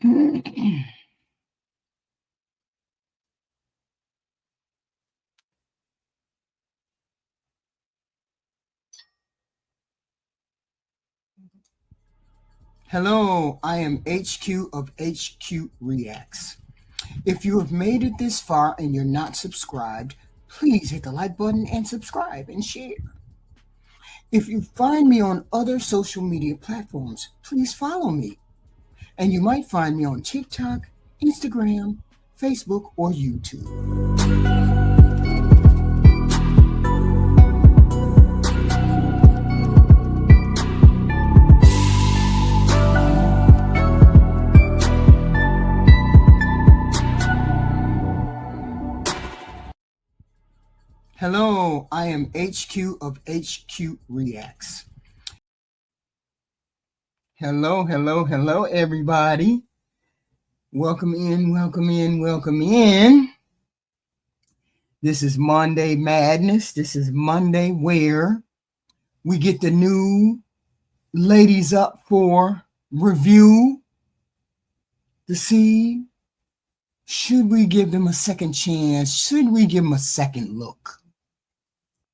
Hello, I am HQ of HQ Reacts. If you have made it this far and you're not subscribed, please hit the like button and subscribe and share. If you find me on other social media platforms, please follow me. And you might find me on TikTok, Instagram, Facebook, or YouTube. Hello, I am HQ of HQ Reacts. Hello, everybody. Welcome in. This is Monday Madness. This is Monday where we get the new ladies up for review to see, should we give them a second chance? Should we give them a second look?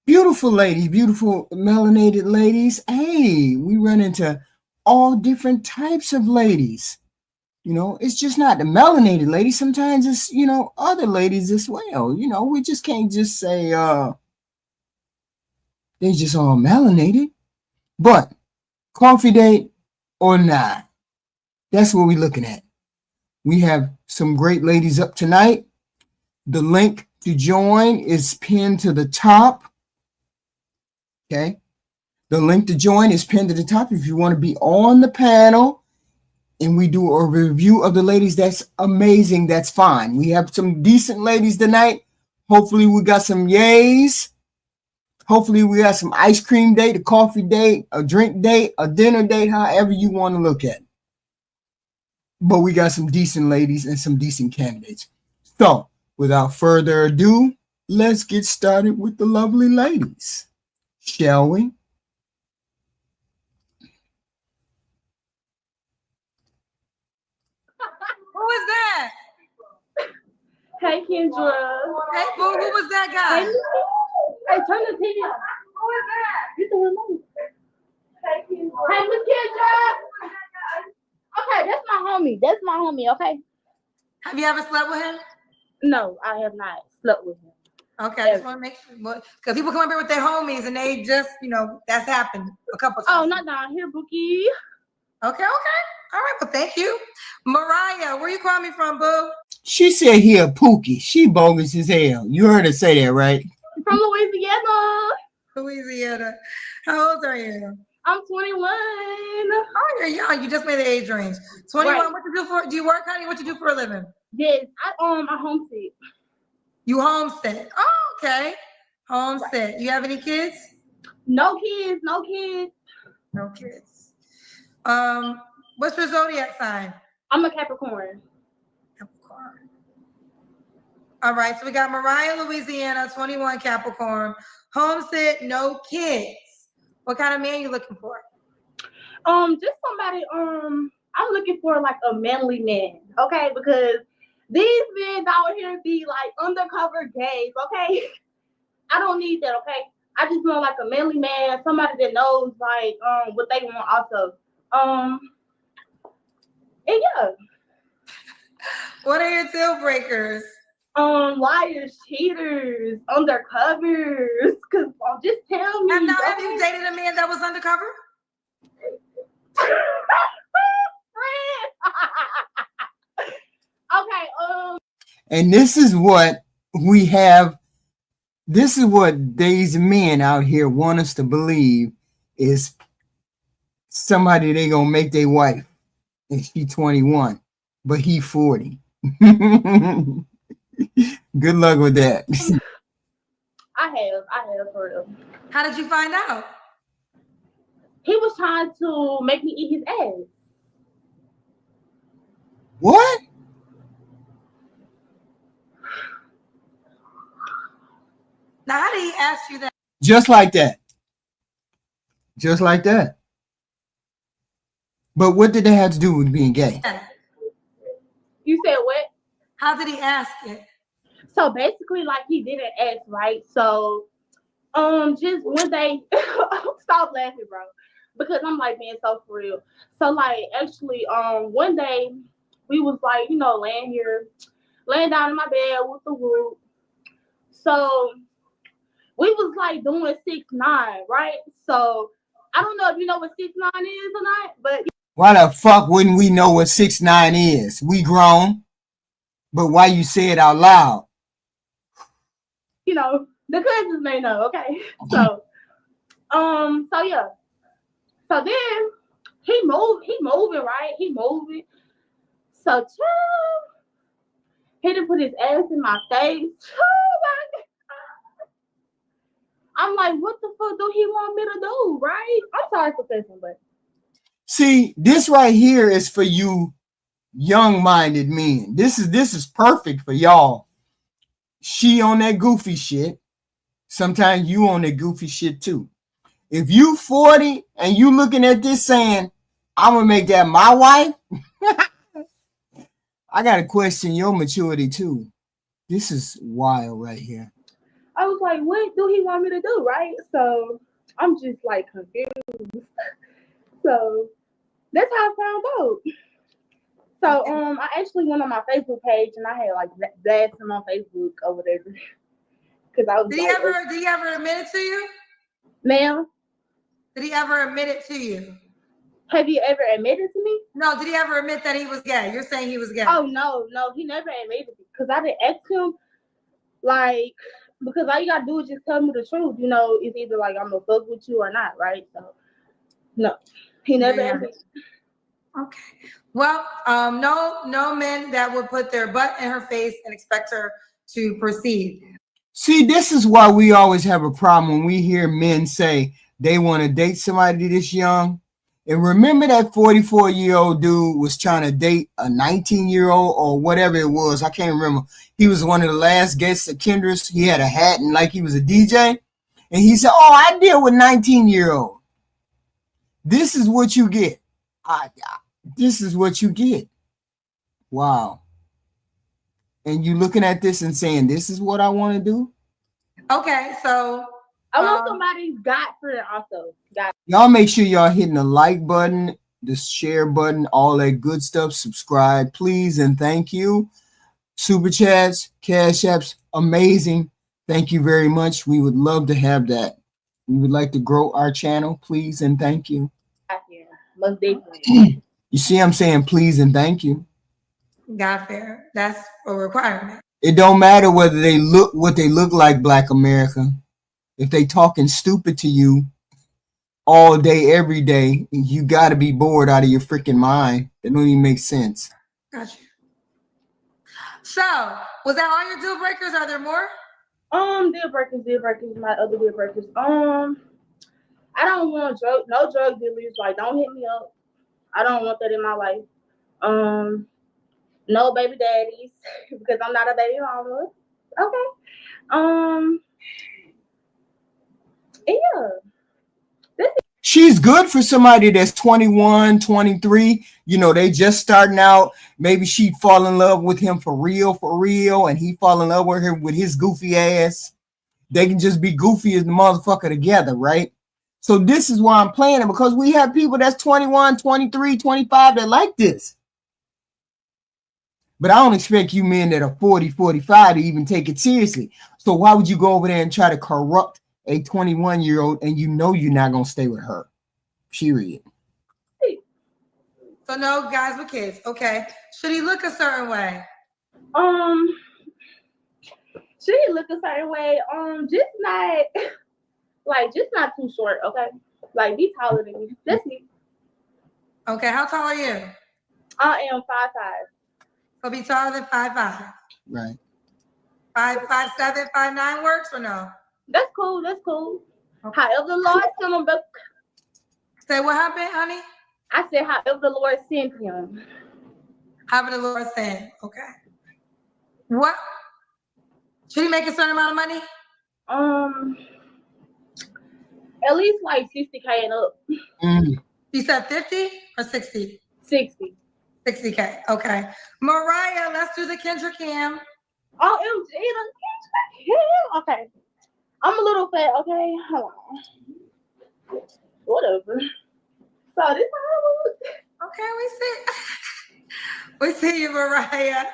Beautiful ladies, beautiful melanated ladies. Hey, we run into all different types of ladies. It's just not the melanated ladies. Sometimes it's, other ladies as well. We just can't just say they just all melanated. But coffee date or not, that's what we're looking at. We have some great ladies up tonight. The link to join is pinned to the top. Okay. The link to join is pinned to the top. If you want to be on the panel and we do a review of the ladies, that's amazing. That's fine. We have some decent ladies tonight. Hopefully we got some yays. Hopefully we got some ice cream date, a coffee date, a drink date, a dinner date, however you want to look at it. But we got some decent ladies and some decent candidates. So without further ado, let's get started with the lovely ladies. Shall we? Who is that? Hey, Kendra. Hey, boo, who was that guy? Hey, turn the TV on. Who is that? You the remote. Hey, Miss Kendra. Okay, that's my homie. Okay? Have you ever slept with him? No, I have not slept with him. Okay, I just want to make sure. Because people come up here with their homies and they just, that's happened a couple times. Oh, not down here, Bookie. Okay. All right, well, thank you. Mariah, where you calling me from, boo? She said he a Pookie. She bogus as hell. You heard her say that, right? From Louisiana. Louisiana. How old are you? I'm 21. Oh, you're young. You just made the age range. 21. Right. What you do for? Do you work, honey? What you do for a living? Yes, I homestead. You homestead. Oh, okay. Homestead. Right. You have any kids? No kids. What's your zodiac sign? I'm a Capricorn. All right, so we got Mariah, Louisiana, 21, Capricorn, homestead, no kids. What kind of man you looking for? Just somebody. I'm looking for like a manly man, okay? Because these men out here be like undercover gays, okay? I don't need that, okay? I just want like a manly man, somebody that knows like what they want also. And yeah. What are your deal breakers? Liars, cheaters, undercovers. Cause just tell me. And now, have you dated a man that was undercover? Okay. And this is what we have. This is what these men out here want us to believe is somebody they gonna make their wife, and she 21, but he 40. Good luck with that. I have for real. How did you find out? He was trying to make me eat his ass. What? Now, how did he ask you that? Just like that. But what did that have to do with being gay? You said what? How did he ask it? So basically, like he didn't ask, right? So just one day, stop laughing, bro, because I'm like being so for real. So like actually, one day we was like, you know, laying down in my bed with the whoop. So we was like doing 6ix9ine, right? So I don't know if you know what 6ix9ine is or not, but Why the fuck wouldn't we know what 6ix9ine is? We grown, but why you say it out loud? you know the cousins may know. Okay, so yeah, so then he moving, right? He moving. So child, he didn't put his ass in my face. Oh my God. I'm like, what the fuck do he want me to do, right? I'm sorry for cussing, but See, this right here is for you young-minded men. This is perfect for y'all. She on that goofy shit. Sometimes you on that goofy shit too. If you 40 and you looking at this saying, I'm gonna make that my wife, I gotta question your maturity too. This is wild right here. I was like, what do he want me to do, right? So I'm just like confused. So that's how I found out. So I actually went on my Facebook page and I had like blasted him on Facebook or whatever. Cause I was Did he ever admit it to you? ma'am, Did he ever admit it to you? have you ever admitted to me? No, did he ever admit that he was gay? You're saying he was gay. Oh no, he never admitted it because I didn't ask him like because all you gotta do is just tell me the truth. You know, it's either like I'm gonna fuck with you or not, right? So no, he never admitted. Okay. Well, no men that would put their butt in her face and expect her to proceed. See, this is why we always have a problem when we hear men say they want to date somebody this young. And remember that 44-year-old dude was trying to date a 19-year-old or whatever it was. I can't remember. He was one of the last guests at Kendra's. He had a hat and like he was a DJ. And he said, oh, I deal with 19-year-old. This is what you get. This is what you get. Wow. And you looking at this and saying, this is what I want to do? Okay, so I want somebody's God-fearing also. Y'all make sure y'all hitting the like button, the share button, all that good stuff. Subscribe, please, and thank you. Super chats, cash apps, amazing. Thank you very much. We would love to have that. We would like to grow our channel, please, and thank you. Yeah, most definitely. You see, I'm saying please and thank you. God fair. That's a requirement. It don't matter whether they look what they look like, Black America. If they talking stupid to you all day, every day, you got to be bored out of your freaking mind. That don't even make sense. Gotcha. So, was that all your deal breakers? Are there more? Deal breakers, my other deal breakers. I don't want no drug dealers. Like, don't hit me up. I don't want that in my life. No baby daddies because I'm not a baby mama. Okay. Yeah. She's good for somebody that's 21, 23. You know, they just starting out. Maybe she'd fall in love with him for real, and he fall in love with her with his goofy ass. They can just be goofy as the motherfucker together, right? So this is why I'm playing it, because we have people that's 21, 23, 25 that like this. But I don't expect you men that are 40, 45 to even take it seriously. So why would you go over there and try to corrupt a 21-year-old and you know you're not going to stay with her? Period. So no guys with kids. Okay. Should he look a certain way? Should he look a certain way? Just not too short, okay? Like, be taller than me. That's me. Okay, how tall are you? I am 5'5". So be taller than 5'5". Right. 5'7", 5'9" works or no? That's cool. Okay. However the Lord sent him. Say what happened, honey? I said however the Lord sent him. However the Lord sent. Okay. What? Should he make a certain amount of money? At least like 60K and up. You said 50 or 60? 60. 60K. Okay. Mariah, let's do the Kendra Cam. OMG, okay. I'm a little fat, okay? Hold on. Whatever. So this is how I look. Okay, we see. We see you, Mariah.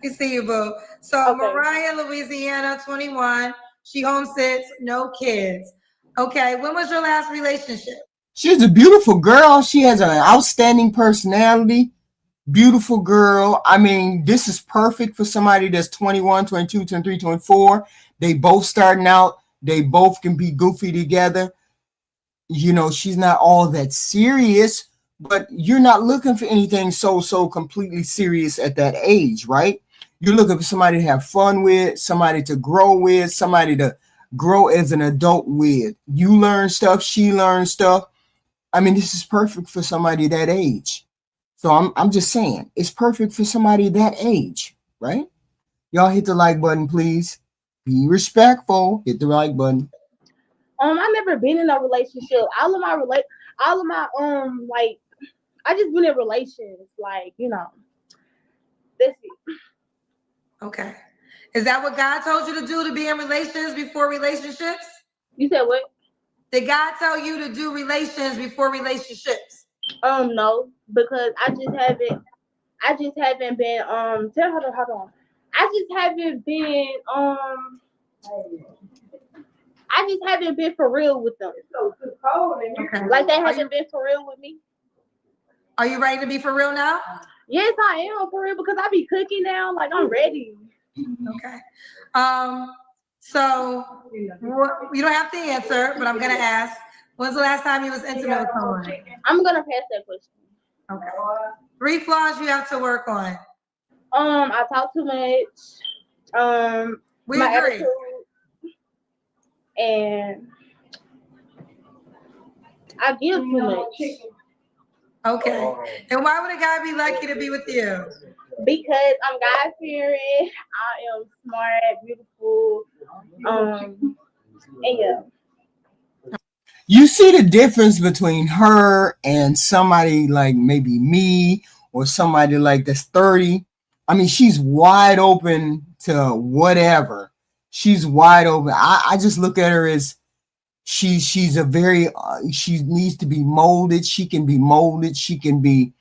We see you, boo. So Okay. Mariah, Louisiana, 21. She homesits, no kids. Okay, when was your last relationship? She's a beautiful girl. She has an outstanding personality. Beautiful girl. I mean, this is perfect for somebody that's 21, 22, 23, 24. They both starting out. They both can be goofy together. You know, she's not all that serious, but you're not looking for anything so completely serious at that age, right? You're looking for somebody to have fun with, somebody to grow with, somebody to grow as an adult with. You learn stuff, she learns stuff. I mean, this is perfect for somebody that age. So I'm just saying, it's perfect for somebody that age, right? Y'all hit the like button, please. Be respectful. Hit the like button. I never been in a relationship. All of my like, I just been in relations, like, you know. That's it. Okay. Is that what God told you to do, to be in relations before relationships? You said what? Did God tell you to do relations before relationships? No, because I just haven't been hold on. I just haven't been I just haven't been for real with them. Okay. Like they haven't been for real with me. Are you ready to be for real now? Yes, I am for real because I be cooking now. Like I'm ready. Okay. So you don't have to answer, but I'm gonna ask. When's the last time you was intimate with someone? I'm gonna pass that question. Okay. 3 flaws you have to work on. I talk too much. We My agree. attitude, and I give too much. Okay. And why would a guy be lucky to be with you? Because I'm God fearing, I am smart, beautiful, and yeah. You see the difference between her and somebody like maybe me or somebody like that's 30. I mean, she's wide open to whatever. She's wide open. I just look at her as she's a very she needs to be molded. She can be molded. She can be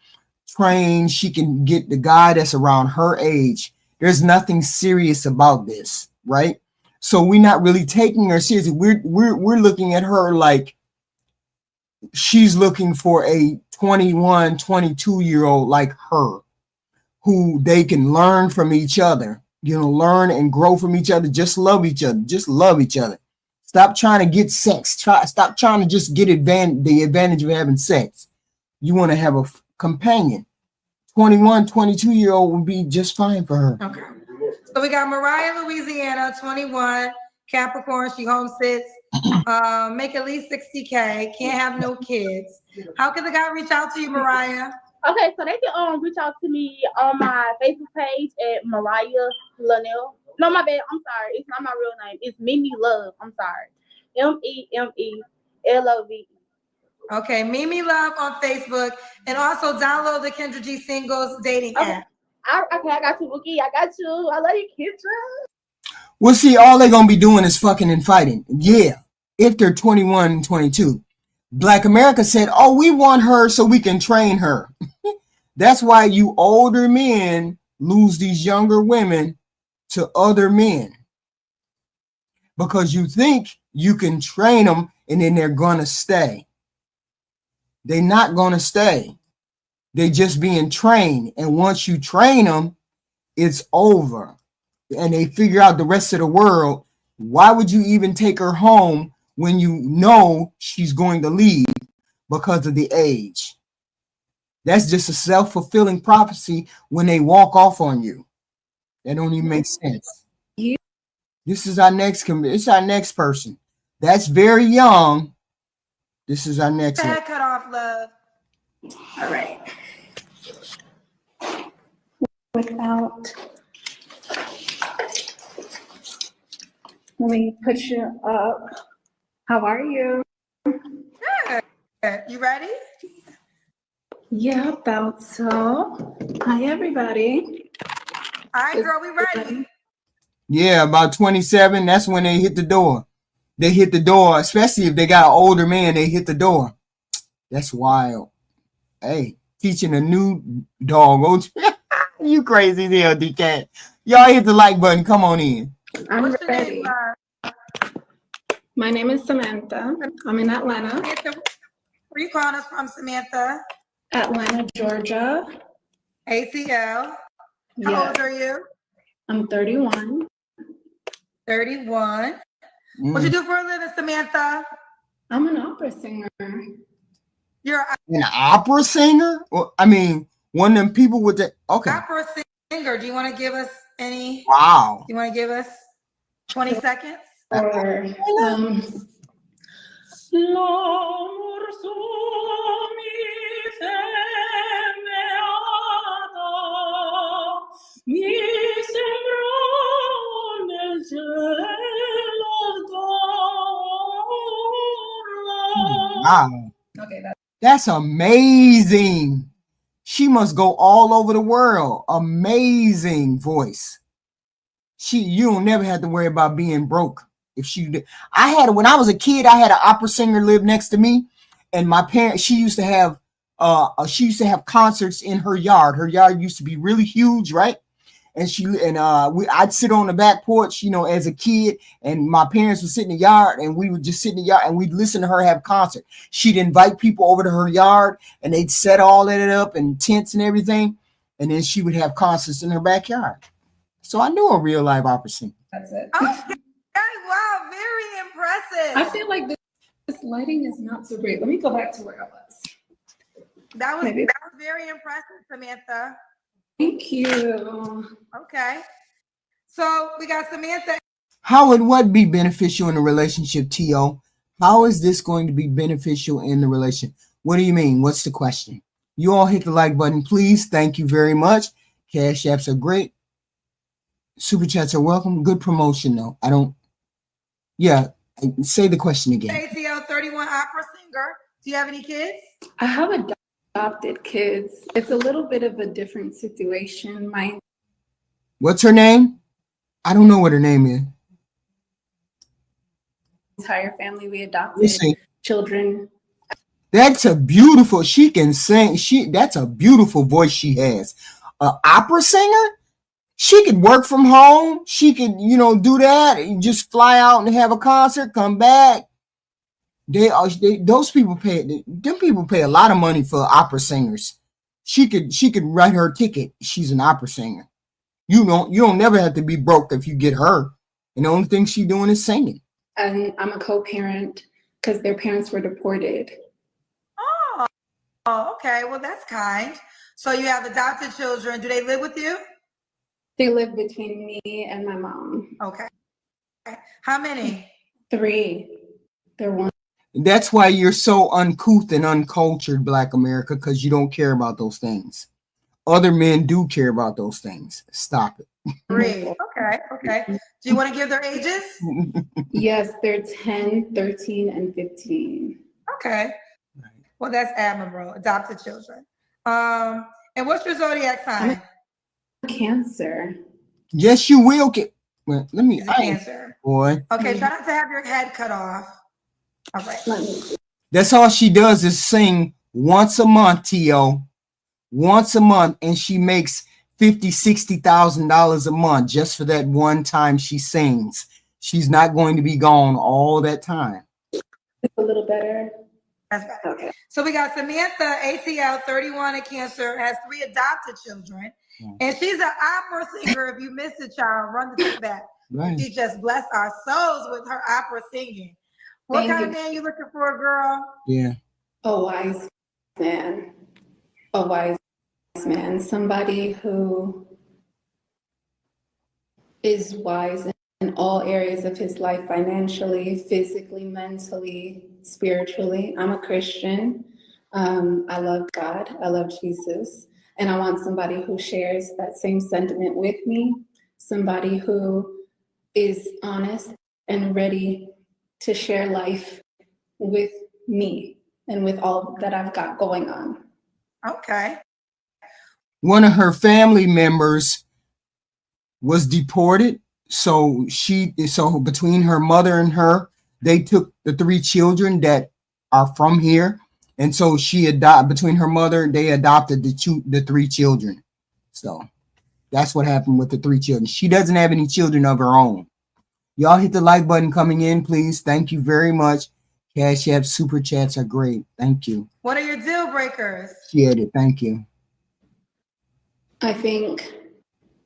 trained. She can get the guy that's around her age. There's nothing serious about this, right? So we're not really taking her seriously. We're looking at her like she's looking for a 21, 22-year-old like her, who they can learn from each other, you know, learn and grow from each other, just love each other, just love each other. Stop trying to get sex. Stop trying to just get the advantage of having sex. You want to have a companion. 21, 22-year-old would be just fine for her. Okay. So we got Mariah, Louisiana, 21, Capricorn, she homesits, make at least 60K, can't have no kids. How can the guy reach out to you, Mariah? Okay, so they can reach out to me on my Facebook page at Mariah Lanell. No, my bad. I'm sorry. It's not my real name. It's Mimi Love. I'm sorry. MEMELOVE. Okay, Mimi Love on Facebook, and also download the Kendra G Singles dating app. Okay, I got you, Bookie. I got you. I love you, Kendra. Well, see, all they're going to be doing is fucking and fighting. Yeah, if they're 21 and 22. Black America said, oh, we want her so we can train her. That's why you older men lose these younger women to other men. Because you think you can train them and then they're going to stay. They're not going to stay. They're just being trained. And once you train them, it's over. And they figure out the rest of the world. Why would you even take her home when you know she's going to leave because of the age? That's just a self-fulfilling prophecy when they walk off on you. That don't even make sense. This is our next it's our next person. That's very young. This is our next one. Cut off, love. All right. Without, let me put you up. How are you? Good. You ready? Yeah, about so. Hi, everybody. All right, girl, we ready. Yeah, about 27. That's when they hit the door. They hit the door, especially if they got an older man. They hit the door. That's wild. Hey, teaching a new dog. You crazy there, DK. Y'all hit the like button. Come on in. I'm What's your name, ready. My name is Samantha. I'm in Atlanta, Samantha? Where you calling us from, Samantha? Atlanta, Georgia. ATL. How Yeah, old are you? I'm 31. 31. What you do for a living, Samantha? I'm an opera singer. You're An opera singer? Well, I mean, one of them people with the okay. an opera singer. Do you want to give us any? Wow. Do you want to give us 20 seconds? Or Wow. okay, That's amazing. She must go all over the world. Amazing voice. You don't never have to worry about being broke. If she did. When I was a kid, I had an opera singer live next to me, and my parents, she used to have concerts in her yard. Her yard used to be really huge, right? And I'd sit on the back porch, as a kid, and my parents would sit in the yard, and we would just sit in the yard, and we'd listen to her have concerts. She'd invite people over to her yard, and they'd set all that up and tents and everything, and then she would have concerts in her backyard. So I knew a real live opera singer. that's it. Okay. Wow, very impressive. I feel like this lighting is not so great. Let me go back to where I was. That was very impressive, Samantha. Thank you. Okay. So we got Samantha. How would what be beneficial in a relationship, T.O.? How is this going to be beneficial in the relationship? What do you mean? What's the question? You all hit the like button, please. Thank you very much. Cash apps are great. Super chats are welcome. Good promotion, though. Say the question again. ATL 31 opera singer. Do you have any kids? I have adopted kids. It's a little bit of a different situation. My What's her name? I don't know what her name is. entire family, we adopted children. That's a beautiful. She can sing. That's a beautiful voice she has. Opera singer. She could work from home. She could, do that and just fly out and have a concert, come back. Those people pay. Them people pay a lot of money for opera singers. She could write her ticket. She's an opera singer. You don't never have to be broke if you get her. And the only thing she's doing is singing. And I'm a co-parent because their parents were deported. Oh, okay. Well, that's kind. So you have adopted children. Do they live with you? They live between me and my mom. Okay. How many? 3. They're 1. That's why you're so uncouth and uncultured, Black America, because you don't care about those things. Other men do care about those things. Stop it. 3. Okay. Do you want to give their ages? Yes, they're 10, 13, and 15. Okay. Well, that's admirable. Adopted children. And what's your zodiac sign? Cancer. Yes, you will get. Well, let me. Cancer. Boy. Okay, try not to have your head cut off. All right. That's all she does is sing once a month, T.O. Once a month, and she makes $50,000-$60,000 a month just for that one time she sings. She's not going to be gone all that time. It's a little better. That's better. Okay. So we got Samantha, ATL, 31 at Cancer, has 3 adopted children. And she's an opera singer. If you missed it, child, run the tape back. Right. She just blessed our souls with her opera singing. What kind of man you looking for, girl? Yeah. A wise man. A wise man. Somebody who is wise in all areas of his life, financially, physically, mentally, spiritually. I'm a Christian. I love God. I love Jesus. And I want somebody who shares that same sentiment with me, somebody who is honest and ready to share life with me and with all that I've got going on. Okay. One of her family members was deported. So between her mother and her, they took the 3 children that are from here. And so between her mother, they adopted the 3 children. So that's what happened with the 3 children. She doesn't have any children of her own. Y'all hit the like button coming in, please. Thank you very much. Cash App, super chats are great. Thank you. What are your deal breakers? She had it. Thank you. I think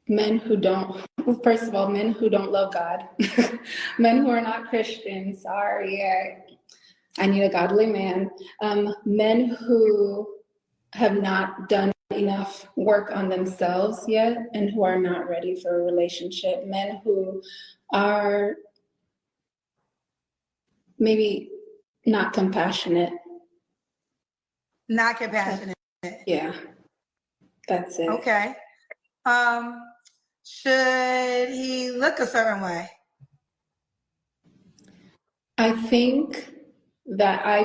men who don't, first of all, men who don't love God, men who are not Christians. Sorry, I need a godly man. Men who have not done enough work on themselves yet and who are not ready for a relationship. Men who are maybe not compassionate. Not compassionate. Yeah, that's it. Okay. Should he look a certain way? I think that I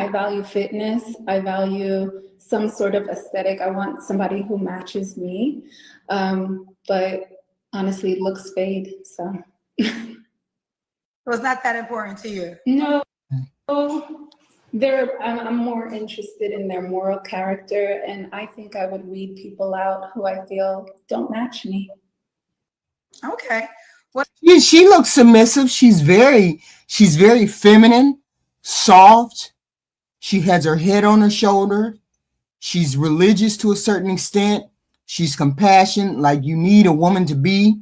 value fitness. I value some sort of aesthetic. I want somebody who matches me. But honestly, looks fade. So So it's not that important to you? no, I'm more interested in their moral character, and I think I would weed people out who I feel don't match me. Okay. She looks submissive. She's very feminine, soft. She has her head on her shoulder. She's religious to a certain extent. She's compassionate, like you need a woman to be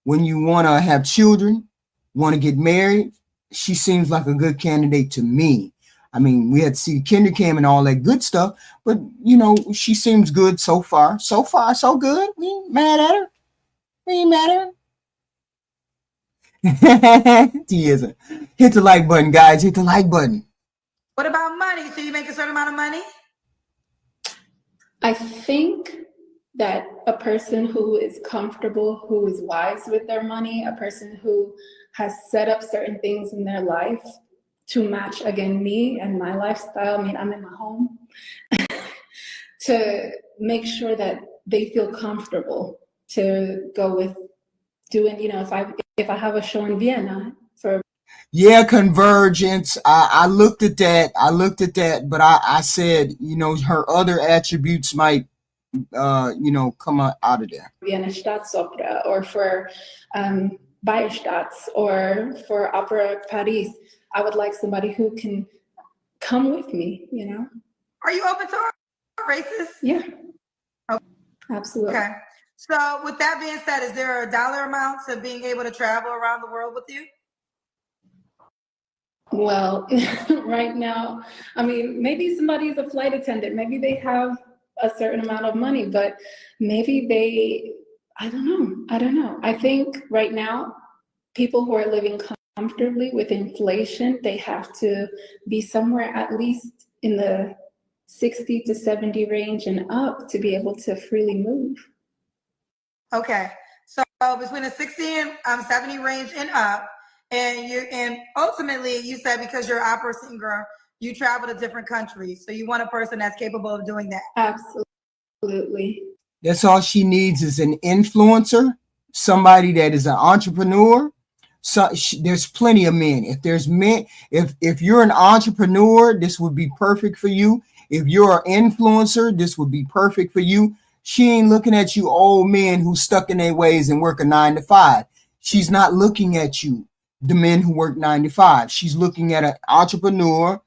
when you want to have children, want to get married. She seems like a good candidate to me. I mean, we had to see Kindercam and all that good stuff, but she seems good so far. So far, so good. We ain't mad at her. We ain't mad at her. Tisha, hit the like button, guys. Hit the like button. What about money? Should you make a certain amount of money? I think that a person who is comfortable, who is wise with their money, a person who has set up certain things in their life to match, again, me and my lifestyle. I mean, I'm in my home. To make sure that they feel comfortable to go with doing, if I have a show in Vienna for. Yeah, convergence. I looked at that, but I said, her other attributes might, come out of there. Vienna Staatsoper, or for Bayerstaats, or for Opera Paris. I would like somebody who can come with me, Are you open to races? Yeah. Okay. Absolutely. Okay. So with that being said, is there a dollar amount to being able to travel around the world with you? Well, right now, I mean, maybe somebody's a flight attendant. Maybe they have a certain amount of money, but maybe I don't know. I think right now, people who are living comfortably with inflation, they have to be somewhere at least in the 60 to 70 range and up to be able to freely move. Okay. So between the 60 and 70 range and up, and ultimately you said because you're an opera singer, you travel to different countries. So you want a person that's capable of doing that. Absolutely. That's all she needs is an influencer, somebody that is an entrepreneur. So there's plenty of men. If there's men, if you're an entrepreneur, this would be perfect for you. If you're an influencer, this would be perfect for you. She ain't looking at you old men who stuck in their ways and work a 9 to 5. She's not looking at you, the men who work 9 to 5. She's looking at an entrepreneur,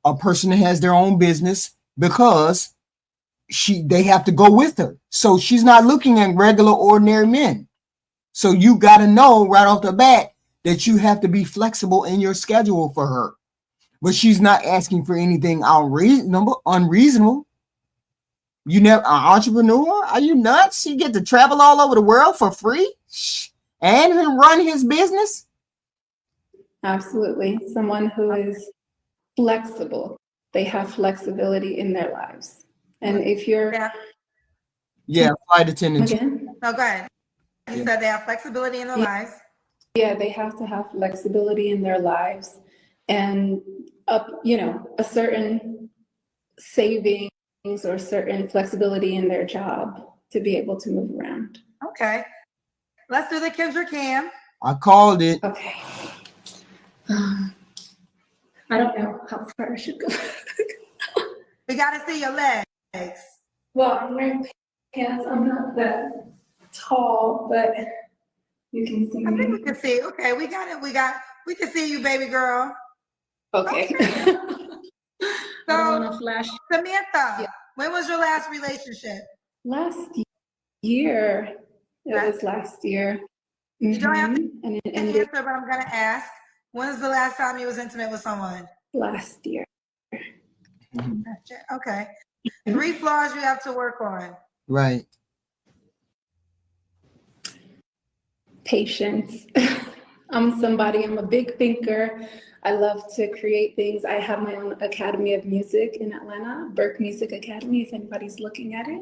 a person that has their own business, because they have to go with her. So she's not looking at regular, ordinary men. So you got to know right off the bat that you have to be flexible in your schedule for her. But she's not asking for anything unreasonable. You never an entrepreneur? Are you nuts? You get to travel all over the world for free and run his business? Absolutely. Someone who is flexible. They have flexibility in their lives. And if you're flight attendant. Again? No, go ahead. You said they have flexibility in their lives. Yeah, they have to have flexibility in their lives and a certain saving or certain flexibility in their job to be able to move around. Okay. Let's do the Kendra Cam. I called it. Okay. I don't know how far I should go. We got to see your legs. Well, I'm wearing pants. I'm not that tall, but you can see I think we me. can see. Okay, we got it. We can see you, baby girl. Okay. I don't want to flash. Samantha, when was your last relationship? Last year. It was last year. You don't have to And it answer, ended but I'm going to ask. When was the last time you was intimate with someone? last year. Okay. 3 flaws you have to work on. Right. Patience. I'm a big thinker. I love to create things. I have my own Academy of Music in Atlanta, Burke Music Academy, if anybody's looking at it.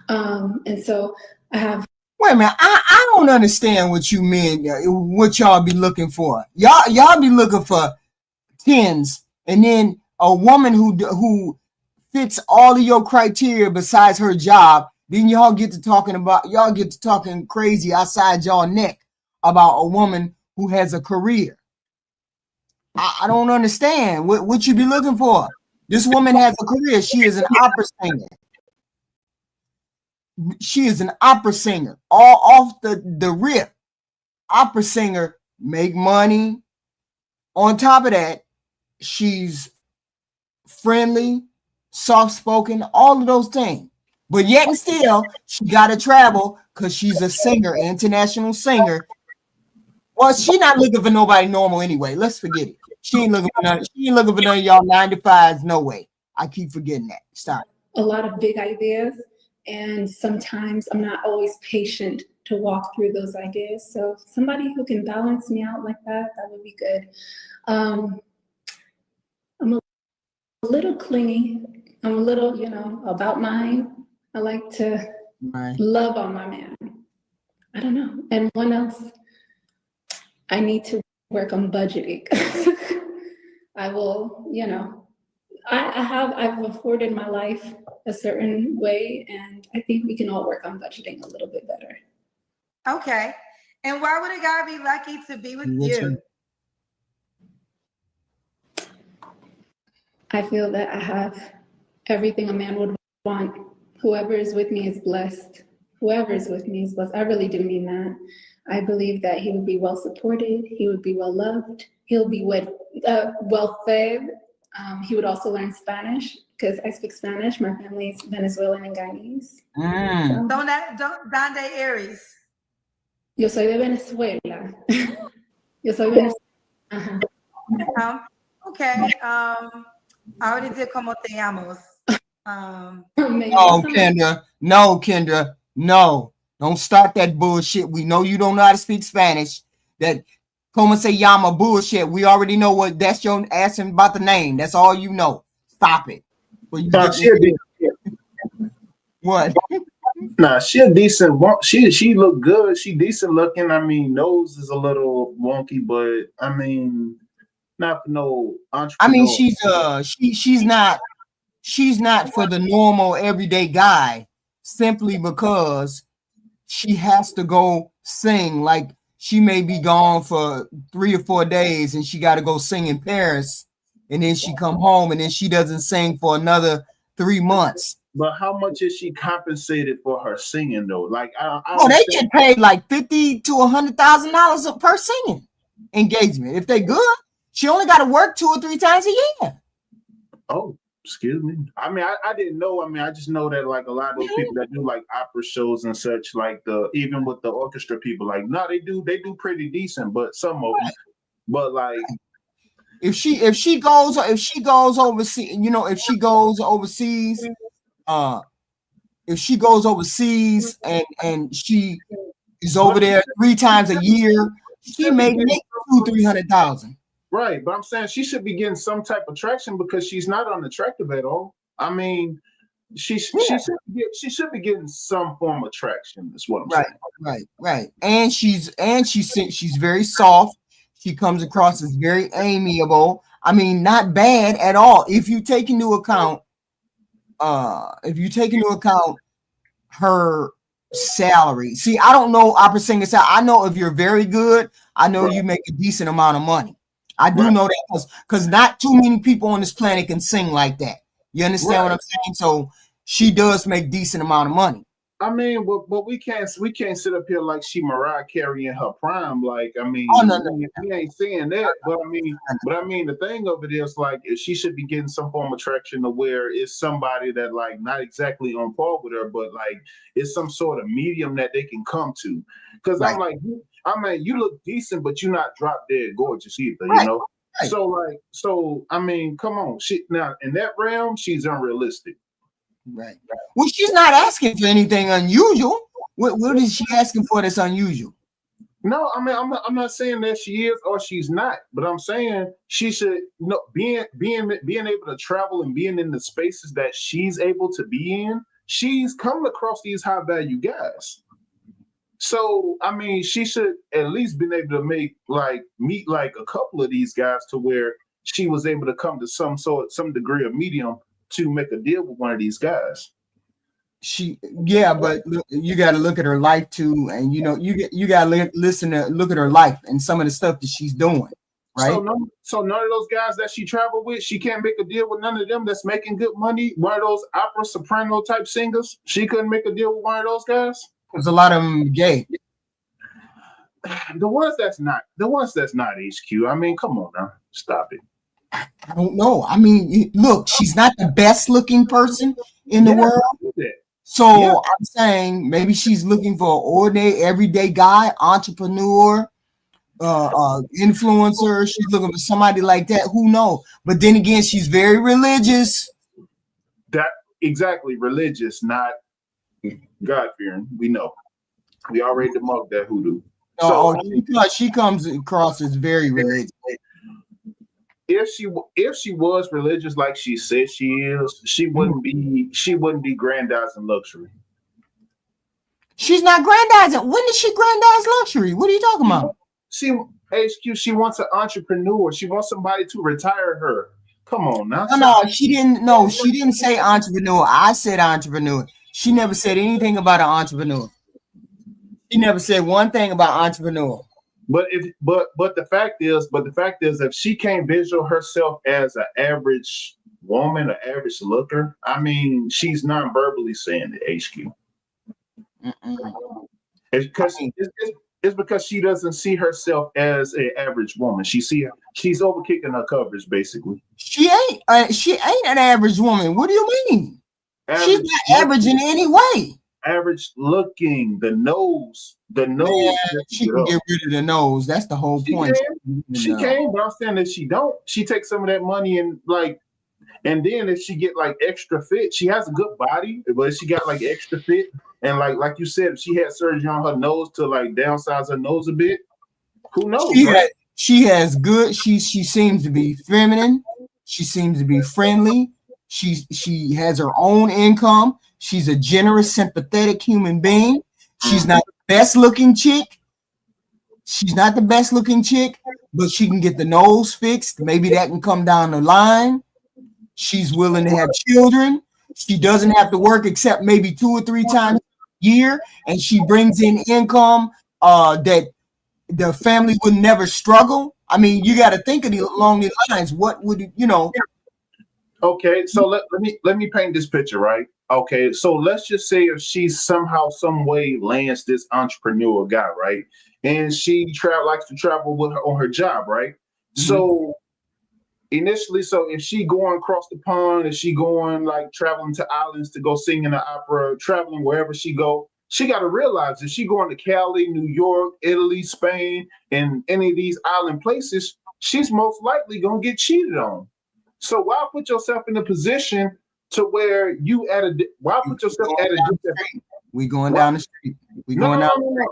And so I have. Wait a minute. I don't understand what you mean. What y'all be looking for? Y'all be looking for 10s, and then a woman who fits all of your criteria besides her job. Then y'all get to talking crazy outside y'all neck about a woman who has a career. I don't understand what you be looking for. This woman has a career. She is an opera singer. She is an opera singer. All off the rip. Opera singer, make money. On top of that, she's friendly, soft-spoken, all of those things. But yet and still, she got to travel because she's a singer, an international singer. Well, she not looking for nobody normal anyway. Let's forget it. She ain't looking for none of y'all 9-to-5s. No way. I keep forgetting that. Stop. A lot of big ideas, and sometimes I'm not always patient to walk through those ideas. So somebody who can balance me out like that would be good. I'm a little clingy. I'm a little, about mine. I like to love on my man. I don't know. And what else? I need to work on budgeting. I will, I've afforded my life a certain way, and I think we can all work on budgeting a little bit better. Okay. And why would a guy be lucky to be with you? I feel that I have everything a man would want. Whoever is with me is blessed. Whoever is with me is blessed. I really do mean that. I believe that he would be well supported. He would be well loved. He'll be well fed. He would also learn Spanish because I speak Spanish. My family is Venezuelan and Guyanese. ¿Dónde eres? Yo soy de Venezuela. Yo soy Venezuela. Okay. I already did como te llamas. No, Kendra. No. Don't start that bullshit. We know you don't know how to speak Spanish. That como se llama bullshit. We already know what that's your asking about the name. That's all you know. Stop it. What? Nah, she a decent. She look good. She decent looking. I mean, nose is a little wonky, but I mean, not for no entrepreneur. I mean, she's not for the normal everyday guy simply because she has to go sing. Like she may be gone for 3 or 4 days and she got to go sing in Paris, and then she come home and then she doesn't sing for another 3 months. But how much is she compensated for her singing though? Like, they get paid like $50,000 to $100,000 per singing engagement. If they good, she only got to work 2 or 3 times a year. Oh, excuse me. I mean, I didn't know. I mean, I just know that like a lot of those people that do like opera shows and such, like even with the orchestra people, like no, they do pretty decent, but some of them. But like, if she goes overseas, if she goes overseas and she is over there 3 times a year, she may make $200,000-$300,000. Right, but I'm saying she should be getting some type of traction because she's not unattractive at all. I mean, she should be getting some form of traction. That's what I'm saying. Right. And she's very soft. She comes across as very amiable. I mean, not bad at all. If you take into account if you take into account her salary. See, I don't know opera singer salary. I know if you're very good, I know you make a decent amount of money. I do know that because not too many people on this planet can sing like that. You understand what I'm saying? So she does make decent amount of money. I mean, but we can't sit up here like she Mariah Carey in her prime. Like, I mean, we ain't saying that. But I mean, the thing of it is like she should be getting some form of traction to where it's somebody that like not exactly on par with her, but like it's some sort of medium that they can come to. Because I'm like, I mean, you look decent, but you're not drop dead gorgeous either, you know. So I mean, come on, now in that realm, she's unrealistic. Right. Well, she's not asking for anything unusual. What is she asking for that's unusual? No, I mean I'm not saying that she is or she's not, but I'm saying she should being able to travel and being in the spaces that she's able to be in. She's coming across these high value guys. So I mean, she should at least been able to meet like a couple of these guys to where she was able to come to some degree of medium to make a deal with one of these guys. But you got to look at her life too, and you got to look at her life and some of the stuff that she's doing, right? So none of those guys that she traveled with, she can't make a deal with none of them that's making good money. One of those opera soprano type singers, she couldn't make a deal with one of those guys. There's a lot of them gay. The ones that's not HQ. I mean, come on now, stop it. I don't know. I mean, look, she's not the best looking person in the world. So I'm saying maybe she's looking for an ordinary, everyday guy, entrepreneur, influencer. She's looking for somebody like that. Who knows? But then again, she's very religious. That exactly religious, not God fearing. We know. We already debunked that hoodoo. She comes across as very religious. If she was religious like she said she is, she wouldn't be grandizing luxury. She's not grandizing. When did she grandize luxury? What are you talking about? She wants an entrepreneur. She wants somebody to retire her. Come on now. No, she didn't. No, she didn't say entrepreneur. I said entrepreneur. She never said anything about an entrepreneur. She never said one thing about entrepreneur. But the fact is, if she can't visual herself as an average woman, an average looker, I mean, she's non-verbally saying it, HQ. It's because she doesn't see herself as an average woman. She's overkicking her coverage, basically. She ain't an average woman. What do you mean? She's not average in any way. Average looking, the nose. Man, she can get rid of the nose. That's the whole point. She can, but I'm saying that she don't. She takes some of that money and then if she get like extra fit, she has a good body, but if she got like extra fit and like you said, if she had surgery on her nose to like downsize her nose a bit, who knows? She has good. She seems to be feminine. She seems to be friendly. She has her own income. She's a generous, sympathetic human being. She's not the best looking chick. But she can get the nose fixed. Maybe that can come down the line. She's willing to have children. She doesn't have to work except maybe 2 or 3 times a year. And she brings in income that the family would never struggle. I mean, you got to think along these lines. What would you know? Okay, so let me paint this picture, right? Okay, so let's just say if she somehow, some way lands this entrepreneur guy, right? And she likes to travel with her on her job, right? Mm-hmm. So initially, if she going across the pond, if she going like traveling to islands to go sing in the opera, traveling wherever she go, she got to realize if she going to Cali, New York, Italy, Spain, and any of these island places, she's most likely gonna get cheated on. So why put yourself in a position to where why put yourself at a we going down the street. We going down.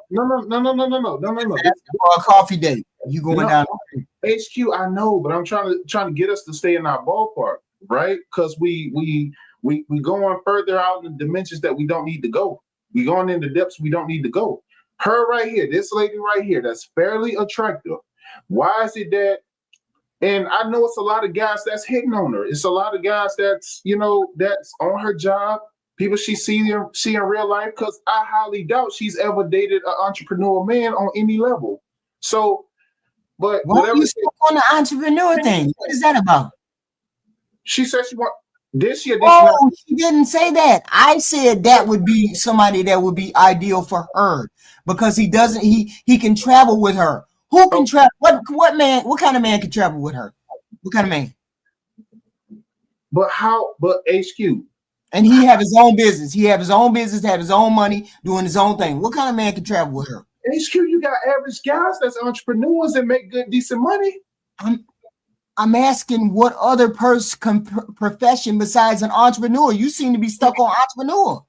No. For a coffee date. You going down the street. HQ, I know, but I'm trying to get us to stay in our ballpark, right? Because we going further out in the dimensions that we don't need to go. We going into depths we don't need to go. Her right here, this lady right here, that's fairly attractive. Why is it that And I know it's a lot of guys that's hitting on her. It's a lot of guys that's, that's on her job. People she see in real life, because I highly doubt she's ever dated an entrepreneur man on any level. So, but Why are whatever you stuck on the entrepreneur thing? What is that about? she said she want this year, Oh, she didn't say that. I said that would be somebody that would be ideal for her because he doesn't. He can travel with her. Who can travel? What man? What kind of man can travel with her? What kind of man? But how? But HQ. And he have his own business. He have his own business, have his own money, doing his own thing. What kind of man can travel with her? HQ, you got average guys that's entrepreneurs and make good, decent money. I'm asking what other profession besides an entrepreneur? You seem to be stuck on entrepreneur.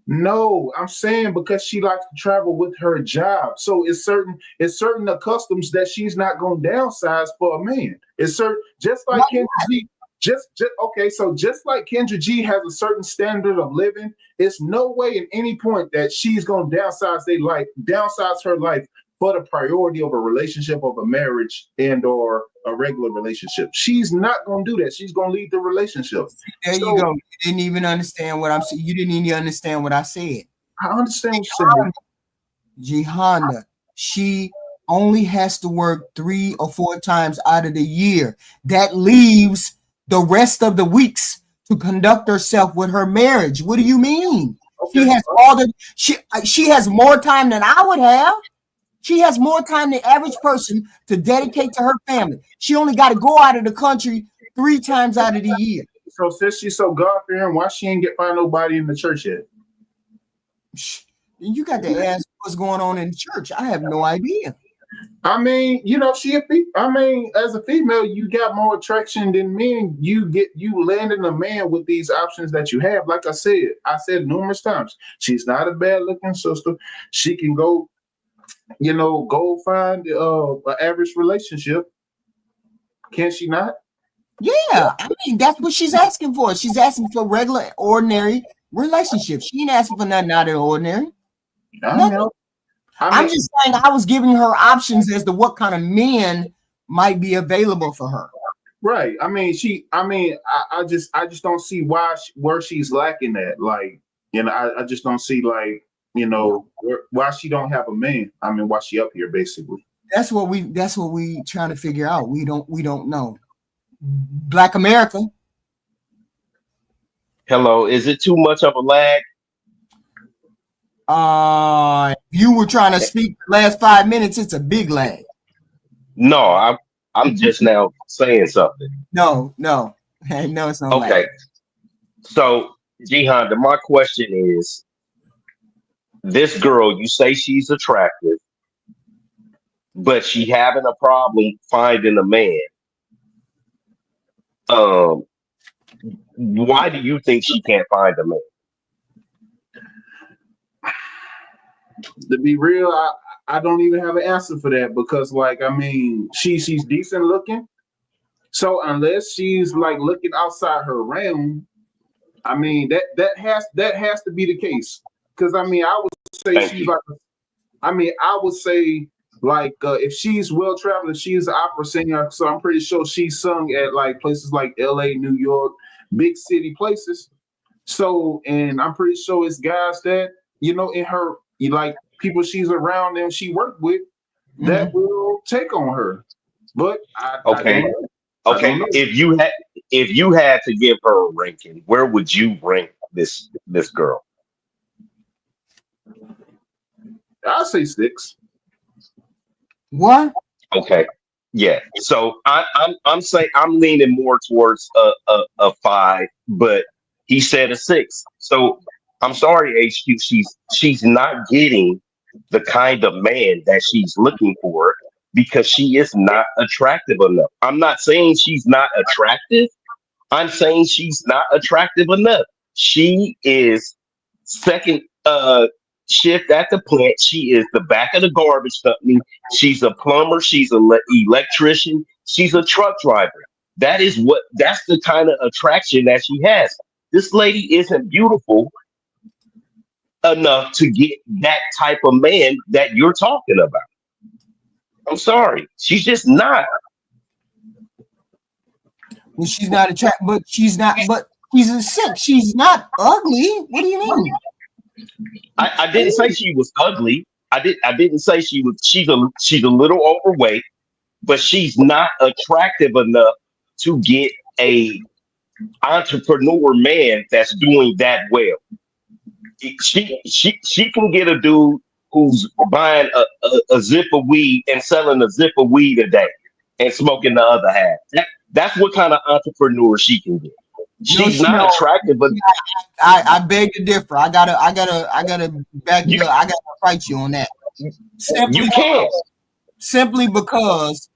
No, I'm saying because she likes to travel with her job. So it's certain customs that she's not going to downsize for a man. It's certain, just like Kendra G. Just okay. So just like Kendra G has a certain standard of living, it's no way in any point that she's going to downsize her life for the priority of a relationship, of a marriage, and or a regular relationship. She's not going to do that. She's going to leave the relationship. There you go. You didn't even understand what I'm saying. You didn't even understand what I said. I understand what you're saying. Jihanda, she only has to work 3 or 4 times out of the year. That leaves the rest of the weeks to conduct herself with her marriage. What do you mean? Okay. She has more time than I would have. She has more time than the average person to dedicate to her family. She only got to go out of the country 3 times out of the year. So since she's so God-fearing, why she ain't find nobody in the church yet? You got to ask what's going on in the church. I have no idea. I mean, as a female, you got more attraction than men. You landing a man with these options that you have. Like I said numerous times, she's not a bad-looking sister. She can go find an average relationship. Can she not? Yeah, I mean, that's what she's asking for. She's asking for regular, ordinary relationships. She ain't asking for nothing out of the ordinary. I'm just saying I was giving her options as to what kind of men might be available for her. Right. I just don't see where she's lacking at. Like, I just don't see why she don't have a man. I mean, why she up here basically. That's what we trying to figure out. We don't know. Black America. Hello, is it too much of a lag? You were trying to speak the last 5 minutes. It's a big lag. No, I'm just now saying something. No, it's not. Okay. Lag. So, Jihanda, my question is, this girl, you say she's attractive, but she having a problem finding a man. Why do you think she can't find a man? To be real, I don't even have an answer for that because, she's decent looking. So unless she's looking outside her realm, I mean that has to be the case. Because I would say if she's well traveled, she's an opera singer. So I'm pretty sure she's sung at places like LA, New York, big city places. So, and I'm pretty sure it's guys that in her people she's around and she worked with that will take on her. But okay. If you had to give her a ranking, where would you rank this girl? I'll say 6. What? Okay. Yeah. So I'm saying I'm leaning more towards a 5, but he said a 6. So I'm sorry, HQ. She's not getting the kind of man that she's looking for because she is not attractive enough. I'm not saying she's not attractive. I'm saying she's not attractive enough. She is second shift at the plant. She is the back of the garbage company. She's a plumber. She's an electrician. She's a truck driver. That's the kind of attraction that she has. This lady isn't beautiful enough to get that type of man that you're talking about. I'm sorry. She's just not. Well, she's not attractive, but she's not. But she's a sick. She's not ugly. What do you mean? I didn't say she was ugly. I didn't say she was. She's a little overweight, but she's not attractive enough to get a entrepreneur man that's doing that well. She can get a dude who's buying a zip of weed and selling a zip of weed a day and smoking the other half. That's what kind of entrepreneur she can get. She's not attractive, but I beg to differ. I gotta back you up. I gotta fight you on that. Simply because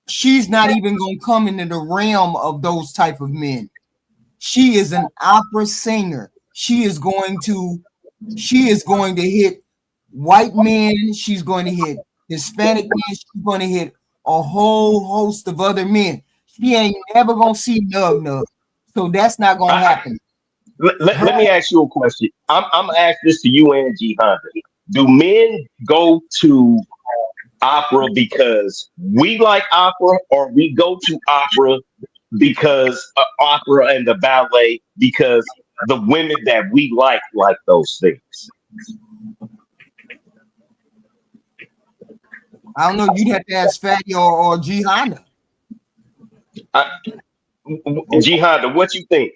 she's not even gonna come into the realm of those type of men. She is an opera singer. She is going to hit white men. She's going to hit Hispanic men. She's going to hit a whole host of other men. She ain't never gonna see Nub. So that's not gonna happen. Let me ask you a question. I'm gonna ask this to you and G Honda. Do men go to opera because we like opera, or we go to opera because opera and the ballet because the women that we like those things? I don't know. You'd have to ask Fatty or G Honda. G Honda, what you think?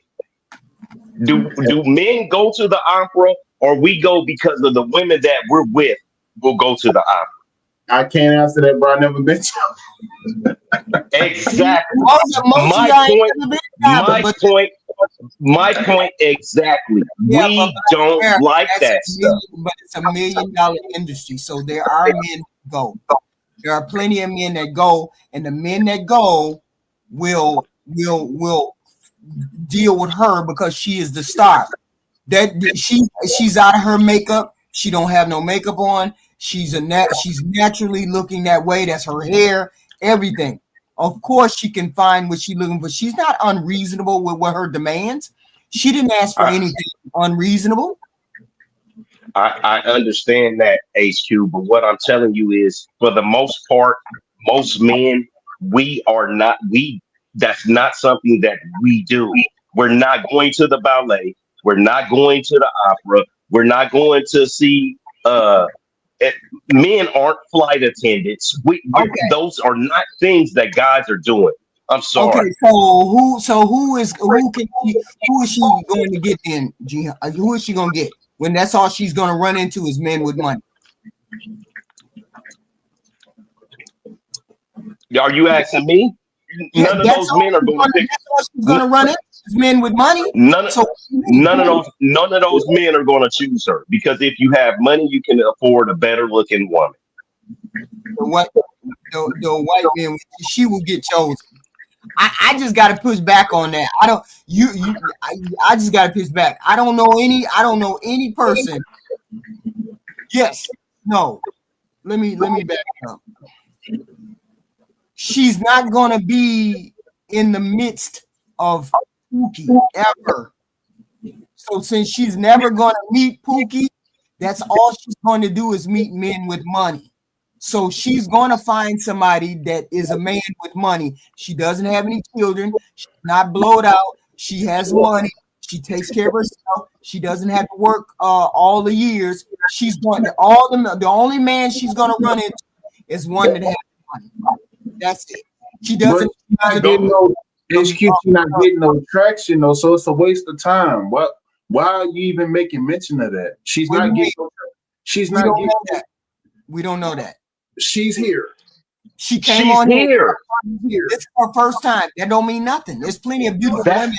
Do men go to the opera, or we go because of the women that we're with? We'll go to the opera. I can't answer that, bro. I never been to. Exactly. My point exactly. Yeah, we don't like that stuff. But it's $1 million industry, so there are men that go. There are plenty of men that go, and the men that go will deal with her because she is the star. That she's out of her makeup. She don't have no makeup on. She's naturally looking that way. That's her hair, everything. Of course, she can find what she's looking for. She's not unreasonable with what her demands. She didn't ask for anything unreasonable. I understand that, HQ, but what I'm telling you is, for the most part, most men, that's not something that we do. We're not going to the ballet. We're not going to the opera. We're not going to see, men aren't flight attendants. Those are not things that guys are doing. I'm sorry. Okay, who is she going to get in? Who is she going to get when that's all she's going to run into is men with money? Are you asking me? None of those men are going to pick. She's going to run into men with money. None of those men are going to choose her, because if you have money, you can afford a better looking woman. The white man, she will get chosen. I just got to push back on that. I just got to push back. I don't know any person. Yes, no. Let me back up. She's not going to be in the midst of Pookie ever. So since she's never going to meet Pookie, that's all she's going to do is meet men with money. So she's going to find somebody that is a man with money. She doesn't have any children. She's not blowed out. She has money. She takes care of herself. She doesn't have to work all the years. She's going to the only man she's going to run into is one that has money. That's it. She doesn't. She's not getting no traction though, so it's a waste of time. Why are you even making mention of that? She's not getting. She's not getting that. We don't know that. She's here. She came on here. It's her first time. That don't mean nothing. There's plenty of beautiful women.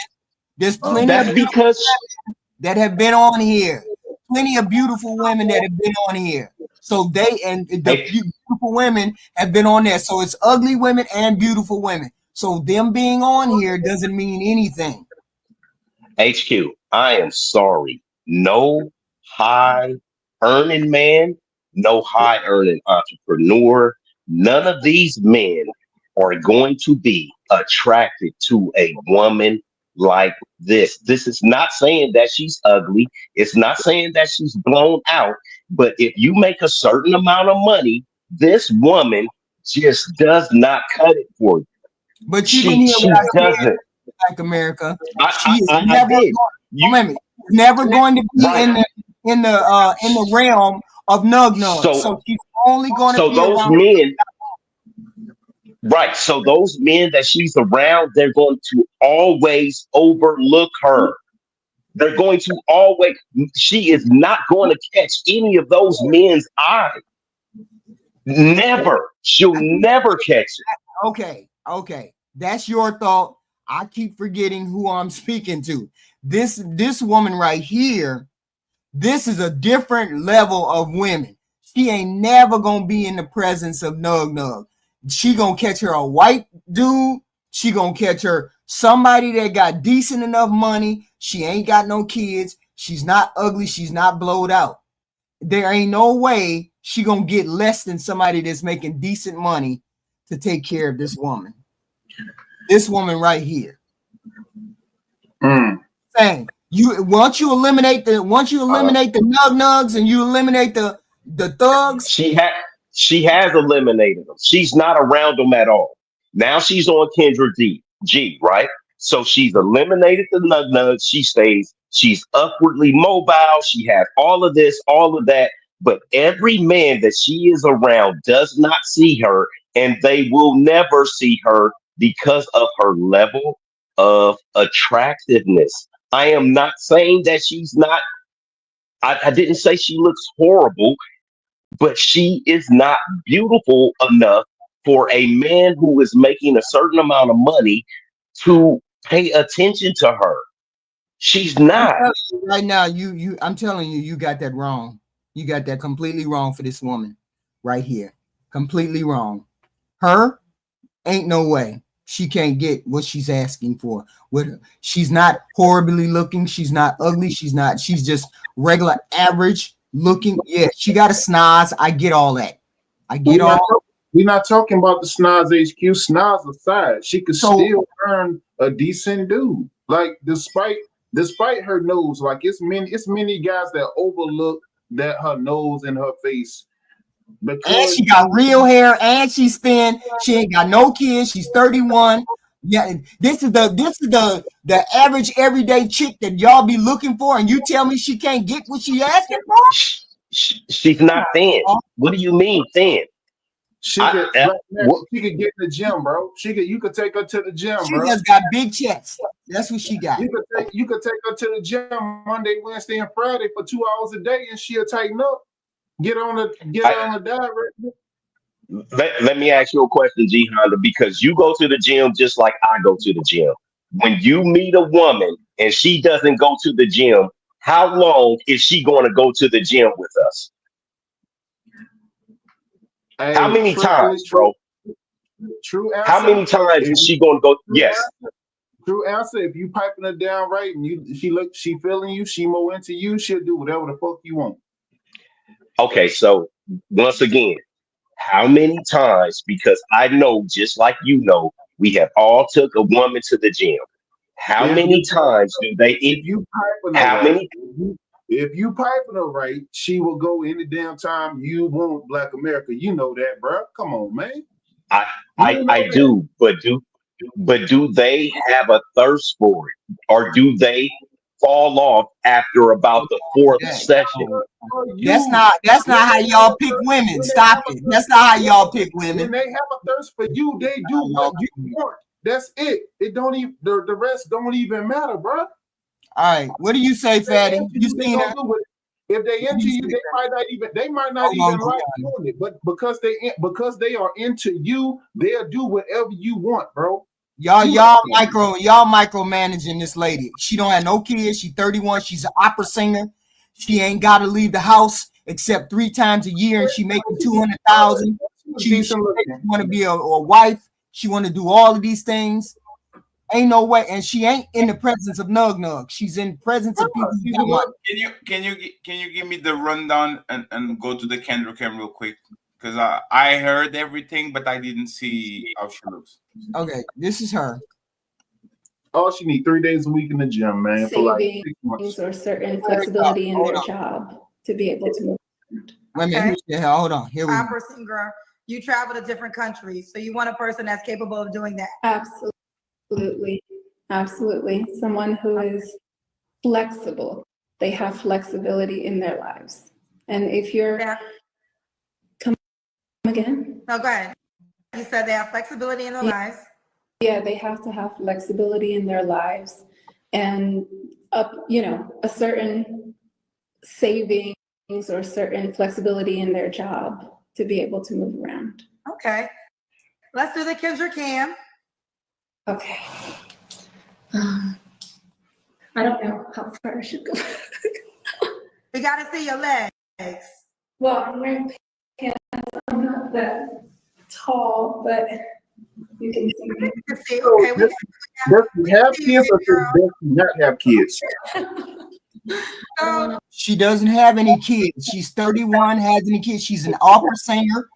There's plenty of beautiful women that have been on here. Plenty of beautiful women that have been on here. So the beautiful women have been on there. So it's ugly women and beautiful women. So them being on here doesn't mean anything. HQ, I am sorry. No high earning man, no high earning entrepreneur. None of these men are going to be attracted to a woman like this. This is not saying that she's ugly. It's not saying that she's blown out. But if you make a certain amount of money, this woman just does not cut it for you. But you didn't hear what I said, doesn't. Black America. I She is I never did. going, You wait a minute, never going to be right. in the realm of nug nug. So So she's only going to so be those around. men, right? So those men that she's around, they're going to always overlook her. They're going to always. She is not going to catch any of those men's eye. Never. She'll never catch it. Okay, that's your thought. I keep forgetting who I'm speaking to. This woman right here, this is a different level of women. She ain't never gonna be in the presence of nug nug. She gonna catch her a white dude. She gonna catch her somebody that got decent enough money. She ain't got no kids. She's not ugly. She's not blowed out. There ain't no way she gonna get less than somebody that's making decent money to take care of this woman. This woman right here. Saying once you eliminate the nug nugs and you eliminate the thugs. She has eliminated them. She's not around them at all. Now she's on Kendra G, right? So she's eliminated the nug nugs. She stays. She's upwardly mobile. She has all of this, all of that. But every man that she is around does not see her, and they will never see her because of her level of attractiveness. I am not saying that she's not. I didn't say she looks horrible, but she is not beautiful enough for a man who is making a certain amount of money to pay attention to her. She's not. Right now, I'm telling you, you got that wrong. You got that completely wrong for this woman right here. Completely wrong. Her ain't no way. She can't get what she's asking for. She's not horribly looking. She's not ugly. She's just regular average looking. Yeah, she got a snoz. I get all that. We're not talking about the snoz HQ. Snoz aside, she could still earn a decent dude. Like despite her nose, like it's many guys that overlook that her nose and her face. And she got real hair, and she's thin. She ain't got no kids. She's 31. Yeah, this is the average everyday chick that y'all be looking for, and you tell me she can't get what she asking for? She's not thin. What do you mean thin? She could get in the gym, bro. You could take her to the gym, bro. She just got big chest. That's what she got. You could take her to the gym Monday, Wednesday, and Friday for 2 hours a day, and she'll tighten up. Get on the diet. Let me ask you a question, G Honda, because you go to the gym just like I go to the gym. When you meet a woman and she doesn't go to the gym, how long is she going to go to the gym with us? Hey, how many times, bro? True answer. How many times is she going to go? Yes. True answer. If you piping her down right and she feeling you, she more into you, she'll do whatever the fuck you want. Okay, so once again, how many times? Because I know, just like you know, we have all took a woman to the gym. How many times do they eat? If you piping her right, she will go any damn time you want. Black America, you know that, bro. Come on, man. I do, but do they have a thirst for it, or do they fall off after about the fourth session? That's not how y'all pick women. Stop it. That's not how y'all pick women. When they have a thirst for you, they do what you want. That's it. It don't even the rest don't even matter, bro. All right. What do you say, Fatty? You seen her? If they into you, they might not even like doing it, but because they are into you, they'll do whatever you want, bro. Y'all micromanaging this lady. She don't have no kids. She's 31. She's an opera singer. She ain't got to leave the house except 3 times a year, and she making 200,000. She want to be a wife. She want to do all of these things. Ain't no way, and she ain't in the presence of nug nug. She's in presence of people who got money. Can you give me the rundown and go to the Kendra cam real quick? Because I heard everything, but I didn't see how she looks. Okay, this is her. Oh, she need 3 days a week in the gym, man. For like 6 months. Or certain flexibility in their job to be able to move. Wait a minute. Hold on. Here we go. 5% girl. you travel to different countries. So you want a person that's capable of doing that. Absolutely. Absolutely. Someone who is flexible. They have flexibility in their lives. And if you're, come again? No, go ahead. You said they have flexibility in their lives. Yeah, they have to have flexibility in their lives and, a certain savings or certain flexibility in their job to be able to move around. Okay. Let's do the Kendra Cam. Okay. I don't know how far I should go. We got to see your legs. Well, I'm wearing pants. I'm not that tall, but you can see me. Okay, Does she have kids or does she not have kids? She doesn't have any kids. She's 31, has any kids. She's an opera singer.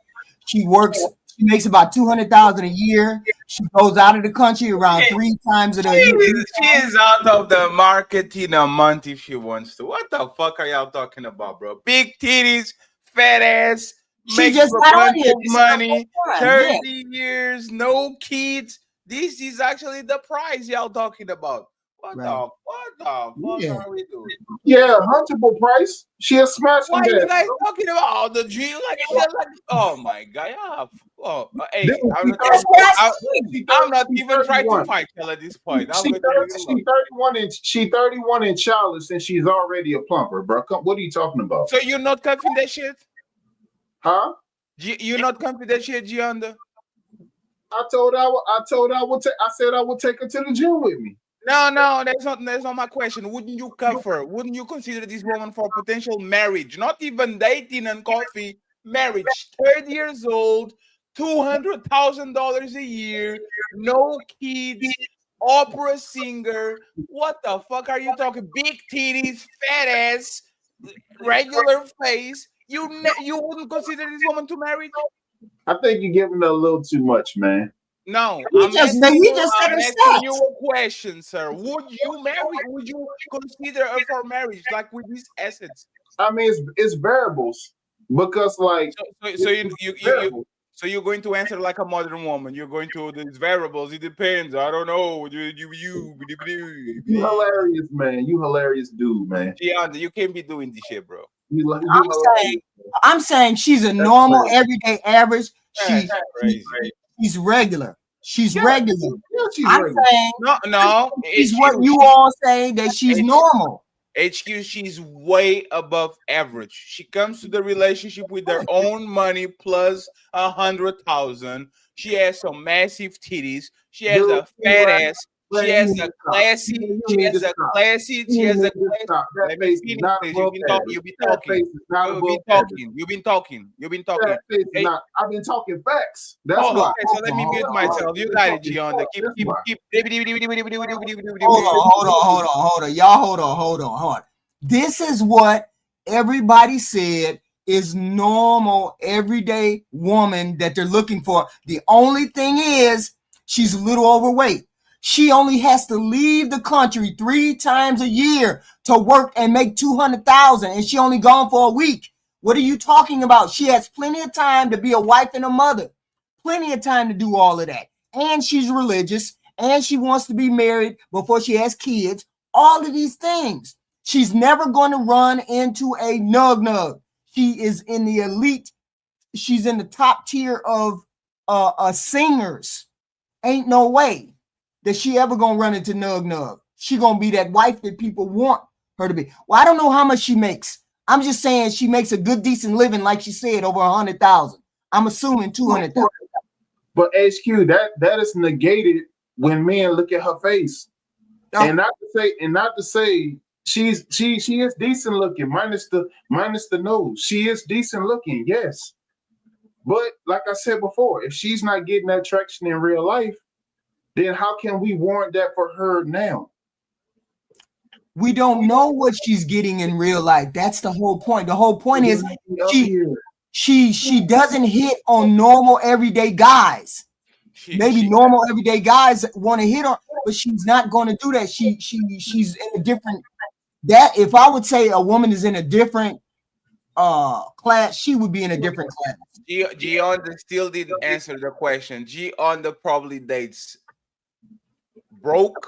She works. She makes about $200,000 a year. She goes out of the country around 3 times a year. She is out of the market in a month if she wants to. What the fuck are y'all talking about, bro? Big titties, fat ass, makes a bunch of money, 30 years, no kids. This is actually the price y'all talking about. What the fuck are we doing? Yeah, huntable price. She is smashing Why that. are you guys talking about all the dream? Oh my god, yeah. Hey, I'm not even trying to fight y'all at this point. She 31 and childless, and she's already a plumper, bro. What are you talking about? So you're not confident that shit? Huh? You're not confident that shit, Gianda? I said I would take her to the gym with me. No, that's not my question. Wouldn't you cover? Wouldn't you consider this woman for potential marriage? Not even dating and coffee, marriage. 30 years old, $200,000 a year, no kids, opera singer. What the fuck are you talking? Big titties, fat ass, regular face. You wouldn't consider this woman to marry? I think you're giving her a little too much, man. No, I'm asking you a question, sir. Would you marry? Would you consider her for marriage, like with these assets? I mean, it's variables because, like, so you're going to answer like a modern woman. You're going to these variables. It depends. I don't know. You hilarious, man. You hilarious dude, man. Tiana, you can't be doing this shit, bro. I'm saying she's a normal, everyday, average. She's regular. She's regular. Yeah, I'm regular. saying no. She's what you all say that she's normal. HQ, she's way above average. She comes to the relationship with her own money plus 100,000. She has some massive titties. She has a fat ass. She has a classy. Let me finish, please. You've been talking. I've been talking facts. That's why. Okay, so let me mute myself. You got it, Gianda. Keep. Hold on. Y'all hold on. This is what everybody said is normal, everyday woman that they're looking for. The only thing is she's a little overweight. She only has to leave the country 3 times a year to work and make $200,000, and she only gone for a week. What are you talking about? She has plenty of time to be a wife and a mother. Plenty of time to do all of that. And she's religious, and she wants to be married before she has kids. All of these things. She's never going to run into a nug. She is in the elite. She's in the top tier of singers. Ain't no way that she ever gonna run into nug. She gonna be that wife that people want her to be. Well, I don't know how much she makes. I'm just saying she makes a good, decent living, like she said, over 100,000. I'm assuming 200,000. But HQ, that is negated when men look at her face, and not to say she is decent looking, minus the nose. She is decent looking, yes. But like I said before, if she's not getting that traction in real life, then how can we warrant that for her now? We don't know what she's getting in real life. That's the whole point. The whole point is she doesn't hit on normal everyday guys. Maybe normal everyday guys want to hit on, but she's not going to do that. She's in a different. That if I would say a woman is in a different class, she would be in a different class. Gion still didn't answer the question. Gion probably dates broke,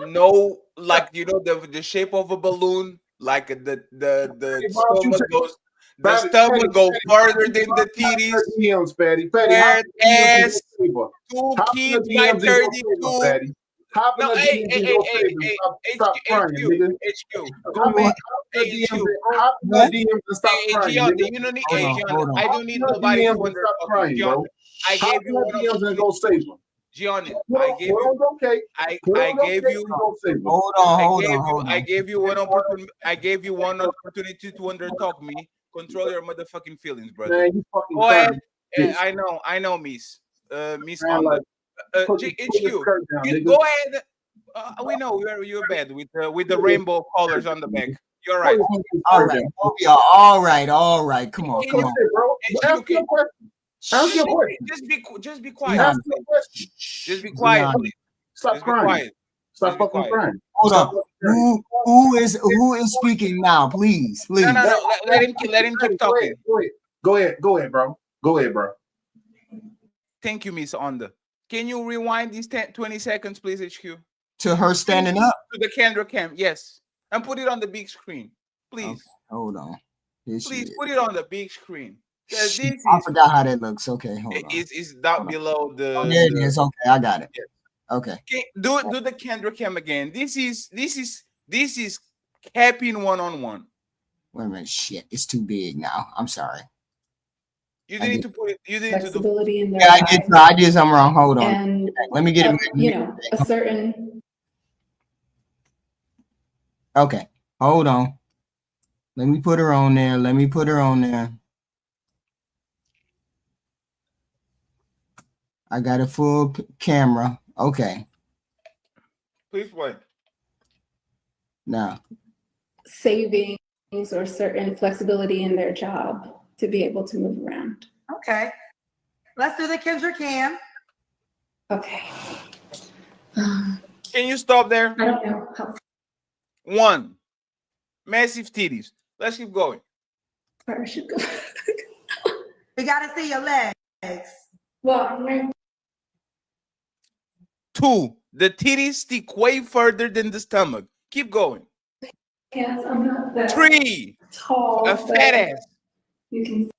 no, like the shape of a balloon, like the Why don't you stomach take- goes. The Fatty, stomach goes Fatty, further than the titties. DMs, Fatty. Fatty, Fat ass, two two kids by 32. Fatty. Hop in No, the hey, DMs hey, and hey, go hey, save them. hey, Stop crying, nigga. HQ. Go Hop in back. the Hey, DMs HQ. hop in the What? DMs and stop Hey, crying, Gion, nigga. you don't need. Hold Hey, on, Gion, hold on. I don't need Hop in the nobody to DMs and wonder. stop Okay, crying, Gion, bro. I Hop gave in you the one DMs and opportunity. go save them. Gion, Put I on, gave put you. on your cape. Put I on your gave cape you. and go save them. Hold on, hold I on. gave you one opportunity. I gave you one opportunity to undertalk me. Control your motherfucking feelings, brother. Man, you fucking Go ahead. crying. I know, Miss. Miss Man, Honda. like, put the HQ. skirt down, nigga. Go ahead. We know you're bad with the rainbow colors on the back. You're right. All right, all right, all right. Come on, Can come you- on. Bro, ask your question. Ask your question. Just be quiet. Ask your question. Just be quiet, please. Stop Just be crying. quiet. Stop Just be fucking quiet. crying. Hold Stop on. fucking crying. Who is speaking now? Please, please. No. Let him keep talking. Go ahead, bro. Go ahead, bro. Thank you, Miss Honda. Can you rewind these 20 seconds, please, HQ? To her standing up. To the Kendra cam, yes. And put it on the big screen. Please. Okay, hold on. Here she Please is. put it on the big screen. Because this I is forgot how that looks. Okay, hold on. is down below the. Oh, there it is. Okay, I got it. Yeah. Okay. Okay, do the Kendra cam again. This is capping one-on-one. Wait a minute. Shit, it's too big now. I'm sorry. You didn't need to put it. You didn't need to do. Flexibility in their Yeah, lives. I did something wrong. Hold on. And Let me get it. a certain. Okay, hold on. Let me put her on there. I got a full camera. Okay. Please play. Now. Savings or certain flexibility in their job to be able to move around. Okay. Let's do the Kendra cam. Okay. Can you stop there? I don't know how One. Massive titties. Let's keep going. far I should go. We got to see your legs. Well, Two. The titties stick way further than the stomach. Keep going. yes, I'm not that Three. tall. A fat ass. You can.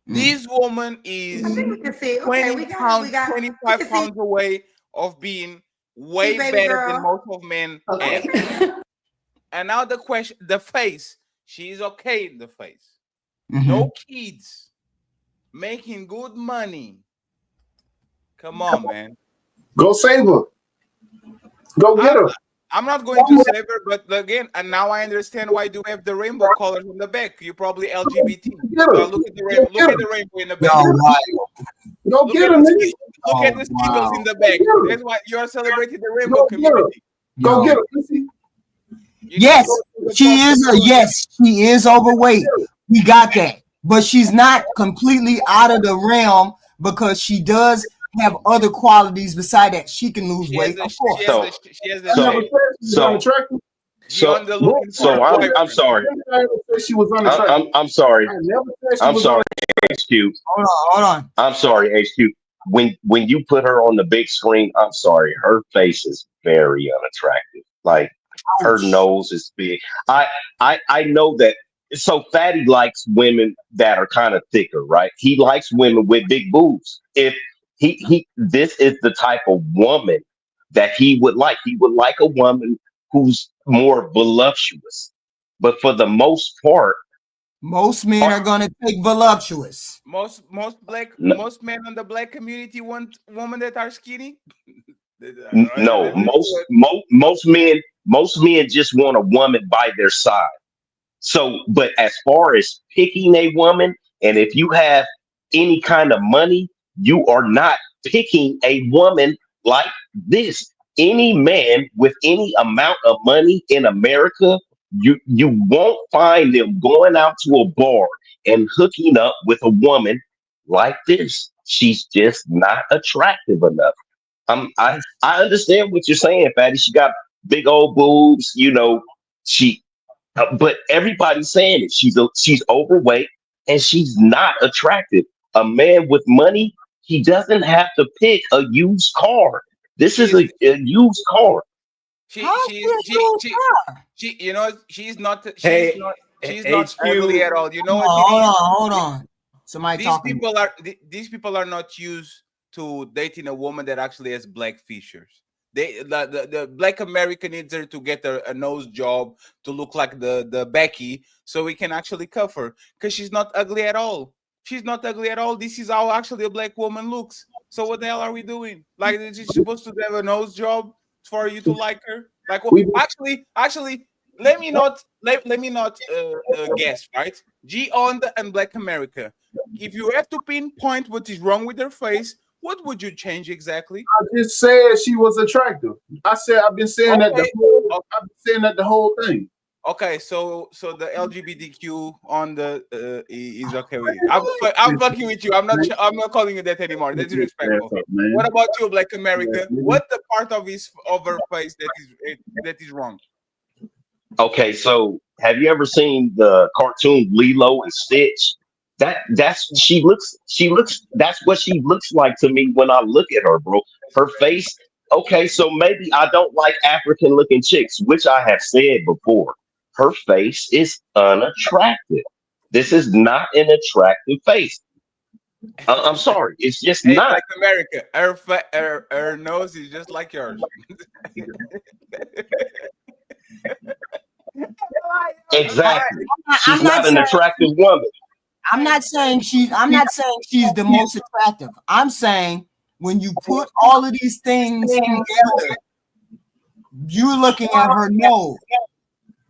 This woman is I think we can see. 20 Okay, we got pounds, we can 25 see. pounds away of being way baby better girl. than most of men. Okay. And now the question, the face. She's okay in the face. Mhm. No kids. Making good money. Come on, man. Go save her. Go get her. I'm not going to save her, but again, and now I understand why you have the rainbow colors on the back. You're probably LGBT. Look at the rainbow. Look at the rainbow in the back. Yo, right. Go get her, nigga. Look at the squiggles in the back. That's why you are celebrating the rainbow Go get her. community. Go get her. Pussy. Yes, she is overweight. We got that. But she's not completely out of the realm because she does have other qualities beside that. She can lose weight. Of course. She has the shape. So I'm sorry. She was unattractive. I'm sorry. I never said she I'm was sorry, HQ. Hold on. I'm sorry, HQ. When you put her on the big screen, I'm sorry, her face is very unattractive. Like her nose is big. I know that. So Fatty likes women that are kind of thicker, right? He likes women with big boobs. If he this is the type of woman that he would like. He would like a woman who's more voluptuous. But for the most part, most men are gonna take voluptuous. Most men on the black community want women that are skinny. No, most men just want a woman by their side. So, but as far as picking a woman, and if you have any kind of money, you are not picking a woman like this. Any man with any amount of money in America, you won't find them going out to a bar and hooking up with a woman like this. She's just not attractive enough. I understand what you're saying, Fatty. She got big old boobs, she But everybody's saying it. She's overweight and she's not attractive. A man with money, he doesn't have to pick a used car. This is She's a used car. How she is she's she a she used she car? she you know she's not Hey, she's not ugly HQ. at all. You know Hold what on, it hold is? on, hold on. Somebody These talking. people are these people are not used to dating a woman that actually has black features. The black American needs her to get a nose job to look like the Becky, so we can actually cuff her because she's not ugly at all. She's not ugly at all. This is how actually a black woman looks. So what the hell are we doing? Like, is she supposed to have a nose job for you to like her? Like, well, We actually, let me not guess. Right? G on the and Black America. If you have to pinpoint what is wrong with her face, what would you change exactly? just said she was attractive. I've been saying that Okay, I've been saying that the whole thing. okay. So the LGBTQ on the is okay with it. I'm fucking with you. I'm not calling you that anymore. That's disrespectful. Man. What about you, Black America? Yeah, What the part of her face that is wrong? Okay, so have you ever seen the cartoon Lilo and Stitch? That's that's what she looks like to me when I look at her, bro. Her face. Okay, so maybe I don't like African looking chicks, which I have said before. Her face is unattractive. This is not an attractive face. I'm sorry, it's just Hey, not. Black America, her nose is just like yours. Exactly. I'm She's not not an saying attractive woman. I'm not saying she's the most attractive. I'm saying when you put all of these things together, you're looking at her nose.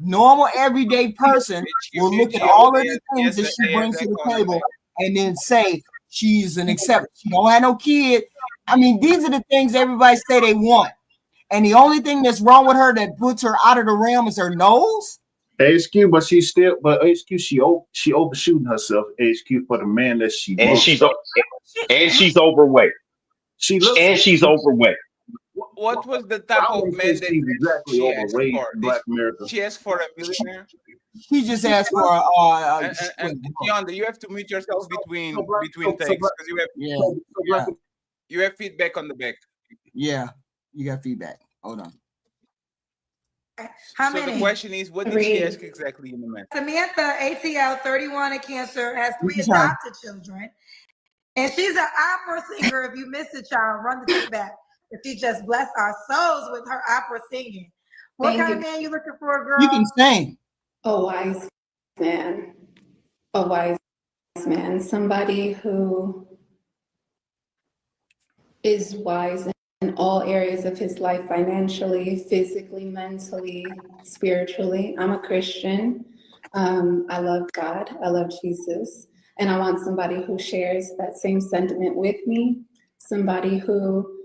Normal everyday person will look at all of the things that she brings to the table and then say she's an exception. She don't have no kid. I mean, these are the things everybody say they want. And the only thing that's wrong with her that puts her out of the realm is her nose. HQ, but she overshooting herself. HQ for the man that she And looks. she's overweight. She looks. And she's overweight. What was the type I of wouldn't man say that she's exactly she asked overweight. for? Black America. She asked for a millionaire. She just asked for And Tiana, you have to mute yourself between takes because you have feedback on the back. Yeah, you got feedback. Hold on. How So many? the question is, what did she ask exactly in the man? Samantha, ATL, 31 in Cancer, has 3 This is her. adopted children. And she's an opera singer. If you missed it, y'all, run the tape back. If she just blessed our souls with her opera singing. What Thank kind you. of man you looking for, girl? You can sing. A wise man. A wise man. Somebody who is wise in all areas of his life, financially, physically, mentally, spiritually. I'm a Christian. I love God. I love Jesus. And I want somebody who shares that same sentiment with me, somebody who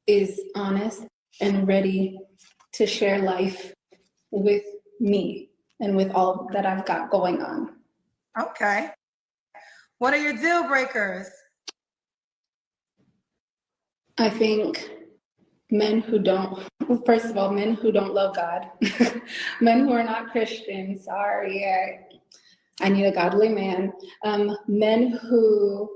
is honest and ready to share life with me and with all that I've got going on. Okay. What are your deal breakers? I think first of all, men who don't love God, men who are not Christians, sorry, I need a godly man. Men who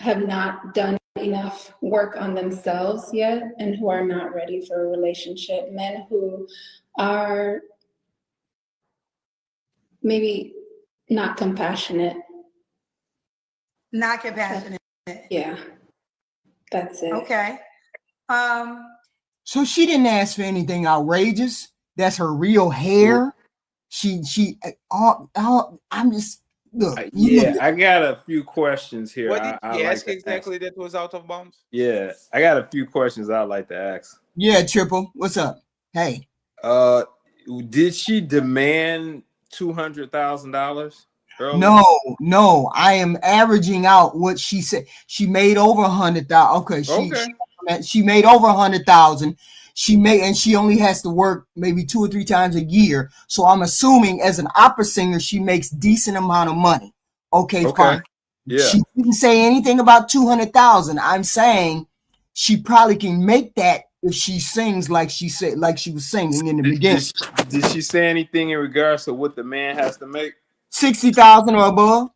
have not done enough work on themselves yet and who are not ready for a relationship. Men who are maybe not compassionate. Not compassionate. Yeah, that's it. Okay. So she didn't ask for anything outrageous. That's her real hair. I'm just look. I got a few questions here. What did I she like ask to exactly ask. that was out of bounds? Yeah, I got a few questions I'd like to ask. Yeah, Triple. What's up? Hey. Did she demand $200,000? No. I am averaging out what she said. She made over 100,000. Okay, she made over 100,000. And she only has to work maybe 2 or 3 times a year. So I'm assuming as an opera singer, she makes decent amount of money. Okay. Fine. Yeah. She didn't say anything about 200,000. I'm saying she probably can make that if she sings like she said, like she was singing in the Did, beginning. did she say anything in regards to what the man has to make? 60,000 or above.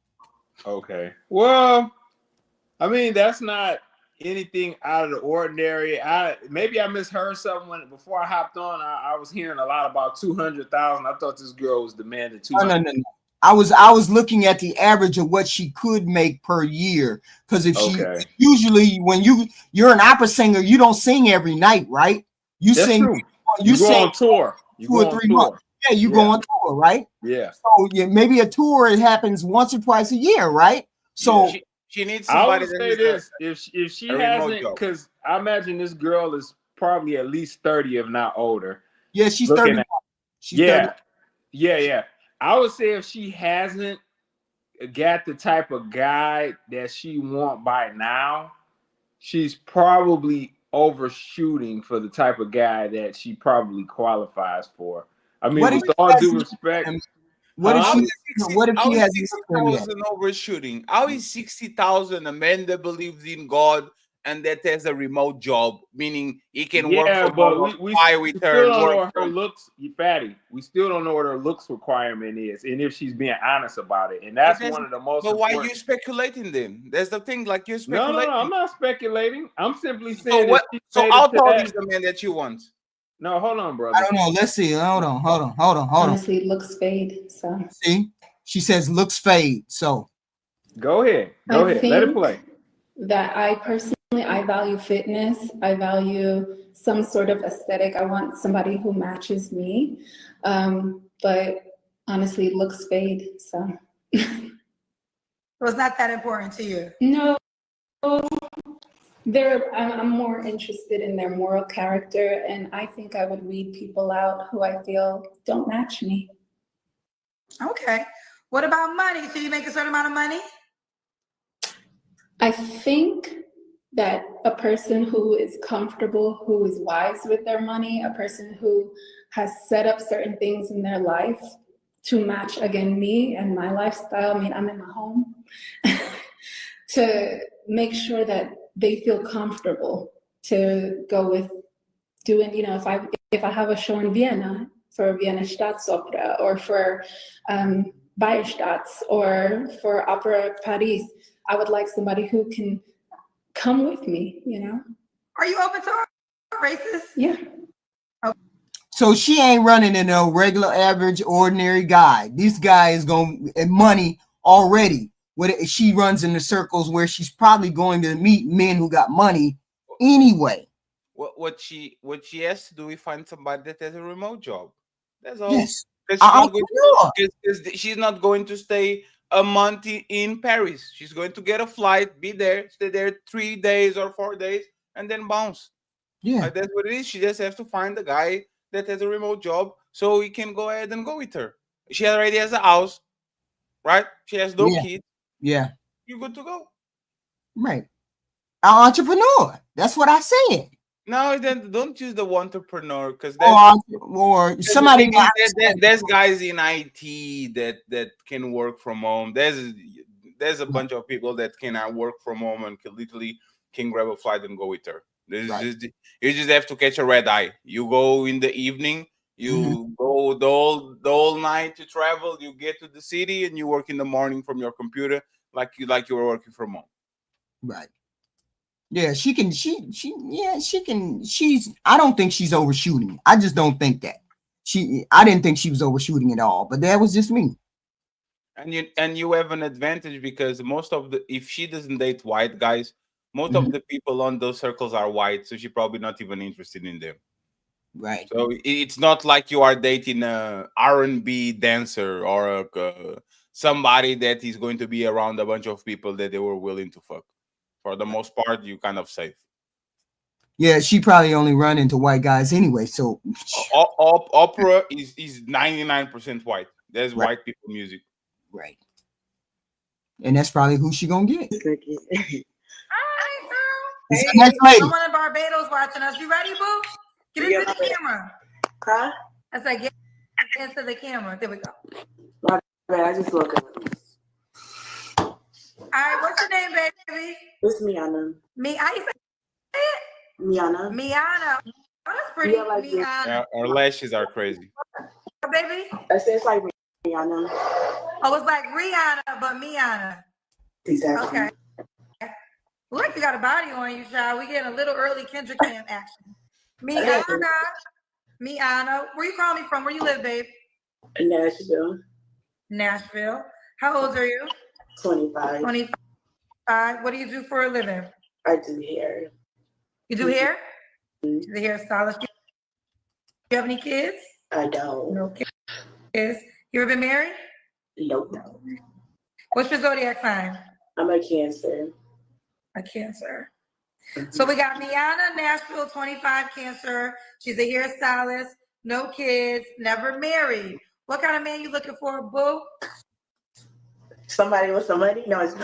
Okay. Well, I mean, that's not anything out of the ordinary. Maybe I misheard something before I hopped on. I was hearing a lot about 200,000. I thought this girl was demanding 200. No. I was looking at the average of what she could make per year. Because if she usually when you're an opera singer, you don't sing every night, right? You That's sing. true. You go sing on tour. You 2 go or on 3 tour. months. Yeah, you go on tour, right? Yeah. So yeah, maybe a tour it happens once or twice a year, right? So she needs I somebody would that say is this: if she a remote hasn't, job. because I imagine this girl is probably at least 30, if not older. Yeah, she's Looking 30. at- She's 30. Yeah. I would say if she hasn't got the type of guy that she want by now, she's probably overshooting for the type of guy that she probably qualifies for. I mean, What if with she all has due looked respect, at him? What if she How is hasn't looked at him yet? 60,000 overshooting? How is 60,000 a man that believes in God and that has a remote job, meaning he can work from but home, we fly with her, still and don't know work what her from. looks, you fatty. We still don't know what her looks requirement is, and if she's being honest about it. And that's one of the most But why important. you speculating then? That's the thing, like you're No, speculating. I'm not speculating. I'm simply So saying what? if she So made how it to tall that. is the man that you want? No, hold on, I brother. don't know. Let's see. Hold on. Honestly, looks fade. So See, she says looks fade. So go ahead. Let it play. That I personally, I value fitness. I value some sort of aesthetic. I want somebody who matches me. But honestly, looks fade. So So it's not that important to you. no, I'm more interested in their moral character, and I think I would weed people out who I feel don't match me. Okay. What about money? So you make a certain amount of money? I think that a person who is comfortable, who is wise with their money, a person who has set up certain things in their life to match, again, me and my lifestyle. I mean, I'm in my home. To make sure that they feel comfortable to go with doing, if I have a show in Vienna for Vienna Staatsoper or for Bayerstadt or for Opera Paris, I would like somebody who can come with me, Are you open to races? Yeah. So she ain't running in no regular, average, ordinary guy. This guy is going to money already. She runs in the circles where she's probably going to meet men who got money anyway. What she has to do is find somebody that has a remote job. That's all. Yes. Because she's not going to stay a month in Paris. She's going to get a flight, be there, stay there 3 days or 4 days, and then bounce. Yeah. That's what it is. She just has to find the guy that has a remote job so he can go ahead and go with her. She already has a house, right? She has no kids. Yeah. You're good to go. Right. An entrepreneur. That's what I said. No, then don't use the entrepreneur because or somebody. There's guys in IT that can work from home. There's a bunch of people that cannot work from home and literally can grab a flight and go with her. You just have to catch a red eye. You go in the evening. You go the whole night to travel. You get to the city and you work in the morning from your computer like you were working from home. Right. Yeah, she can. I don't think she's overshooting. I just don't think that. I didn't think she was overshooting at all. But that was just me. And you have an advantage because if she doesn't date white guys, most of the people on those circles are white, so she's probably not even interested in them. Right. So it's not like you are dating a R&B dancer or somebody that is going to be around a bunch of people that they were willing to fuck. For the most part, you kind of safe. Yeah, she probably only run into white guys anyway. So opera is 99% white. There's white people music. Right. And that's probably who she gonna get. Hi, girl. It's the next lady. Someone in Barbados watching us. You ready, boo? Get into the camera. Huh? I said, get into the camera. There we go. My bad, I just look at it. All right, what's your name, baby? It's Tiana. Me, how you say it? Miana. Miana. Oh, that's pretty. Yeah, like Miana. Her lashes are crazy. Baby? I say it's like Miana. Oh, it's like Rihanna, but Miana. Exactly. Okay. Look, you got a body on you, child. We getting a little early Kendrick Cam action. Miana. Miana. Where you calling me from? Where you live, babe? Nashville. Nashville. How old are you? 25. 25. What do you do for a living? I do hair. You do hair? She's a hairstylist. You have any kids? I don't. No kids. You ever been married? Nope. What's your zodiac sign? I'm a Cancer. A Cancer. So we got Miana, Nashville, 25, Cancer. She's a hairstylist, no kids, never married. What kind of man you looking for, boo? Somebody with some money? No, it's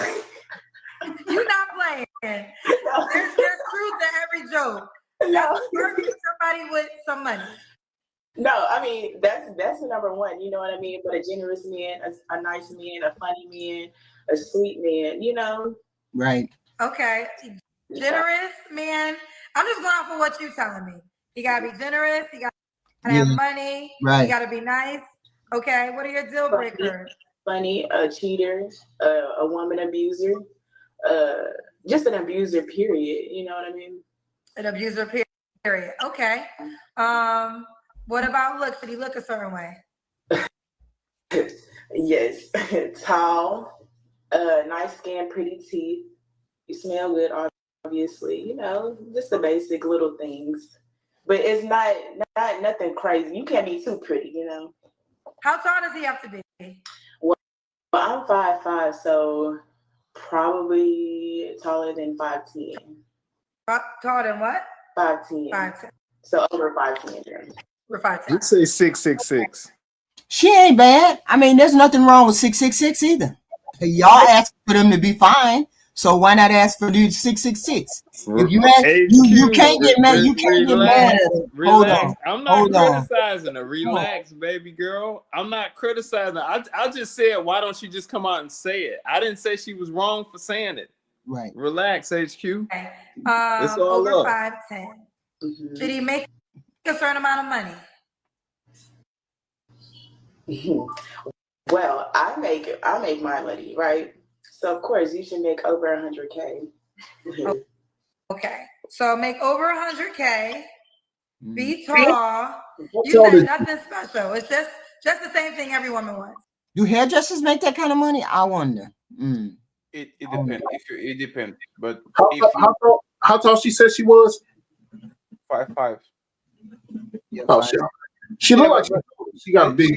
You're not playing. no. There's truth to every joke. No. Somebody with some money. No, I mean that's the number one. You know what I mean? But a generous man, a nice man, a funny man, a sweet man. You know. Right. Okay. Generous man. I'm just going off of what you're telling me. You gotta be generous. You gotta have money. Right. You gotta be nice. Okay. What are your deal breakers? Funny, a cheater, a woman abuser, just an abuser. Period. You know what I mean? An abuser. Period. Okay. What about looks? Did he look a certain way? Yes. Tall, nice skin, pretty teeth. You smell good, obviously. You know, just the basic little things. But it's not nothing crazy. You can't be too pretty, you know. How tall does he have to be? Well, I'm 5'5", so probably taller than 5'10". Taller than what? 5'10". 5'10". So over 5'10". We're 5'10". You say 6'6". She ain't bad. I mean, there's nothing wrong with 6'6" either. Y'all asked for them to be fine, so why not ask for the 6'6"? If you ask, you can't get mad. You can't get mad at it. Hold on. I'm not Hold on. criticizing her. Relax, baby girl. I'm not criticizing her. I just said, why don't she just come out and say it? I didn't say she was wrong for saying it. Right. Relax, HQ. Okay. It's all over up. 5'10". Mm-hmm. Did he make a certain amount of money? Well, I make my money, right? So of course you should make over 100K. Okay, so make over 100K. Be tall. You said nothing special. It's just the same thing every woman wants. Do hairdressers make that kind of money? I wonder. It depends. It depends. But how tall she said she was? 5'5". Oh, she looked like she got big.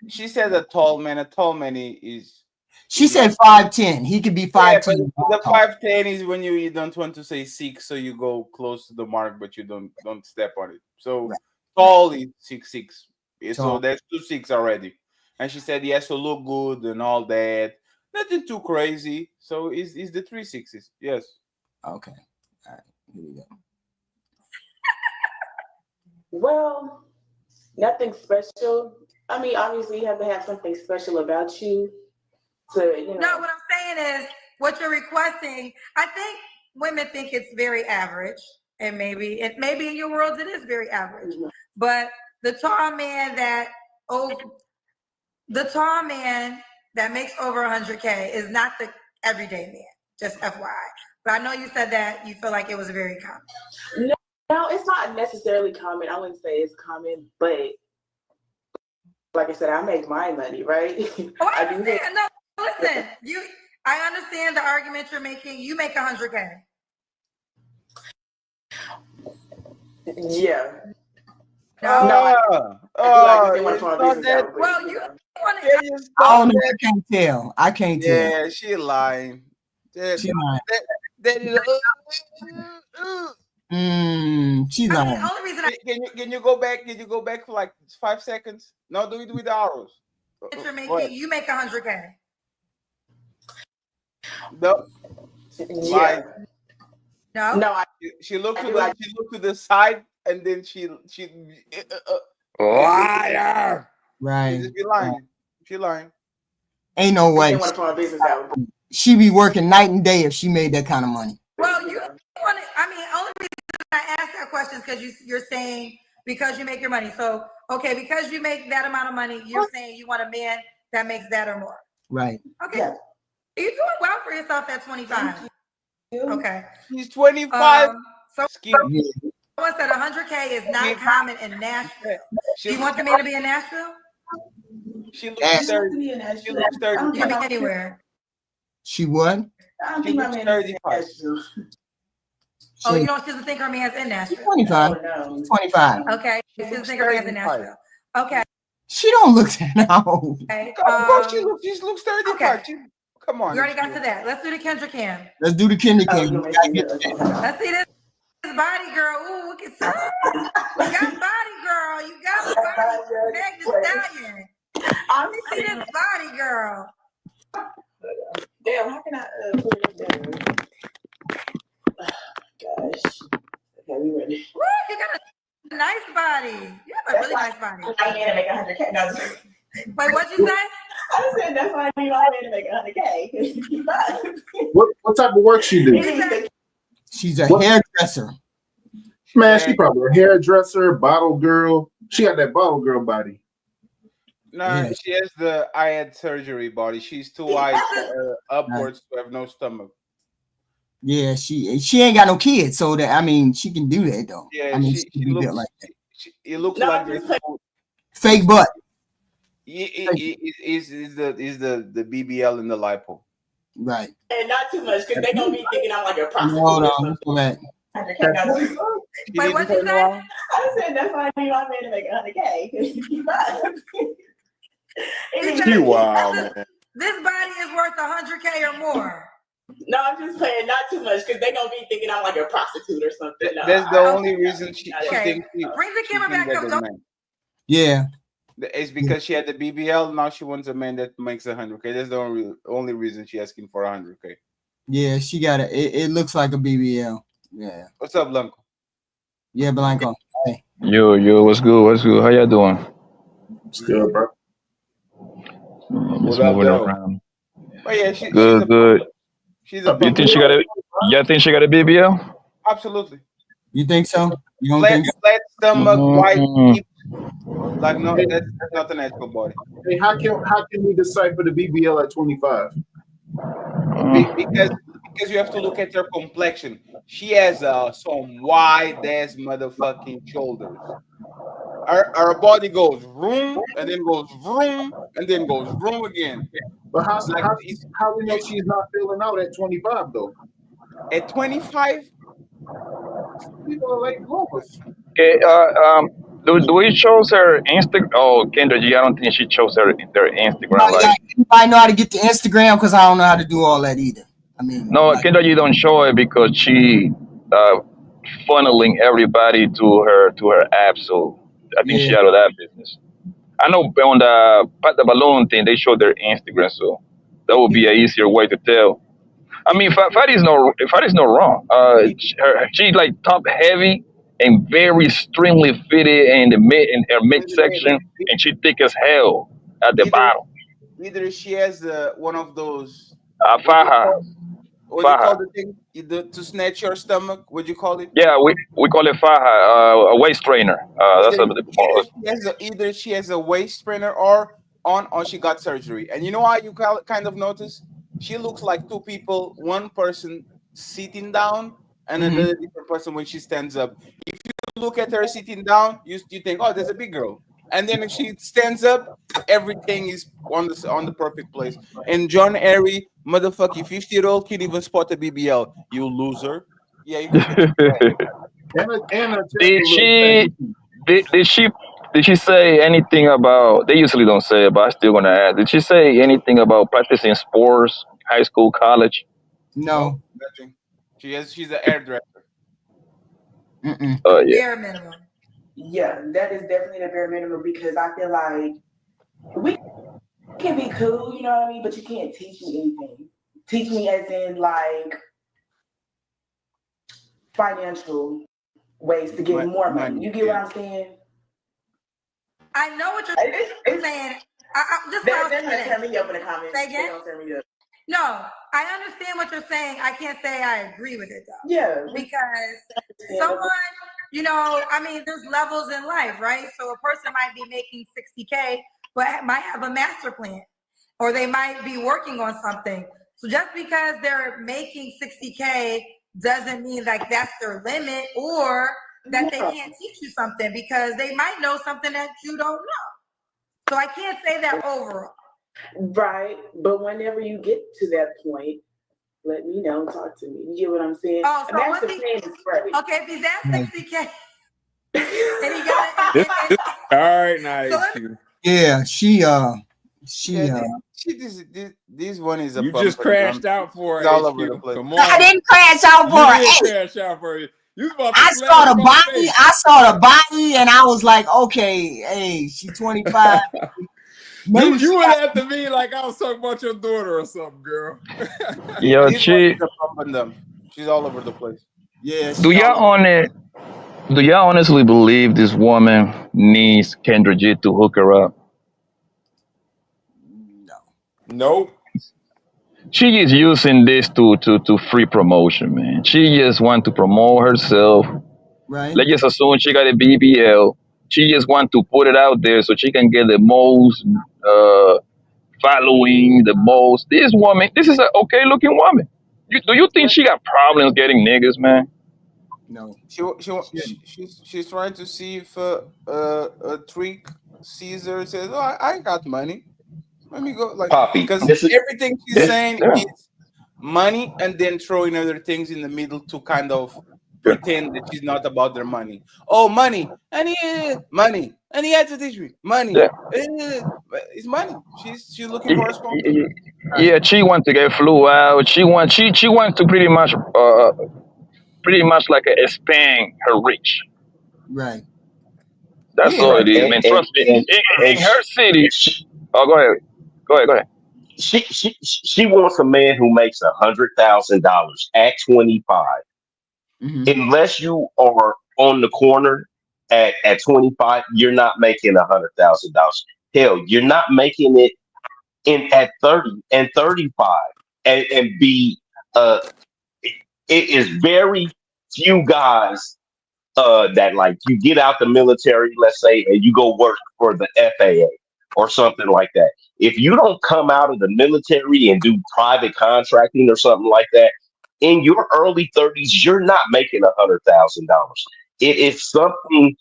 She said a tall man is. She said 5'10". He could be 5'10". Yeah, but the 5'10" is when you don't want to say 6, so you go close to the mark, but you don't step on it. So right. Tall is 6'6". So that's 2'6" already. And she said he has to look good and all that. Nothing too crazy. So it's the 3 6s. Yes. Okay. All right. Here we go. Well, nothing special. I mean, obviously you have to have something special about you. So, you know. No, what I'm saying is what you're requesting. I think women think it's very average, and maybe in your world it is very average. Mm-hmm. But the tall man that makes over 100K is not the everyday man. Just FYI. But I know you said that you feel like it was very common. No, it's not necessarily common. I wouldn't say it's common, but like I said, I make my money, right? Oh, I understand. No, listen, I understand the argument you're making. You make 100K. Yeah. No. Well, you I can't tell. I can't tell. Yeah, she lying. She lying. She lying. The only reason can you go back? Can you go back for like 5 seconds? No, do it with the arrows. You make 100K. No. Yeah. No. She looked to the side and then she liar. Right. She lying. She lying. Ain't no way. She be working night and day if she made that kind of money. Well, you want to. I mean, only reason I ask questions because you're saying because you make your money. So, okay, because you make that amount of money, you're saying you want a man that makes that or more. Right. Okay. Yeah. You're doing well for yourself at 25. Okay. She's 25. So Skinny. someone said 100K is not common in Nashville. Do you want the man to be in Nashville? She looks 30. She looks 30. You can be anywhere. She what? I don't think my man is in Nashville. Oh, you don't? She doesn't think her man's in Nashville. 25. Oh, no. 25. Okay. She doesn't think her man's in Nashville. Okay. She don't look that old. Okay. Of course she looks 35. Okay. Come on. You already got to that. Let's do the Kendra Cam. Let's do the Kendra Cam. Let's see this body, girl. Ooh, look at that. You got body, girl. You got body. Meg the Stallion. Let me see this body, girl. Damn, how can I put it down? Gosh. Okay, we ready. Woo, you got a nice body. You have a really nice body. I need to make 100K. No, wait, what'd you say? I said that's why I need to make 100K. What type of work she do? She's a hairdresser. Man, she probably a hairdresser, bottle girl. She got that bottle girl body. No, she has I had surgery body. She's too wide upwards to have no stomach. Yeah, she ain't got no kids, so that I mean she can do that though. Yeah, I mean, she looks like that. It looks like this fake butt. Is the BBL in the lipo. Right. And not too much because they're gonna be thinking I'm like a prostitute or something. Wait, what you say? I said that's why I need my man to make 100K. Wow, man. This body is worth 100K or more. No, I'm just saying not too much because they're gonna be thinking I'm like a prostitute or something. No, that's the only reason she thinks bring the camera back up. Yeah. It's because she had the BBL. Now she wants a man that makes 100K. That's the only reason she's asking for 100K. Yeah, she got it looks like a BBL. Yeah. What's up, Blanco? Yeah, Blanco. Hey. Yo, what's good? What's good? How y'all doing? It's good, bro. Just moving around. Oh yeah, she's good. She's a. You think she got a? Y'all think she got a BBL? Absolutely. You think so? You don't flat, think? Flat stomach, white teeth. Like no, that's not the natural body. Hey, how can we decipher the BBL at 25? Because you have to look at her complexion. She has some wide ass motherfucking shoulders. Her body goes vroom and then goes vroom and then goes vroom again. But how we know she's not filling out at 25 though? At 25, people are like bloopers. Okay. Do we chose her Instagram? Oh, Kendra G, I don't think she chose their Instagram. I know how to get to Instagram because I don't know how to do all that either. I mean, no, Kendra G don't show it because she funneling everybody to her app. So I think she out of that business. I know on the balloon thing they show their Instagram, so that would be an easier way to tell. I mean, Fadi's no wrong. She's like top heavy and very extremely fitted in her midsection, and she thick as hell at the bottom. Either she has one of those faja. What do you call the thing? To snatch your stomach? What do you call it? Yeah, we call it faja, a waist trainer. That's what they call it. Either she has a waist trainer or she got surgery. And you know how you kind of notice? She looks like two people, one person sitting down and another different person when she stands up. If you look at her sitting down, you think, oh, there's a big girl. And then if she stands up, everything is on the perfect place. And John Airy, motherfucking 50-year-old, can't even spot a BBL. You loser. Yeah, you can Did she say anything about? They usually don't say it, but I'm still gonna ask. Did she say anything about practicing sports, high school, college? No. Nothing. She's an hairdresser. Yeah. Bare minimum. Yeah, that is definitely the bare minimum because I feel like we can be cool, you know what I mean? But you can't teach me anything. Teach me as in like financial ways to get more money. You get what I'm saying? I know what you're saying. I'm just they're gonna turn me up in the comments. Say again? No, I understand what you're saying. I can't say I agree with it though. Yeah. Because I mean, there's levels in life, right? So a person might be making 60K, but might have a master plan, or they might be working on something. So just because they're making 60K doesn't mean like that's their limit, or that they can't teach you something, because they might know something that you don't know. So I can't say that overall. Right. But whenever you get to that point, let me know, talk to me. You get what I'm saying? Oh, so That's the plan is great. okay, if he's at 60K and he got This, all right, now so HQ. Yeah, this one is a You pump just and crashed dump. out for It's all HQ. over the place. Come No, I on. didn't crash out for You her. did Hey, crash out for you. You was about to I slam saw him the on body. face. I saw the body, and I was like, okay, hey, she's 25. Maybe You would have to be like I was talking about your daughter or something, girl. Yo, This one is a pump and dump. She's all over the place. Yeah, do y'all honestly believe this woman needs Kendra G to hook her up? no. Nope. She is using this to free promotion, man. She just want to promote herself. Right. Let's just assume she got a BBL. She just want to put it out there so she can get the most following, the most. This woman, this is an okay looking woman. Do you think she got problems getting niggas, man? No. She's trying to see if a trick sees her and says, "Oh, I got money. Let me go." Like, Poppy, because this is everything she's this. saying Yeah. is money, and then throwing other things in the middle to kind of Yeah. pretend that she's not about their money. Oh, money, and money, and he had to teach me money. Yeah. It's money. She's looking for a sponsor. Right. Yeah, she want to get flew out. She want to pretty much like expand her reach. Right. That's Yeah. all Right, it is, man. Trust me. and In her city. she, Oh, go ahead. Go ahead. she wants a man who makes $100,000 at 25. Mm-hmm. Unless you are on the corner at 25, you're not making $100,000. Hell, you're not making it in at 30 and 35, and be uh it is very few guys that, like, you get out the military, let's say, and you go work for the FAA or something like that. If you don't come out of the military and do private contracting or something like that, in your early 30s, you're not making $100,000. It is something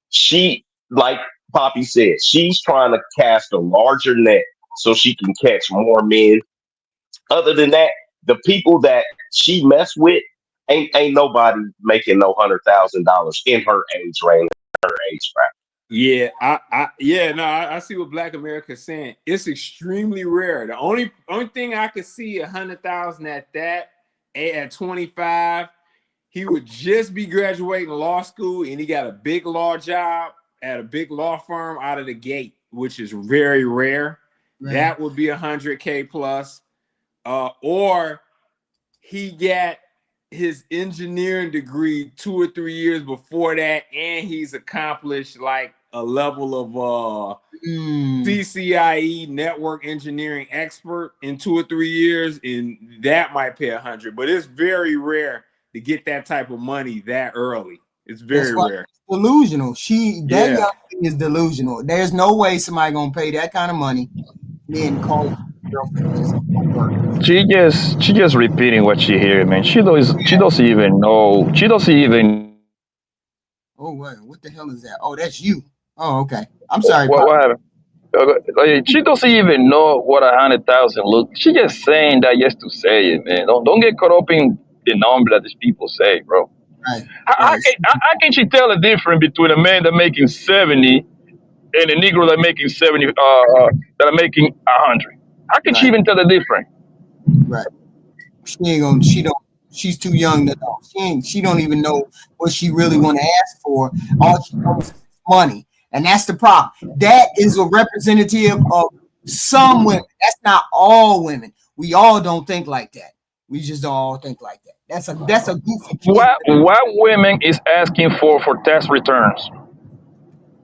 she, like Poppy said, she's trying to cast a larger net so she can catch more men. Other than that, the people that she mess with ain't nobody making no $100,000 in her age range, her age bracket. Yeah, I see what Black America's saying. It's extremely rare. The only thing I could see 100,000 at 25, he would just be graduating law school and he got a big law job at a big law firm out of the gate, which is very rare. Right. That would be 100K plus. Or he got his engineering degree 2 or 3 years before that, and he's accomplished like a level of CCIE network engineering expert in 2 or 3 years, and that might pay 100. But it's very rare to get that type of money that early. It's very rare. Delusional. Young thing is delusional. There's no way somebody gonna pay that kind of money, then call girlfriend. She just repeating what she hear, man. She doesn't even know. She doesn't even. Oh, what the hell is that? Oh, that's you. Oh, okay. I'm sorry. What happened? She doesn't even know what 100,000 look. She just saying that just to say it, man. Don't get caught up in the number that these people say, bro. Right. How can she tell the difference between a man that making 70 and a Negro that making 70 that are making 100? How can she even tell the difference? Right. She's too young to know. She don't even know what she really want to ask for. All she knows is money. And that's the problem. That is a representative of some women. That's not all women. We all don't think like that. We just don't all think like that. That's a goofy kid. Why women is asking for tax returns?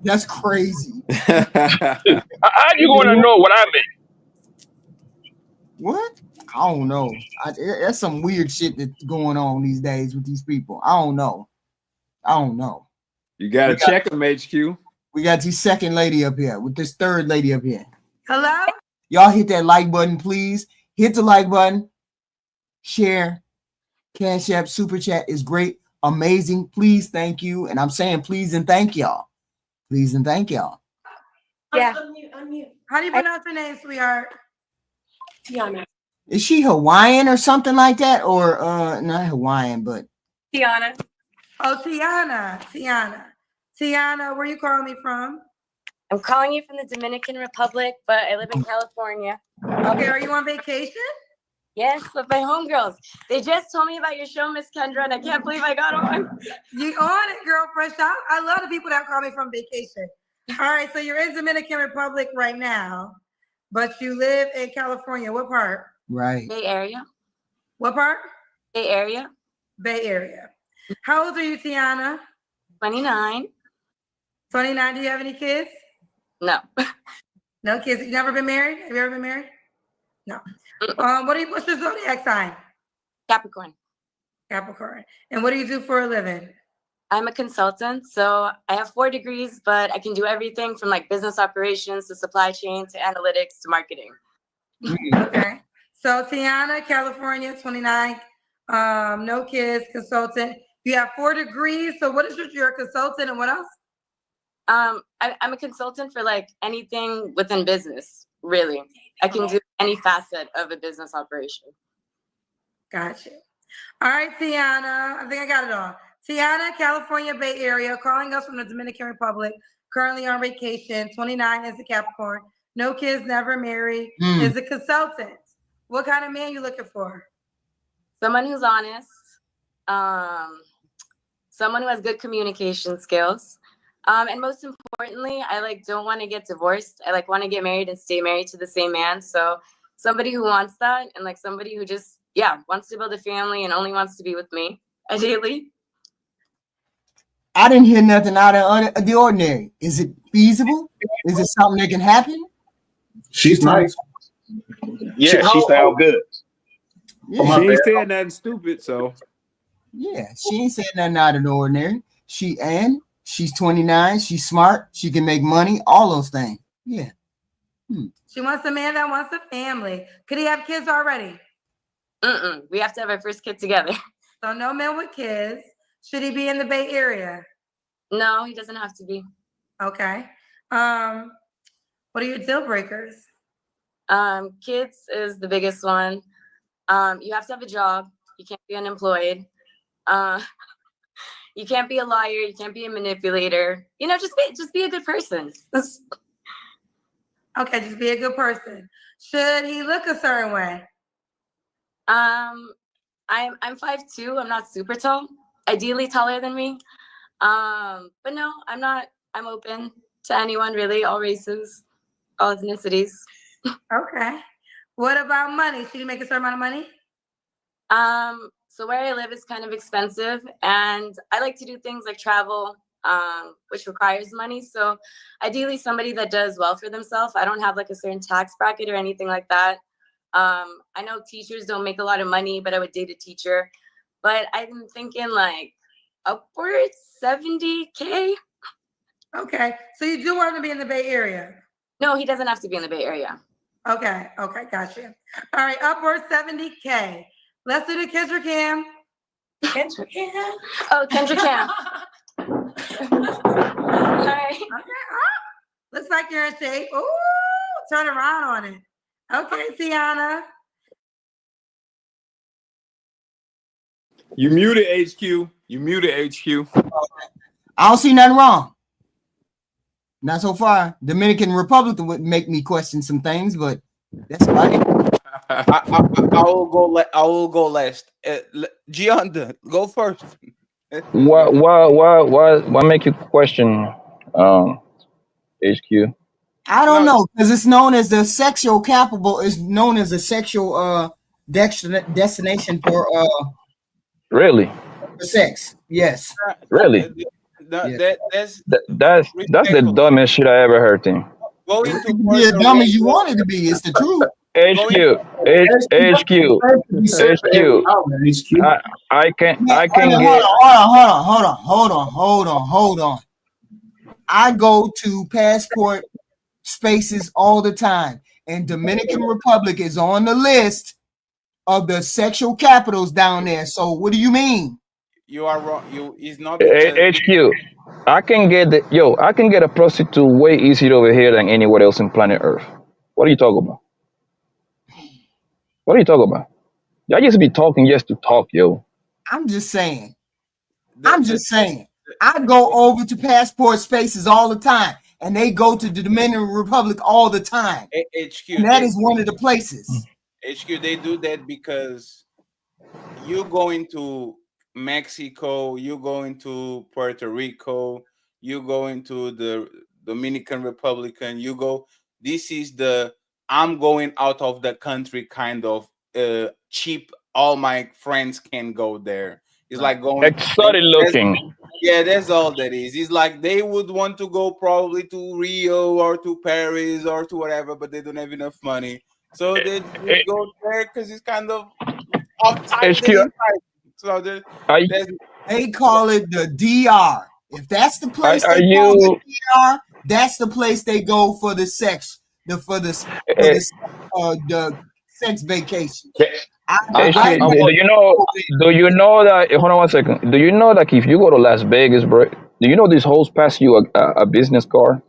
That's crazy. How you gonna know what I mean? What? I don't know. That's some weird shit that's going on these days with these people. I don't know. You gotta check them, HQ. We got this second lady up here with this third lady up here. Hello? Y'all hit that like button, please. Hit the like button. Share. Cash App, Super Chat is great. Amazing. Please, thank you. And I'm saying please and thank y'all. Please and thank y'all. Yeah. Unmute. How do you pronounce your name, sweetheart? Tiana. Is she Hawaiian or something like that? Or not Hawaiian, but Tiana. Oh, Tiana. Tiana, where you calling me from? I'm calling you from the Dominican Republic, but I live in California. Okay, are you on vacation? Yes, with my homegirls. They just told me about your show, Miss Kendra, and I can't believe I got on. You on it, girl, fresh out. I love the people that call me from vacation. All right, so you're in Dominican Republic right now, but you live in California. What part? right. Bay Area. What part? Bay Area. Bay Area. How old are you, Tiana? 29. 29. Do you have any kids? No. No kids. You never been married? Have you ever been married? No. What's your zodiac sign? Capricorn. Capricorn. And what do you do for a living? I'm a consultant, so I have 4 degrees, but I can do everything from like business operations to supply chain to analytics to marketing. Okay. So Tiana, California, 29. No kids, consultant. You have 4 degrees. So what is you're a consultant and what else? I'm a consultant for like anything within business, really. I can do any facet of a business operation. Gotcha. All right, Tiana. I think I got it all. Tiana, California, Bay Area, calling us from the Dominican Republic, currently on vacation. 29 is a Capricorn. No kids, never married. Is a consultant. What kind of man you looking for? Someone who's honest. Someone who has good communication skills. And most importantly, I don't want to get divorced. I want to get married and stay married to the same man. So somebody who wants that and somebody who just, wants to build a family and only wants to be with me, ideally. I didn't hear nothing out of the ordinary. Is it feasible? Is it something that can happen? She's nice. Yeah, she sounds good. Yeah. She ain't saying nothing stupid, so. Yeah, she ain't saying nothing out of the ordinary. She's 29. She's smart. She can make money. All those things. Yeah. She wants a man that wants a family. Could he have kids already? We have to have our first kid together. So no men with kids. Should he be in the Bay Area? No, he doesn't have to be. Okay. What are your deal breakers? Kids is the biggest one. You have to have a job. You can't be unemployed. You can't be a liar. You can't be a manipulator. Just be a good person. Okay, just be a good person. Should he look a certain way? I'm 5'2". I'm not super tall. Ideally taller than me. But no, I'm not. I'm open to anyone really, all races, all ethnicities. Okay. What about money? Should he make a certain amount of money? So where I live is kind of expensive, and I like to do things like travel, which requires money. So ideally somebody that does well for themselves. I don't have a certain tax bracket or anything like that. I know teachers don't make a lot of money, but I would date a teacher. But I'm thinking upwards 70K. Okay. So you do want to be in the Bay Area? No, he doesn't have to be in the Bay Area. Okay, gotcha. All right, upwards 70K. Let's do the Kendra Cam. Kendra Cam? Oh, Kendra Cam. All right. Okay. Looks like you're in shape. Ooh, turn around on it. Okay, Tiana. You muted HQ. I don't see nothing wrong. Not so far. Dominican Republic would make me question some things, but that's about it. I will go last. Gianda, go first. What make you question HQ? I don't know, because it's known as the sexual capital. Is known as a sexual destination for Really? for sex. Yes. Really? That's That's the dumbest shit I ever heard. Thing. going to Be as dumb as you want it to be. It's the truth. HQ. I can Hold get. on. I go to passport spaces all the time, and Dominican Republic is on the list of the sexual capitals down there. So what do you mean? You are wrong. You is not because HQ. I can get a prostitute way easier over here than anywhere else in planet Earth. What are you talking about? What are you talking about? Y'all just be talking just to talk, yo. I'm just saying. the I go over to passport spaces all the time, and they go to the Dominican Republic all the time. HQ. And that is one of the places. HQ. They do that because you go into Mexico, you go into Puerto Rico, you go into the Dominican Republic, and you go. This is the I'm going out of the country kind of cheap. All my friends can go there. It's like going. Exotic looking. Yeah, that's all that is. It's like they would want to go probably to Rio or to Paris or to whatever, but they don't have enough money. So they would go there because it's kind of outside HQ. than inside. So they call it the DR. If that's the place Are they you- call the DR, that's the place they go for the sex, the sex vacation. Do you know that? Hold on one second. Do you know that if you go to Las Vegas, bro? Do you know these hoes pass you a business card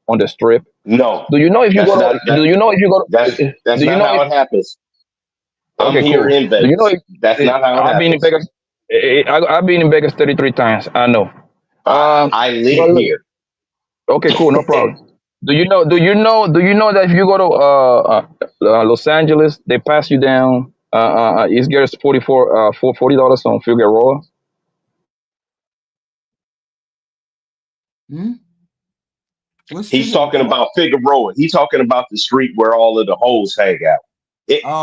on the strip? No. Do you know if you go to? Do you know if you go? That's do you not know how if, it happens. I'm Okay, here cool. in Vegas. Do you know if, that's not how it I've been in happens. Vegas. I've been in Vegas 33 times. I know. I live but- here. Okay, cool, no problem. Do you know that if you go to Los Angeles, they pass you down. It gets $40 on Figueroa. He's talking about Figueroa. He's talking about the street where all of the hoes hang out.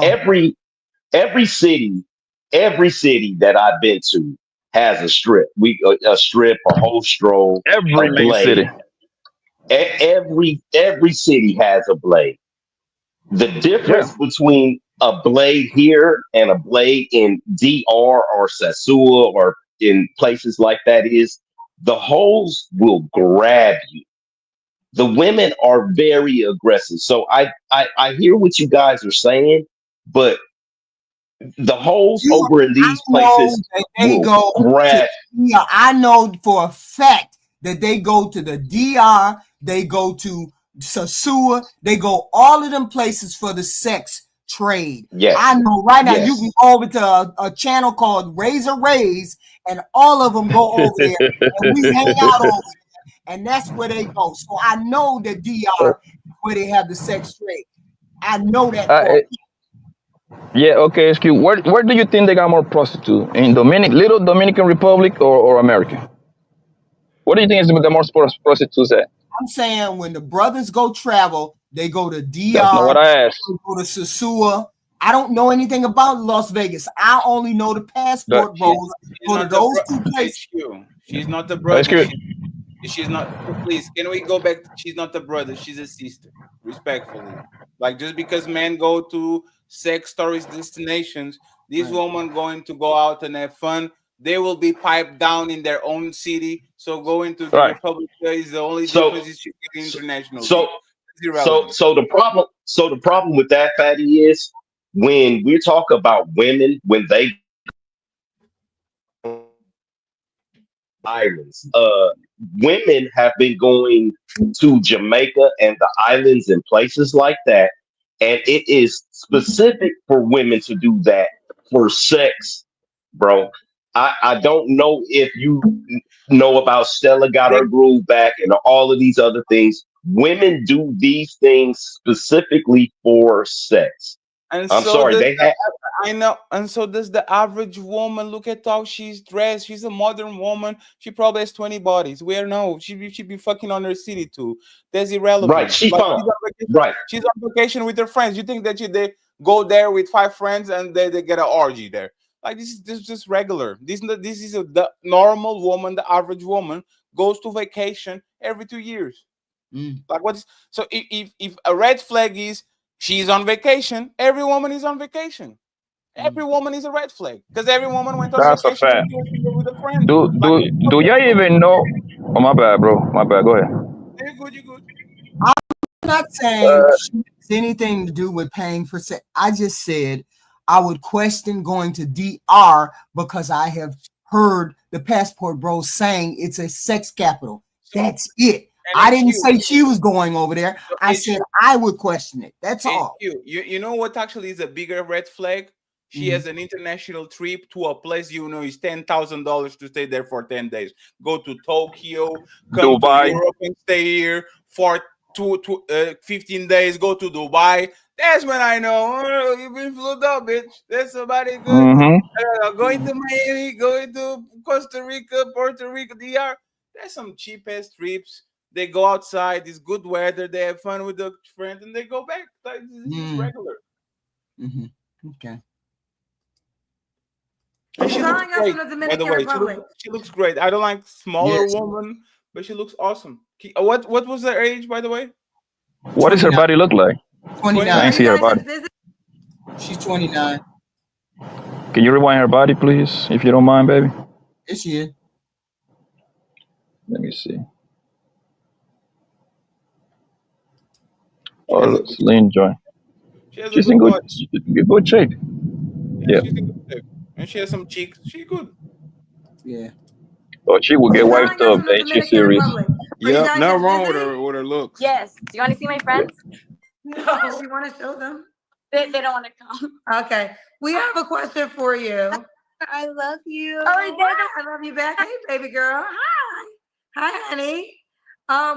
Every city that I've been to has a strip. A strip, a whole stroll, Every a main blade. city. Every city has a blade. The difference between a blade here and a blade in DR or Sasua or in places like that is the hoes will grab you. The women are very aggressive. So I hear what you guys are saying, but the hoes over in these places will grab. I know for a fact that they go to the DR, they go to Sasua, they go all of them places for the sex trade. Yes. I know right now you can go over to a channel called Razor Rays, and all of them go over there, and we hang out over there, and that's where they go. So I know that DR is where they have the sex trade. I know that. Yeah, okay, excuse. Where do you think they got more prostitutes? In little Dominican Republic or America? What do you think is the more prostitutes at? I'm saying when the brothers go travel, they go to DR. That's not what I asked. They go to Sasua. I don't know anything about Las Vegas. I only know the passport rolls. Go to those two places. She's not the brother. She's not. Please, can we go back? She's not the brother. She's a sister. Respectfully, like just because men go to sex tourist destinations, these women going to go out and have fun. They will be piped down in their own city. So going to the Republic is the only difference is you get international. So the problem with that, Fatty, is when we talk about women when they islands, women have been going to Jamaica and the islands and places like that, and it is specific for women to do that for sex, bro. I don't know if you know about Stella got her groove back and all of these other things. Women do these things specifically for sex. And I'm so sorry, I know, and so does the average woman. Look at how she's dressed. She's a modern woman. She probably has 20 bodies. We know she be fucking on her city too. That's irrelevant. Right, she's fine. Right, she's on vacation with her friends. You think that they go there with 5 friends and they get an orgy there? Like this is just regular. This is the normal woman. The average woman goes to vacation every 2 years. Like what is so? If a red flag is she's on vacation, every woman is on vacation. Every woman is a red flag because every woman went on That's a vacation fact. with a friend. Do y'all even know? Oh, my bad, bro. My bad. Go ahead. You're good. You're good. I'm not saying she has anything to do with paying for sex. I just said I would question going to DR because I have heard the passport bros saying it's a sex capital. That's it. I didn't say she was going over there. I said I would question it. That's all. You know what actually is a bigger red flag? She has an international trip to a place you know is $10,000 to stay there for 10 days. Go to Tokyo, come Dubai. to Europe and stay here for 15 days. Go to Dubai. That's when I know you've been flew up, bitch. There's somebody good. Going to Miami, going to Costa Rica, Puerto Rico, DR. There's some cheap ass trips. They go outside. It's good weather. They have fun with their friends, and they go back. Like, it's just regular. Okay. And she looks great. By the way, she looks great. I don't like smaller woman, but she looks awesome. What was her age, by the way? What does her body look like? 29. I ain't see her body. She's 29. Can you rewind her body, please, if you don't mind, baby? Yes, she is. Let me see. Oh, Celine joint. She's in good shape. Yeah. She's in good shape. And she has some cheeks. She's good. Yeah. Oh, she will get wiped up. Ain't she serious? Yep, nothing wrong with her looks. Yes. Do you want to see my friends? No. You want to show them? They don't want to come. Okay. We have a question for you. I love you. Oh, I love you back. Hey, baby girl. Hi. Hi, honey.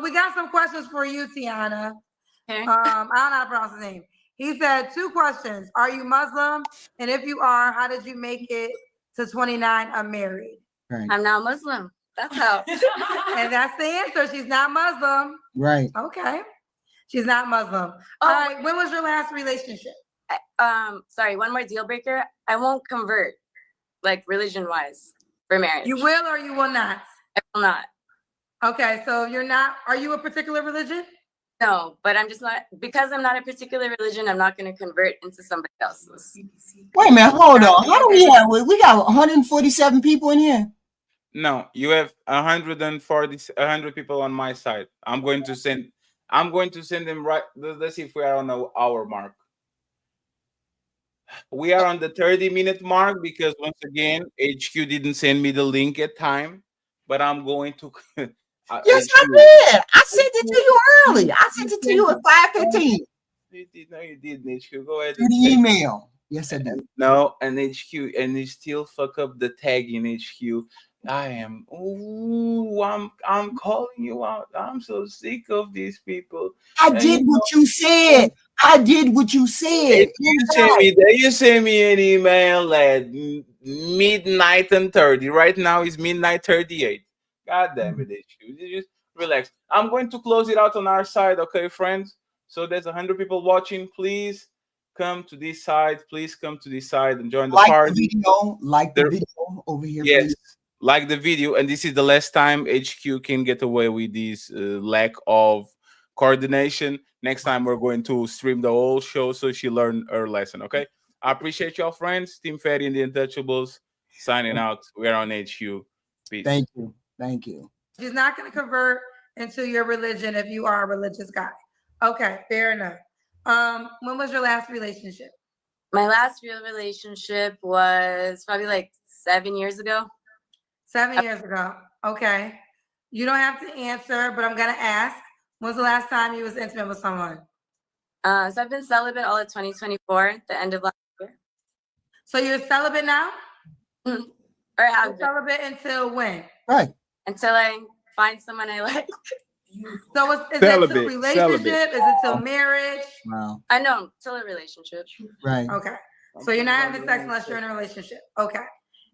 We got some questions for you, Tiana. Okay. I don't know how to pronounce his name. He said 2 questions. Are you Muslim? And if you are, how did you make it to 29 unmarried? Right. I'm now Muslim. That's how. And that's the answer. She's not Muslim. Right. Okay. She's not Muslim. All right. When was your last relationship? Sorry, one more deal breaker. I won't convert, like religion-wise, for marriage. You will or you will not? I will not. Okay, so you're not, are you a particular religion? No, but I'm just not, because I'm not a particular religion, I'm not going to convert into somebody else's. Wait a minute, hold on. How do we have, we got 147 people in here? No, you have 100 people on my side. I'm going to send them right. Let's see if we are on the hour mark. We are on the 30-minute mark because once again, HQ didn't send me the link at time, but I'm going to. Yes, I did. I sent it to you early. I sent it to you at 5:15. No, you didn't, HQ. Go ahead. Through the email. Yes, I did. No, and HQ, and they still fuck up the tag in HQ. I'm calling you out. I'm so sick of these people. I did what you said. I did what you said. You send me an email at midnight and 30. Right now it's midnight 38. God damn it, HQ. Just relax. I'm going to close it out on our side, okay, friends? So there's 100 people watching. Please come to this side. Please come to this side and join the party. Like the video over here. Yes. Please. Like the video, and this is the last time HQ can get away with this lack of coordination. Next time we're going to stream the whole show so she learned her lesson. Okay, I appreciate y'all, friends. Team Fatty and the Untouchables signing out. We're on HQ. Peace. Thank you. She's not going to convert into your religion if you are a religious guy. Okay, fair enough. When was your last relationship? My last real relationship was probably like 7 years ago. 7 years ago. Okay. You don't have to answer, but I'm going to ask. When's the last time you was intimate with someone? So I've been celibate all of 2024, the end of last year. So you're celibate now? Or have been. Celibate until when? Right. Until I find someone I like. So is it till relationship? Is it till marriage? Wow. I know, till a relationship. Right. Okay. So you're not having sex unless you're in a relationship. Okay.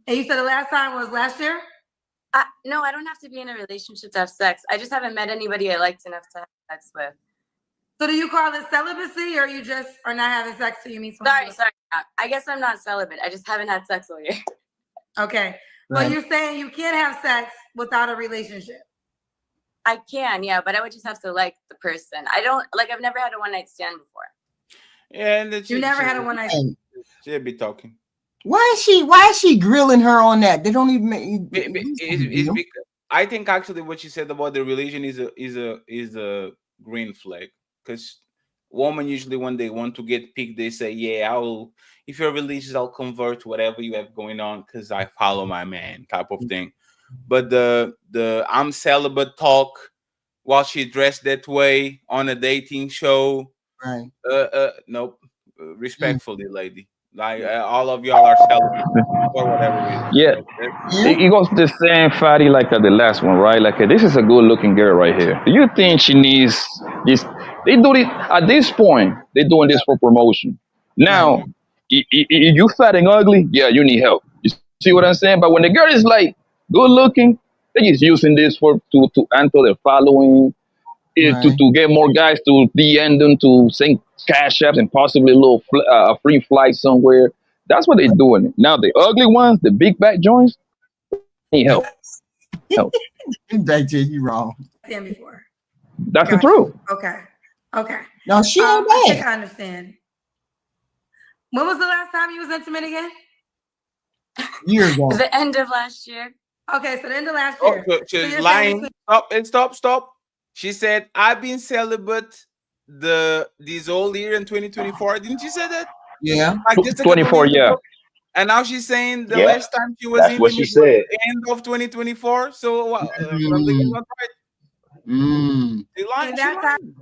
And you said the last time was last year? No, I don't have to be in a relationship to have sex. I just haven't met anybody I liked enough to have sex with. So do you call it celibacy, or you just are not having sex till you meet someone? Sorry. I guess I'm not celibate. I just haven't had sex all year. Okay. Right. So you're saying you can't have sex without a relationship? I can, yeah, but I would just have to like the person. I've never had a one-night stand before. Yeah, and you never had a one-night stand. She'll be talking. Why is she grilling her on that? They don't even make I think actually what you said about the religion is a green flag, because women usually when they want to get picked, they say, "Yeah, I'll if you're religious, I'll convert whatever you have going on because I follow my man," type of thing. But the I'm celibate talk while she dressed that way on a dating show, Right. nope. Mm. Respectfully, lady, like all of y'all are celibate for whatever reason. Yeah, So Yeah. it goes the same, Fatty, like the last one, right? Like this is a good-looking girl right here. Do you think she needs this? They do it at this point. They're doing Yeah. this for promotion. Right. Now, you fat and ugly, yeah, you need help. You see what I'm saying? But when the girl is like good-looking, they're just using this for to enter their following, Right. to get more guys to DM them to send cash apps and possibly a little free flight somewhere. That's what they're doing. Now the ugly ones, the big back joints, need help. Back to you wrong. Seen before. That's the Got truth. you. Okay. Okay. No, she ain't I think bad. I understand. When was the last time you was intimate again? Year ago. The end of last year. Okay, so the end of last Oh, year. so So she's you're saying lying. between Stop. She said, "I've been celibate this whole year in 2024." Didn't you say that? Yeah. Like just a couple 24, years yeah. ago. And now she's saying the Yeah, last time she was that's what she intimate was said. end of 2024. So something is Mm. not right. Mm. She lying. She that time lying.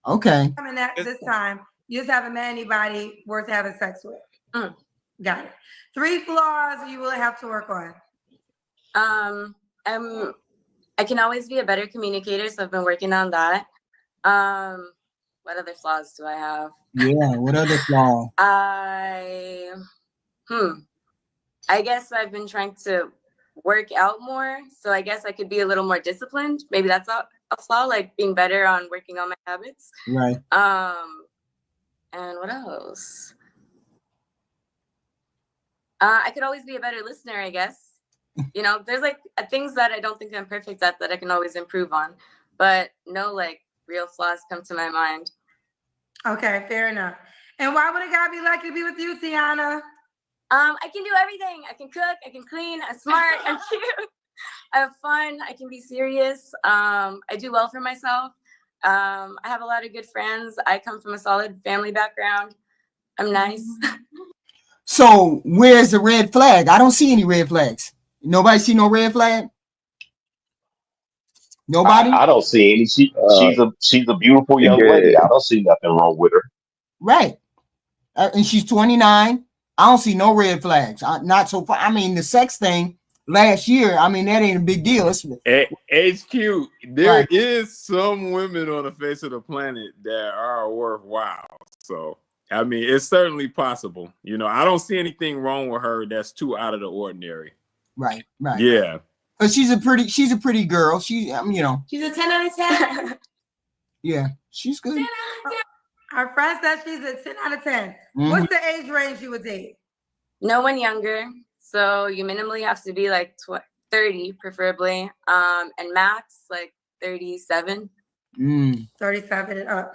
Okay. and that It's- this time, you just haven't met anybody worth having sex with. Mm. Got it. 3 flaws you will have to work on. I can always be a better communicator, so I've been working on that. What other flaws do I have? Yeah. What other flaw? I guess I've been trying to work out more, so I guess I could be a little more disciplined. Maybe that's a flaw, like being better on working on my habits. Right. And what else? I could always be a better listener, I guess. You know, there's like things that I don't think I'm perfect at that I can always improve on, but no like real flaws come to my mind. Okay, fair enough. And why would a guy be lucky to be with you, Tiana? I can do everything. I can cook, I can clean, I'm smart, I'm cute, I have fun, I can be serious. I do well for myself. I have a lot of good friends. I come from a solid family background. I'm nice. So where's the red flag? I don't see any red flags. Nobody see no red flag? Nobody? I don't see any. She's a beautiful young lady. I don't see nothing wrong with her. Right. And she's 29. I don't see no red flags. Not so far. I mean, the sex thing last year, I mean, that ain't a big deal. It's HQ, there right. is some women on the face of the planet that are worthwhile. So, I mean, it's certainly possible. You know, I don't see anything wrong with her that's too out of the ordinary. Right. Right. Yeah. But she's a pretty girl. She, you know. She's a 10 out of 10. Yeah, she's good. 10 out of 10. Our friend says she's a 10 out of 10. Mm-hmm. What's the age range you would date? No one younger. So you minimally have to be like 30, preferably. And max like 37. 37 and up.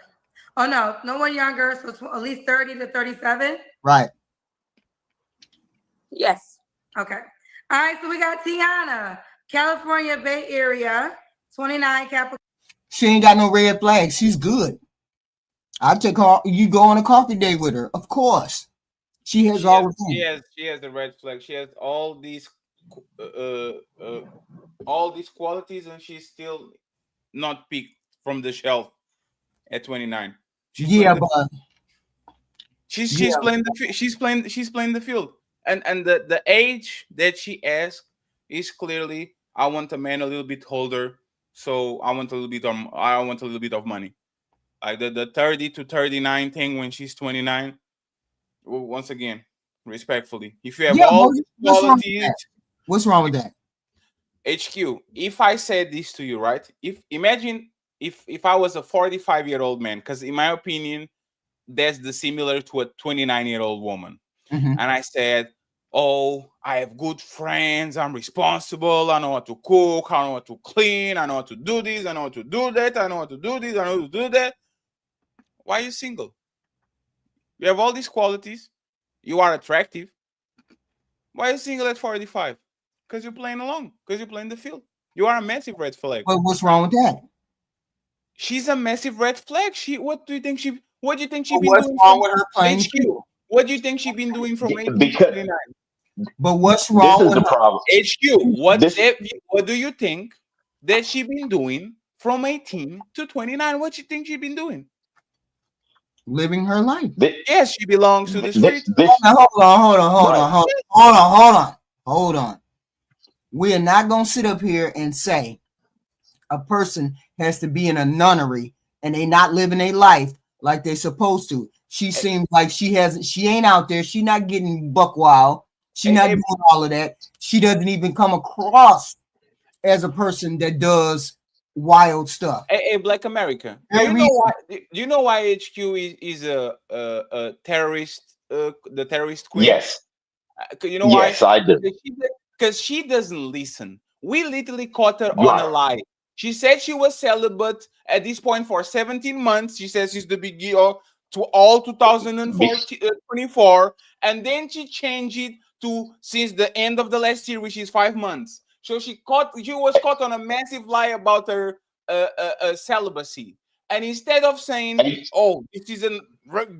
Oh no one younger. So at least 30 to 37. Right. Yes. Okay. All right. So we got Tiana, California Bay Area, 29 Capricorn. She ain't got no red flags. She's good. I'll take her. You go on a coffee date with her, of course. She has all the things. She has the red flag. She has all these qualities, and she's still not picked from the shelf at 29. She's playing the field, and the age that she asked is clearly, I want a man a little bit older, so I want a little bit of money. Like the 30 to 39 thing when she's 29. Once again, respectfully, if you have all these qualities, what's wrong with that? HQ, if I said this to you, right? Imagine if I was a 45-year-old man, because in my opinion, that's the similar to a 29-year-old woman. Mm-hmm. And I said, oh, I have good friends, I'm responsible, I know how to cook, I know how to clean, I know how to do this, I know how to do that, I know how to do this, I know how to do that. Why are you single? You have all these qualities, you are attractive. Why are you single at 45? Because you're playing along, because you're playing the field. You are a massive red flag. But what's wrong with that? She's a massive red flag. What do you think she been what's doing wrong from with her playing HQ? field? What do you think she been doing from 18 to Because 29? But what's this wrong is with the her? problem. HQ, This what do you think that she been doing from 18 to 29? What you think she been doing? Living her life. Yes, she belongs to the street. Hold on. We are not gonna sit up here and say a person has to be in a nunnery and they not living a life like they're supposed to. She seems like she ain't out there. She not getting buck wild. She not doing all of that. She doesn't even come across as a person that does wild stuff. Hey, Black America. Do you know why HQ is a terrorist? The terrorist queen. Yes. You know why? Yes, I do. Because she doesn't listen. We literally caught her on a lie. She said she was celibate at this point for 17 months. She says it's the beginning to all 2024, and then she changed it to since the end of the last year, which is 5 months. So she was caught on a massive lie about her celibacy. And instead of saying, "Oh, this is a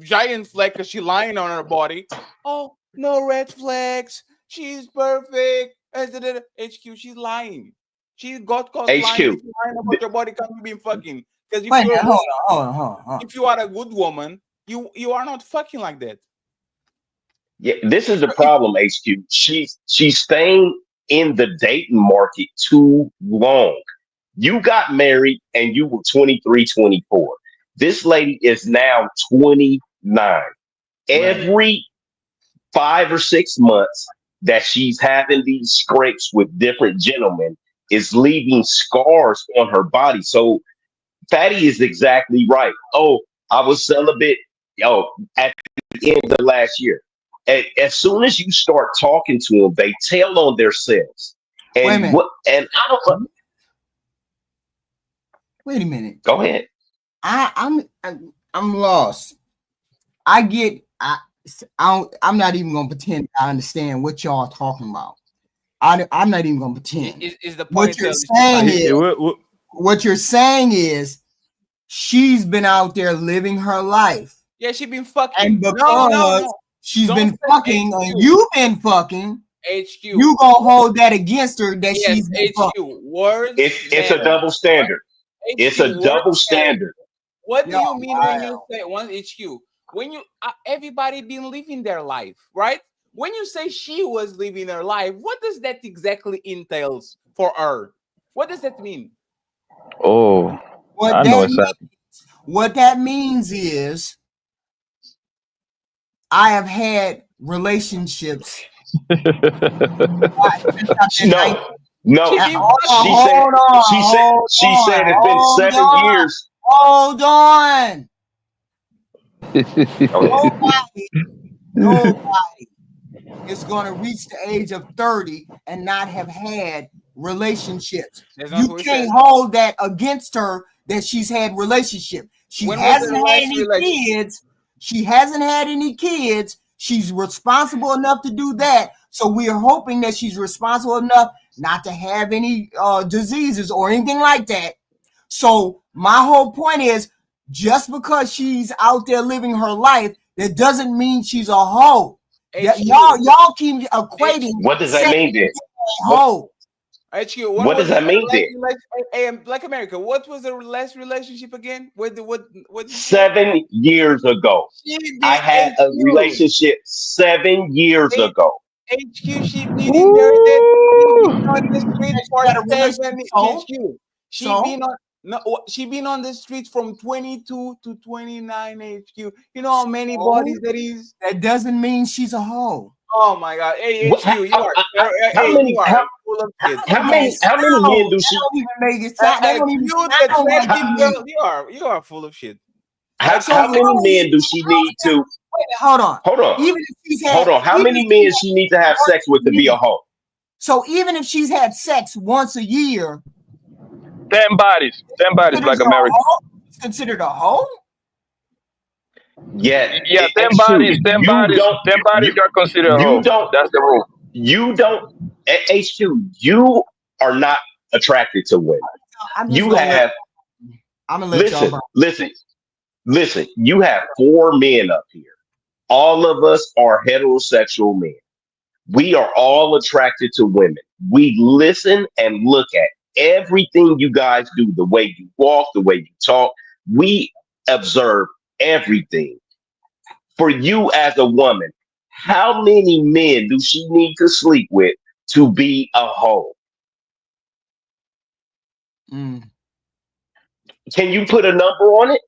giant flag because she's lying on her body," oh, no red flags. She's perfect. HQ, she's lying. She got caught lying. If you're lying about your body, can't be fucking. Because if hold on. If you are a good woman, you are not fucking like that. Yeah, this is the problem, HQ. She's staying in the dating market too long. You got married and you were 23, 24. This lady is now 29. Every 5 or 6 months that she's having these scrapes with different gentlemen is leaving scars on her body. So Fatty is exactly right. Oh, I was celibate. At the end of last year. As soon as you start talking to them, they tell on themselves. And I don't. Wait a minute. Go ahead. I'm lost. I'm not even gonna pretend I understand what y'all are talking about. I'm not even gonna pretend. Is the point what you're saying is she's been out there living her life. Yeah, she's been fucking. And because she's been fucking and you've been fucking, HQ, you gonna hold that against her that she's been HQ. Words. It's a double standard. It's a double standard. What do you mean when you say one HQ? When you everybody been living their life, right? When you say she was living her life, what does that exactly entails for her? What does that mean? Oh, I know exactly. What that means is I have had relationships. No. She said it's been 7 years. Hold on. Nobody is going to reach the age of 30 and not have had relationships. You can't hold that against her that she's had relationships. She hasn't had any kids. She hasn't had any kids. She's responsible enough to do that. So we are hoping that she's responsible enough not to have any diseases or anything like that. So my whole point is, just because she's out there living her life, that doesn't mean she's a hoe. Y'all keep equating. What does that mean then? Hoe. What does that mean then? Hey, Black America, what was the last relationship again? What 7 years ago. I had a relationship 7 years ago. HQ, she been in there on the street for 7 HQ. She been on the streets from 22 to 29 HQ. You know how many bodies that is? That doesn't mean she's a hoe. Oh my God! Hey, HQ, you are full of shit. How many men do she? You are full of shit. How many men do she need to? Hold on. Even if she's had, how many men she need to have sex with to be a hoe? So even if she's had sex once a year, 10 bodies, Black America. Considered a hoe? Yeah, 10 bodies are considered a hoe. That's the rule. You don't, HQ, you are not attracted to women. I'm just You gonna have I'm gonna let y'all listen. You have 4 men up here. All of us are heterosexual men. We are all attracted to women. We listen and look at everything you guys do, the way you walk, the way you talk. We observe everything. For you as a woman, how many men do she need to sleep with to be a hoe? Mm. Can you put a number on it?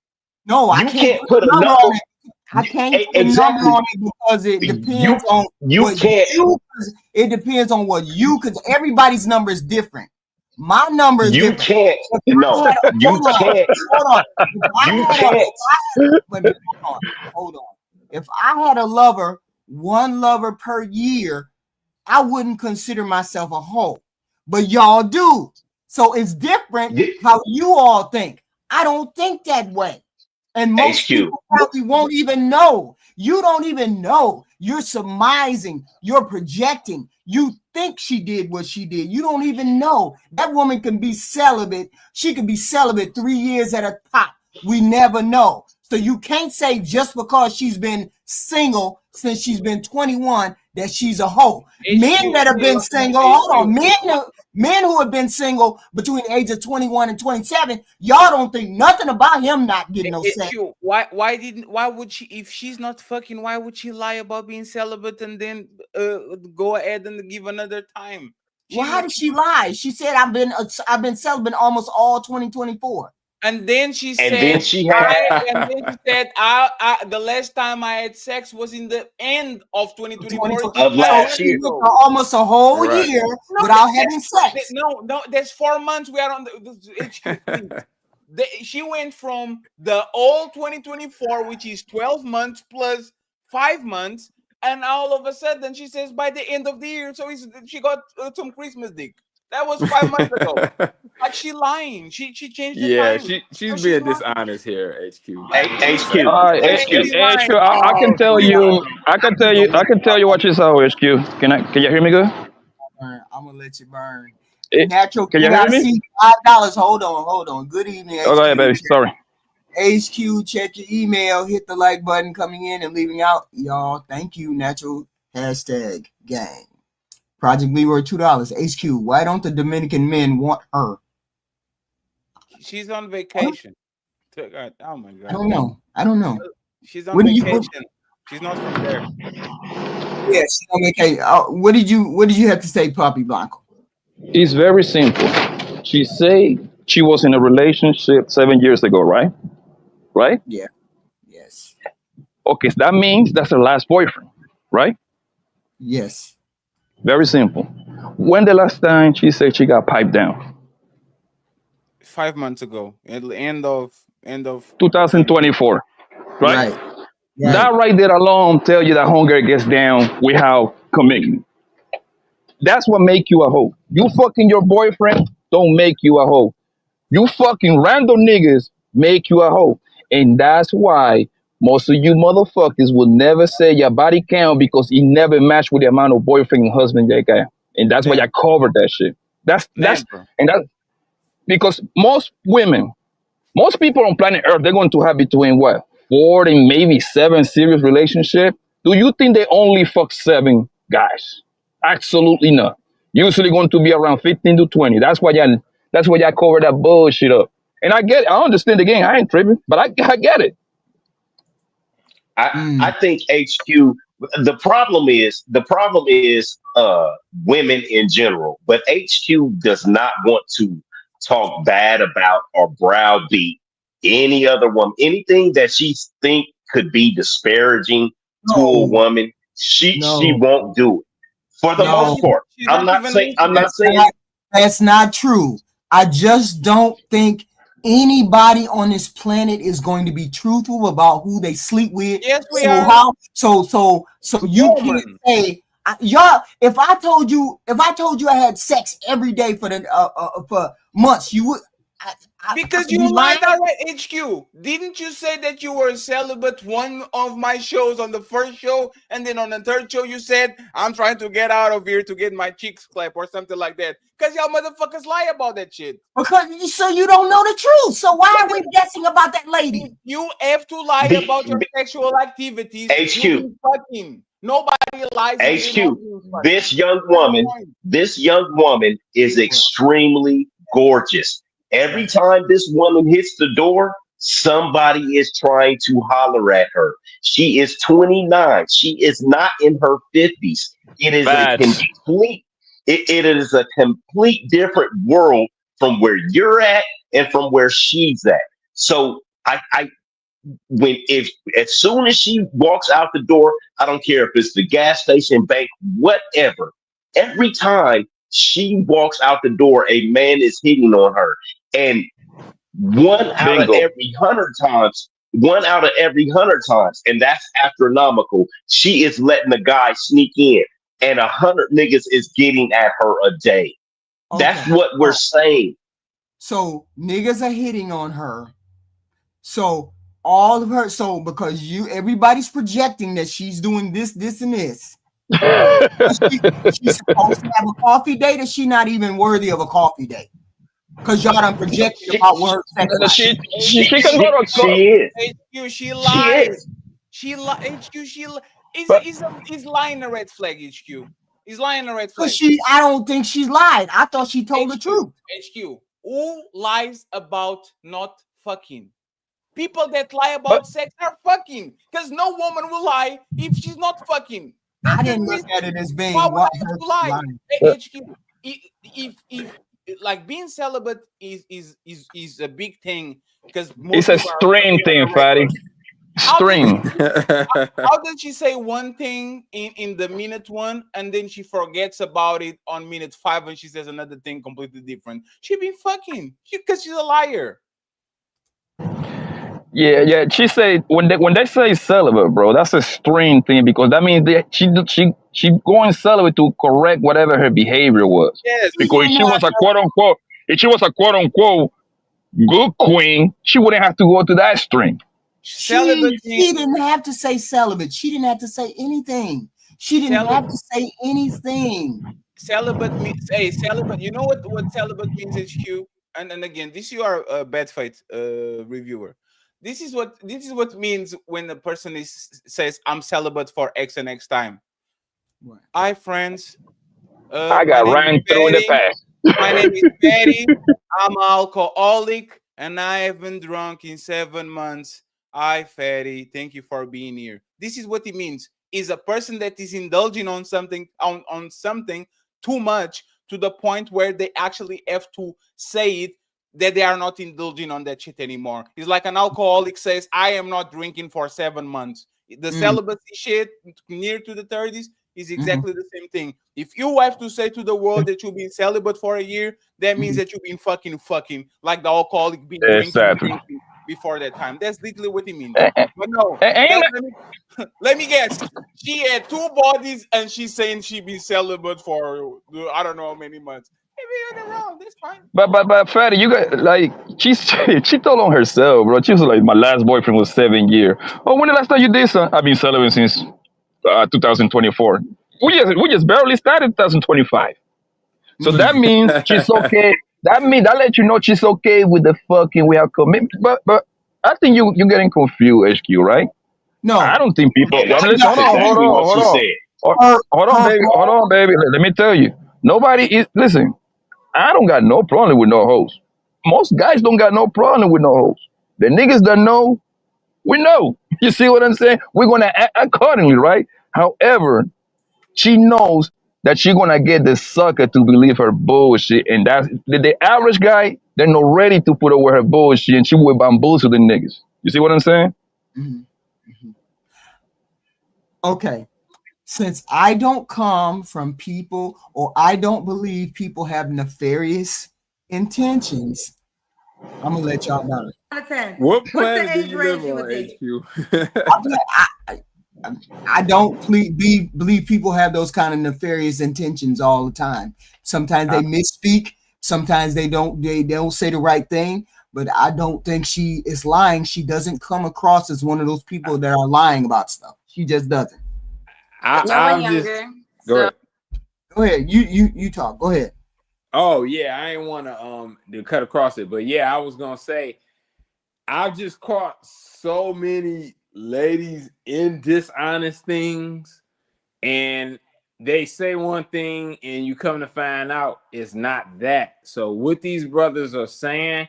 No, I You can't can't put put a a number number. on it. I can't put a number Exactly. on it because it depends on You what can't. it depends on what because everybody's number is different. My number is You different. can't. If No. I had, You can't. hold on. If I You had can't. wait a minute, hold on. If I had a lover, one lover per year, I wouldn't consider myself a hoe. But y'all do. So it's different Yeah. how you all think. I don't think that way. And most HQ. people probably won't even know. You don't even know. You're surmising. You're projecting. You think she did what she did. You don't even know. That woman can be celibate. She could be celibate 3 years at a top. We never know. So you can't say just because she's been single since she's been 21 that she's a hoe. Men that have been single, hold on, men who have been single between the age of 21 and 27, y'all don't think nothing about him not getting no sex. Why would she, if she's not fucking, why would she lie about being celibate and then go ahead and give another time? Well, how did she lie? She said I've been celibate almost all 2024. And then she said, And then she had. the last time I had sex was in the end of 2024 Of last year. Almost a whole year without having sex. No, there's 4 months we are on the HQ, please. She went from the old 2024, which is 12 months plus 5 months, and all of a sudden she says by the end of the year, so she got some Christmas dick. That was 5 months ago. Like she lying. She changed the time. She's being dishonest here, HQ. HQ. HQ, I can tell you, I can tell you what you saw, HQ. Can you hear me good? I'm gonna let you burn. Natural, can you hear me? See $5. Hold on. Good evening. Oh, go ahead, baby. Sorry. HQ, check your email, hit the like button coming in and leaving out. Y'all, thank you. Natural #gang. Project Leroy $2. HQ, why don't the Dominican men want her? She's on vacation. Oh my God. I don't know. She's on vacation. She's not from there. Yeah, she's on vacation. What did you have to say, Poppy Blanco? It's very simple. She said she was in a relationship 7 years ago, right? Right? Yeah. Yes. Okay, so that means that's her last boyfriend, right? Yes. Very simple. When the last time she said she got piped down? 5 months ago. At the end of 2024. Right? That right there alone tell you that hunger gets down without commitment. That's what make you a hoe. You fucking your boyfriend don't make you a hoe. You fucking random niggas make you a hoe. And that's why most of you motherfuckers will never say your body count because it never matched with the amount of boyfriend and husband you got. And that's why I covered that shit. That's because most people on planet Earth, they're going to have between what? 4 and maybe 7 serious relationship. Do you think they only fuck 7 guys? Absolutely not. Usually going to be around 15 to 20. That's why y'all cover that bullshit up. And I get it. I understand the game. I ain't tripping, but I get it. I think HQ. The problem is women in general, but HQ does not want to talk bad about or browbeat any other woman. Anything that she think could be disparaging to a woman, she won't do it. For the most part, I'm not saying that's not true. I just don't think anybody on this planet is going to be truthful about who they sleep with. Yes, we are. So you can't say y'all. If I told you I had sex every day for months, you would. Because you lied already, HQ. Didn't you say that you were celibate one of my shows on the first show, and then on the third show you said, I'm trying to get out of here to get my cheeks clapped or something like that? Because y'all motherfuckers lie about that shit. Because so you don't know the truth. So why are we guessing about that lady? You have to lie about your sexual activities. HQ. You been fucking. Nobody lies. HQ. This young woman is extremely gorgeous. Every time this woman hits the door, somebody is trying to holler at her. She is 29. She is not in her 50s. It is it is a complete different world from where you're at and from where she's at. So as soon as she walks out the door, I don't care if it's the gas station, bank, whatever. Every time she walks out the door, a man is hitting on her. And one out of every 100 times, and that's astronomical, she is letting the guy sneak in. And 100 niggas is getting at her a day. Okay. That's what we're saying. So niggas are hitting on her. So all of her, because everybody's projecting that she's doing this, and this. She's supposed to have a coffee date, or she not even worthy of a coffee date? Because y'all done projected about what her sex life. She is. She lies. She lies. He's lying a red flag, HQ. He's lying a red flag. I don't think she's lied. I thought she told the truth. HQ. Who lies about not fucking? People that lie about sex are fucking. Because no woman will lie if she's not fucking. I didn't look at it as being why would I have to lie? HQ. If like being celibate is a big thing because it's a string thing, Fatty. String. How did she say one thing in the minute one and then she forgets about it on minute 5 and she says another thing completely different? She be fucking because she's a liar. Yeah. She said when they say celibate, bro, that's a string thing because that means she going celibate to correct whatever her behavior was. Yes, because if she was a quote unquote good queen, she wouldn't have to go to that string. She didn't have to say celibate. She didn't have to say anything. She didn't have to say anything. Celibate means celibate. You know what celibate means, HQ? And again, you are a bad fight reviewer. This is what means when a person says I'm celibate for X and X time. What? Hi friends. I got ran through in the past. My name is Betty. I'm an alcoholic and I haven't drunk in 7 months. Hi, Fatty. Thank you for being here. This is what it means. Is a person that is indulging on something on something too much to the point where they actually have to say it that they are not indulging on that shit anymore. It's like an alcoholic says, I am not drinking for 7 months. The celibacy shit near to the 30s is exactly the same thing. If you have to say to the world that you've been celibate for a year, that means that you've been fucking like the alcoholic been drinking before that time. That's literally what it means. But no, let me guess. She had 2 bodies and she's saying she been celibate for I don't know how many months. Maybe you're wrong. That's fine. But Fatty, you got like she told on herself, bro. She was like, my last boyfriend was 7 years. Oh, when the last time you did something? I've been celibate since 2024. We just barely started 2025. So that means she's okay. That lets you know she's okay with the fucking we have commitment. But I think you're getting confused, HQ, right? No, I don't think people. Hold on, baby. Let me tell you. Nobody is. Listen, I don't got no problem with no hoes. Most guys don't got no problem with no hoes. The niggas that know, we know. You see what I'm saying? We're gonna act accordingly, right? However, she knows that she's gonna get the sucker to believe her bullshit, and that's the average guy. They're not ready to put away her bullshit, and she will bamboozle the niggas. You see what I'm saying? Okay. Since I don't come from people, or I don't believe people have nefarious intentions, I'm gonna let y'all know. What planet do you live on, HQ? I don't believe people have those kind of nefarious intentions all the time. Sometimes they misspeak Sometimes they don't say the right thing, but I don't think she is lying. She doesn't come across as one of those people that are lying about stuff. She just doesn't. No one younger. Go ahead. Go ahead. You talk. Go ahead. Oh yeah, I ain't want to cut across it, but yeah, I was gonna say I've just caught so many ladies in dishonest things, and they say one thing, and you come to find out it's not that. So what these brothers are saying,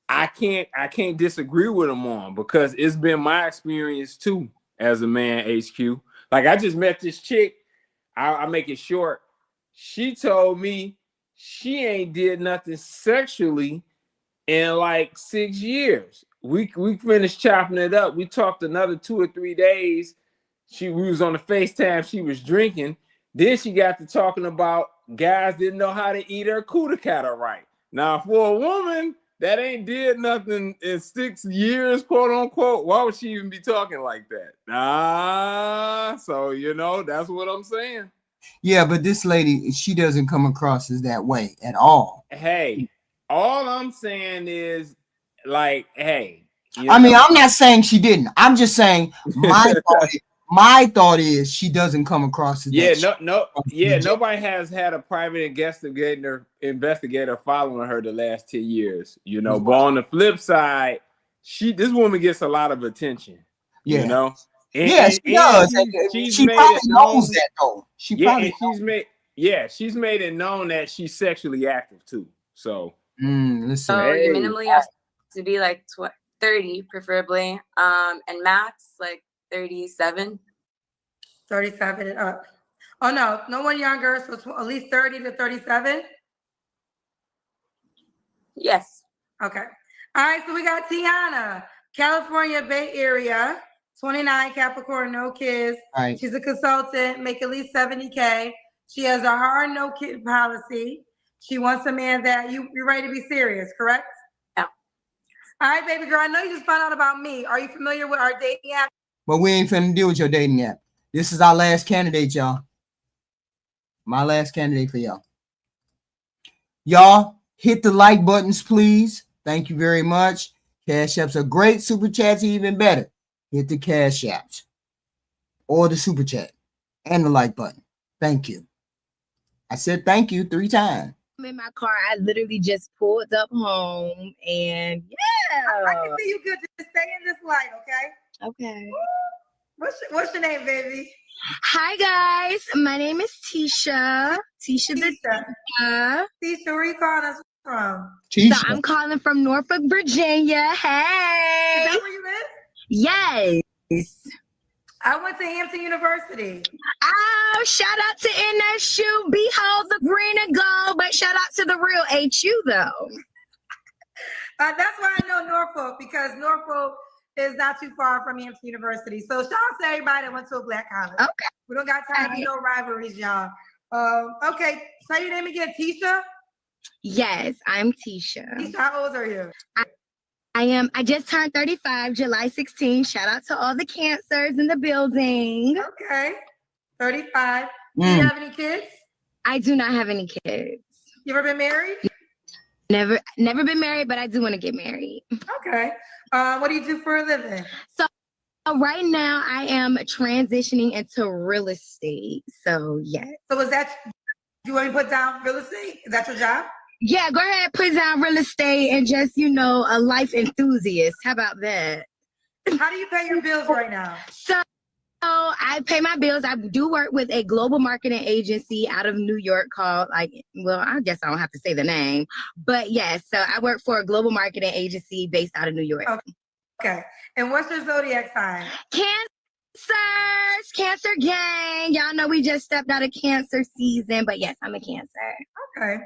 I can't disagree with them on, because it's been my experience too as a man. HQ, like I just met this chick. I make it short. She told me she ain't did nothing sexually in like 6 years. We finished chopping it up. We talked another 2 or 3 days. We was on the FaceTime. She was drinking. Then she got to talking about guys didn't know how to eat her cooter right. Now, for a woman that ain't did nothing in 6 years, quote unquote, why would she even be talking like that? So that's what I'm saying. Yeah, but this lady, she doesn't come across as that way at all. Hey, all I'm saying is, like, hey. I mean, I'm not saying she didn't. I'm just saying my thought is she doesn't come across as that. Nobody has had a private investigator following her the last 10 years. But on the flip side, this woman gets a lot of attention. Yeah. She does. She probably knows that though. She's made it known that she's sexually active too. So listen. So you minimally have to be like 30 preferably, and max like 37. 37 and up. Oh no one younger, so at least 30 to 37. Yes. Okay. All right, so we got Tiana, California Bay Area, 29, Capricorn, no kids. Right. She's a consultant, make at least $70K. She has a hard no kid policy. She wants a man that you're ready to be serious, correct? Yeah. All right, baby girl, I know you just found out about me. Are you familiar with our dating app? But we ain't finna deal with your dating app. This is our last candidate, y'all. My last candidate for y'all. Y'all, hit the like buttons, please. Thank you very much. Cash apps are great. Super chats even better. Hit the cash apps or the super chat and the like button. Thank you. I said thank you 3 times. I'm in my car. I literally just pulled up home, and yeah. I can see you good. Just stay in this light, okay? Okay. What's your name, baby? Hi guys, my name is Tisha. Tisha, Tisha, where are you calling us from? Tisha. So I'm calling from Norfolk, Virginia. Hey. Is that where you live? Yes. I went to Hampton University. Oh, shout out to NSU. Behold the green and gold, but shout out to the real HU though. That's why I know Norfolk, because Norfolk is not too far from Hampton University. So shout out to everybody that went to a black college. Okay. We don't got time to be no rivalries, y'all. Okay, say your name again, Tisha? Yes, I'm Tisha. Tisha, how old are you? I just turned 35, July 16. Shout out to all the cancers in the building. Okay, 35. Do you have any kids? I do not have any kids. You ever been married? Never been married, but I do want to get married. Okay. What do you do for a living? So right now I am transitioning into real estate. So yeah. So you want me to put down real estate? Is that your job? Yeah, go ahead, put down real estate and just, a life enthusiast. How about that? How do you pay your bills right now? So I pay my bills. I do work with a global marketing agency out of New York called, I guess I don't have to say the name, but yes. So I work for a global marketing agency based out of New York. Okay. And what's your zodiac sign? Cancer gang. Y'all know we just stepped out of Cancer season, but yes, I'm a Cancer. Okay.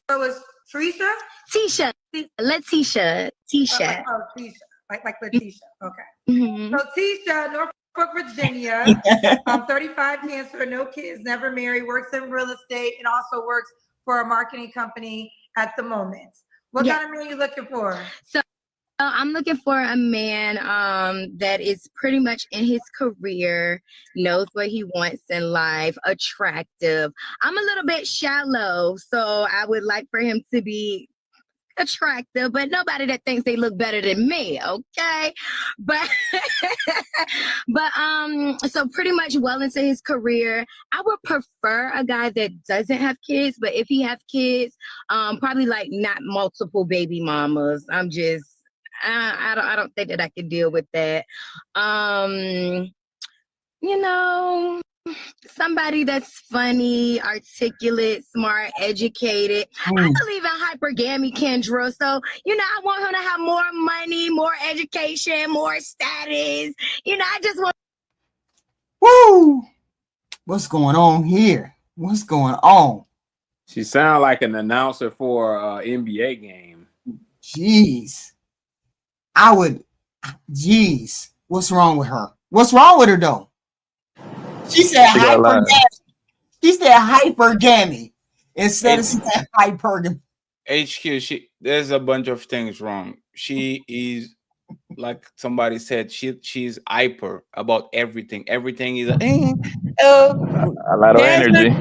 So it's Tisha? Tisha. Letitia. Tisha. Oh, Tisha. Like Letitia. Okay. Mm-hmm. So Tisha, Norfolk, Virginia. 35, Cancer, no kids, never married, works in real estate, and also works for a marketing company at the moment. What kind of man are you looking for? So I'm looking for a man that is pretty much in his career, knows what he wants in life, attractive. I'm a little bit shallow, so I would like for him to be attractive, but nobody that thinks they look better than me, okay? But so pretty much well into his career. I would prefer a guy that doesn't have kids, but if he have kids, probably like not multiple baby mamas. I don't think that I could deal with that. You know, somebody that's funny, articulate, smart, educated. I believe in hypergamy, Kendra. So, I want him to have more money, more education, more status. I just want. Woo! What's going on here? What's going on? She sounds like an announcer for an NBA game. Jeez. What's wrong with her? What's wrong with her though? She said hypergamy. She said hypergamy instead of saying hypergamy. HQ, there's a bunch of things wrong. She is, like somebody said, she's hyper about everything. Everything is a lot of energy.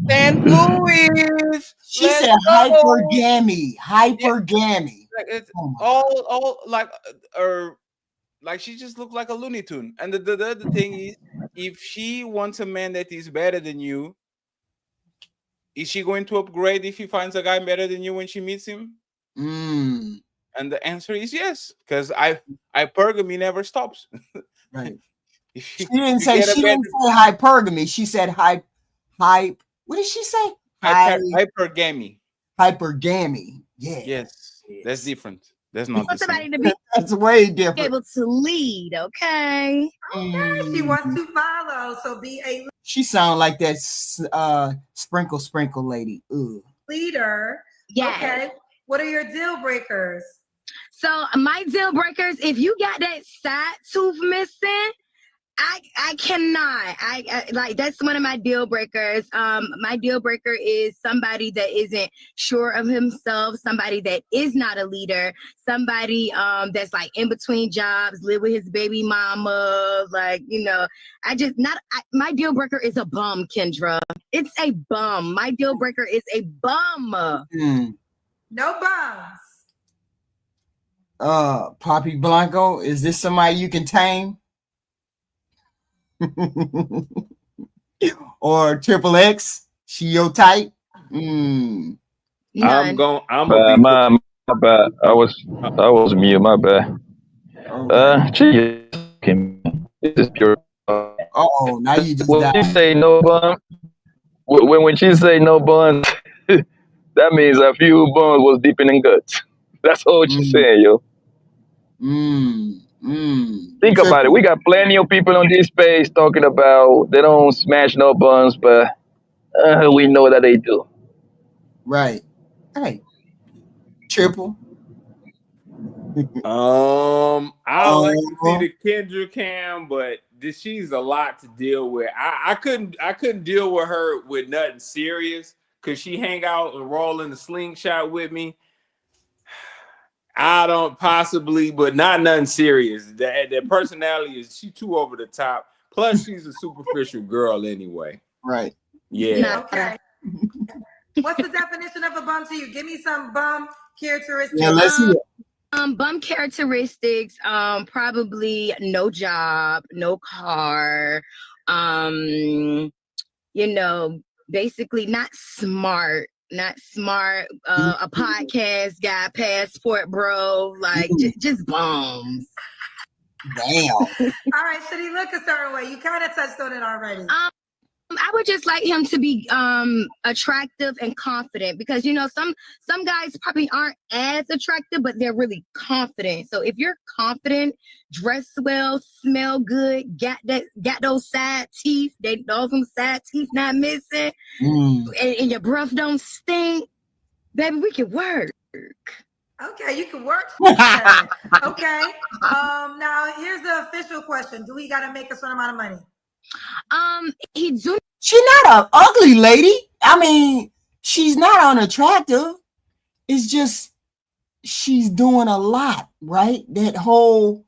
St. Louis. She said hypergamy. Hypergamy. Like it's all like she just looked like a Looney Tune. And the other thing is, if she wants a man that is better than you, is she going to upgrade if she finds a guy better than you when she meets him? And the answer is yes, because hypergamy never stops. Right. She didn't say hypergamy. She said hype. What did she say? Hypergamy. Hypergamy. Yeah. Yes. That's different. That's not the somebody same. to be That's way different. able to lead, okay? She wants to follow, so be a She sound like that sprinkle lady. Ooh. leader. Yes. Okay. What are your deal breakers? So my deal breakers, if you got that side tooth missing, I cannot. I like that's one of my deal breakers. My deal breaker is somebody that isn't sure of himself, somebody that is not a leader, somebody that's like in between jobs, live with his baby mama, like my deal breaker is a bum, Kendra. It's a bum. My deal breaker is a bum. No bums. Poppy Blanco, is this somebody you can tame? Or Triple X, she your type? I'm my bad. I was mute. My bad. This is pure. Now you just when she say no bun. When she say no bun, that means a few buns was deep in the guts. That's all she's saying, yo. Think about it. We got plenty of people on this page talking about they don't smash no buns, but we know that they do. Right. Hey. Triple. I like to see the Kendra cam, but she's a lot to deal with. I couldn't deal with her with nothing serious because she hang out and roll in the slingshot with me. I don't possibly, but not nothing serious. That personality she too over the top. Plus, she's a superficial girl anyway. Right. Yeah. Okay. What's the definition of a bum to you? Give me some bum characteristics. Yeah, let's see it. Bum characteristics, probably no job, no car, basically not smart, a podcast guy, passport bro, like just bums. Damn. All right, should he look a certain way? You kind of touched on it already. I would just like him to be attractive and confident because some guys probably aren't as attractive, but they're really confident. So if you're confident, dress well, smell good, got those side teeth, those side teeth not missing, and your breath don't stink, baby, we can work. Okay, you can work. Okay. Now here's the official question: do we got to make a certain amount of money? She's not an ugly lady. I mean, she's not unattractive. It's just she's doing a lot, right? That whole,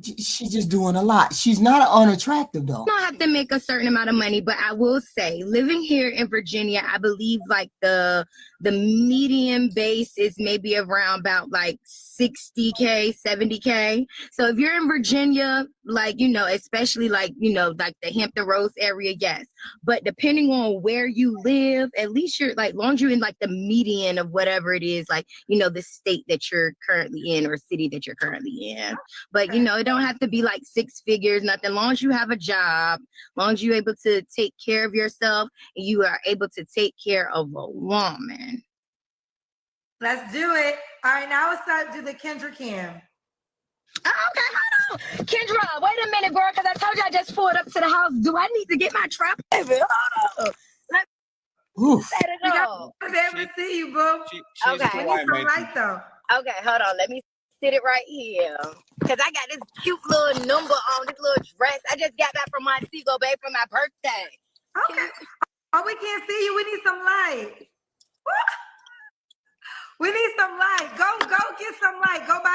she's just doing a lot. She's not unattractive though. I don't have to make a certain amount of money, but I will say, living here in Virginia, I believe like the median base is maybe around about like 60K, 70K. So if you're in Virginia, like, you know, especially like, you know, like the Hampton Roads area, yes. But depending on where you live, at least you're like, long as you're in like the median of whatever it is, like, you know, the state that you're currently in or city that you're currently in. But, you know, it don't have to be like 6 figures, nothing. Long as you have a job, long as you're able to take care of yourself and you are able to take care of a woman. Let's do it. All right, now it's time to do the Kendra Cam. Okay, hold on. Kendra, wait a minute, girl, because I told you I just pulled up to the house. Do I need to get my trap? Hold on. Let me set it up. I'm able to see you, boo. Okay. We need some light, though. Okay, hold on. Let me sit it right here. Because I got this cute little number on, this little dress. I just got back from Montego Bay for my birthday. Okay. Oh, we can't see you. We need some light. We need some light. Go get some light. Go by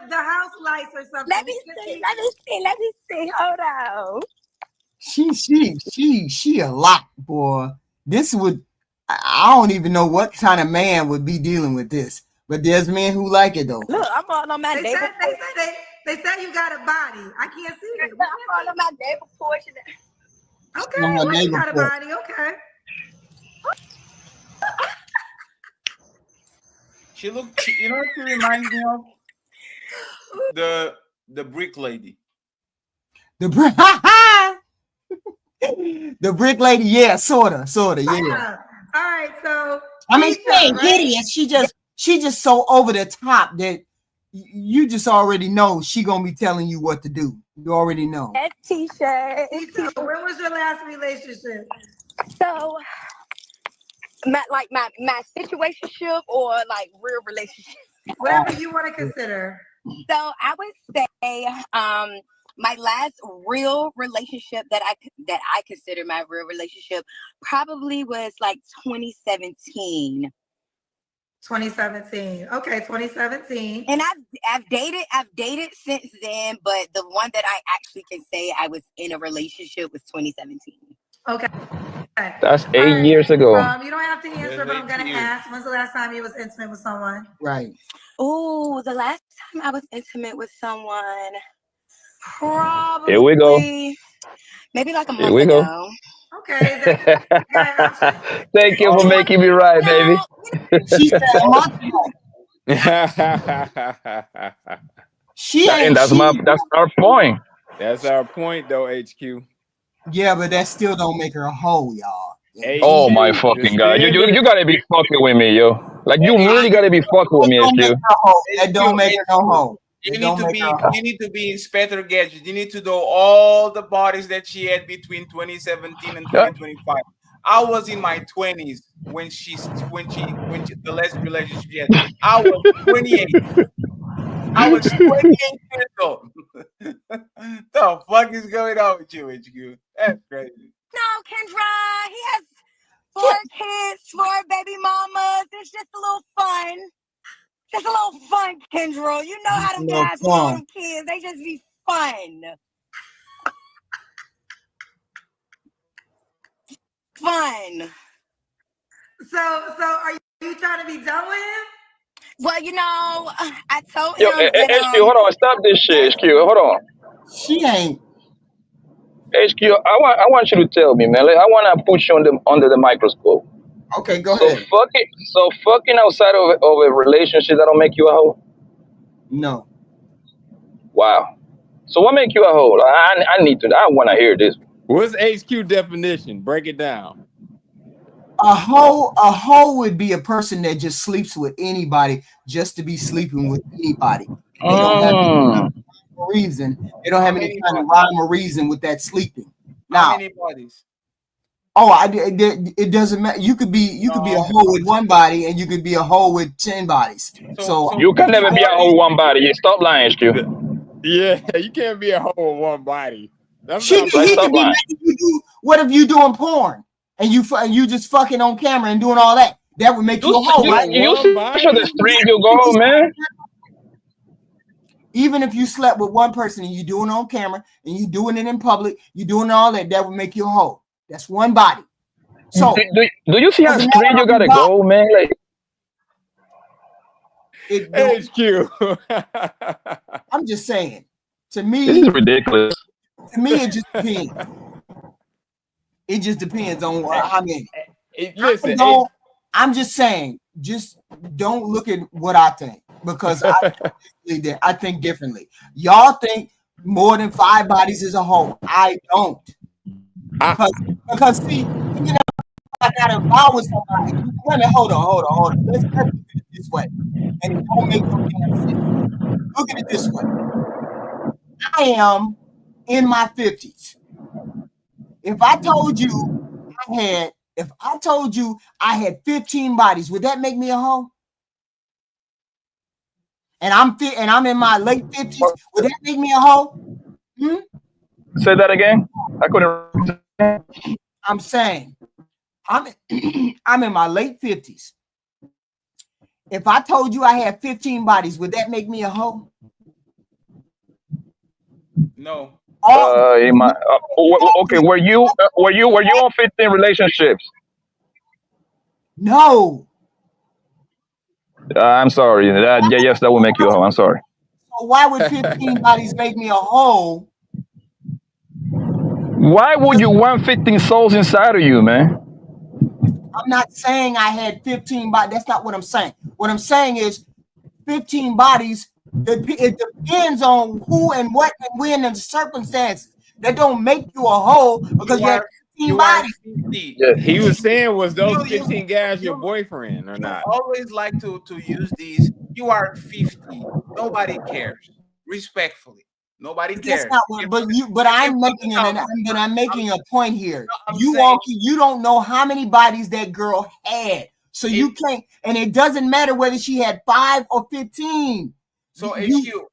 the house lights or something. Let me see. Hold on. She a lot, boy. This would, I don't even know what kind of man would be dealing with this. But there's men who like it though. Look, I'm all on my neighbor. They said you got a body. I can't see it. I'm all on my neighbor portion. Okay, well, you got a body. Okay. You know what she reminds me of? The brick lady. The brick lady, yeah, sorta, yeah. All right, so I mean, she ain't hideous. She just so over the top that you just already know she gonna be telling you what to do. You already know. Tisha. When was your last relationship? So, my situationship or like real relationship? Whatever you want to consider. So I would say, my last real relationship that I consider my real relationship probably was like 2017. 2017. Okay, 2017. And I've dated since then, but the one that I actually can say I was in a relationship was 2017. Okay. That's 8 years ago. You don't have to answer, but I'm gonna ask. When's the last time you was intimate with someone? Right. Oh, the last time I was intimate with someone, probably. Here we go. Maybe like a month ago. Okay. Thank you for making me right, baby. She said a month ago. That's our point. That's our point, though, HQ. Yeah, but that still don't make her a hoe, y'all. Oh my fucking god! You gotta be fucking with me, yo. Like you really gotta be fucking with me, HQ. That don't make her no hoe. You need to be Inspector Gadget. You need to know all the bodies that she had between 2017 and 2025. I was in my 20s when the last relationship she had. I was 28. I was 28 years old. The fuck is going on with you, HQ? That's crazy. No, Kendra, he has 4 kids, 4 baby mamas. It's just a little fun. Just a little fun, Kendra. You know how them guys want them kids. They just be fun. Fun. So are you trying to be done with him? Well, you know, I told him. HQ, hold on. Stop this shit, HQ. Hold on. She ain't. HQ, I want you to tell me, man. Like, I want to put you under the microscope. Okay, go ahead. So fucking outside of a relationship, that don't make you a hoe? No. Wow. So what make you a hoe? I want to hear this. What's HQ definition? Break it down. A hoe would be a person that just sleeps with anybody just to be sleeping with anybody. They don't have any reason. They don't have any kind of rhyme or reason with that sleeping. Now, how many bodies? It doesn't matter. You could be a hoe with one body, and you could be a hoe with 10 bodies. So you can never be a hoe with one body. You stop lying, HQ. Yeah, you can't be a hoe with one body. He could be making you do. What if you doing porn and you just fucking on camera and doing all that? That would make you a hoe, right? You One see body. the street you go, man. Even if you slept with one person and you're doing it on camera and you're doing it in public, you're doing all that, that would make you a hoe. That's one body. So Do you see how doesn't straight matter you who gotta body. go, man? Like It don't, HQ. I'm just saying. To this is me, ridiculous. it just depends. It just depends on how many. Listen, I'm just saying, just don't look at what I think because I think differently. Y'all think more than 5 bodies is a whole. I don't. Because see, even if I got involved with somebody, wait a minute, hold on. Let's look at it this way. And it don't make no damn sense. Look at it this way. I am in my 50s. If I told you I had 15 bodies, would that make me a hoe? And I'm in my late 50s, would that make me a hoe? Say that again. I couldn't. I'm saying I'm in my late 50s. If I told you I had 15 bodies, would that make me a hoe? No. Okay, were you on 15 relationships? No. I'm sorry. Yes, that will make you a hoe. I'm sorry. So why would 15 bodies make me a hoe? Why would you want 15 souls inside of you, man? I'm not saying I had 15 bodies. That's not what I'm saying. What I'm saying is 15 bodies, it depends on who and what and when and the circumstances. That don't make you a hoe because you have 15 bodies. 50. He was saying, was those 15 guys your boyfriend or not? Always like to use these. You are 50. Nobody cares. Respectfully. Nobody cares. That's not what, but I'm making a point here. You don't know how many bodies that girl had. So you can't, and it doesn't matter whether she had 5 or 15. So HQ.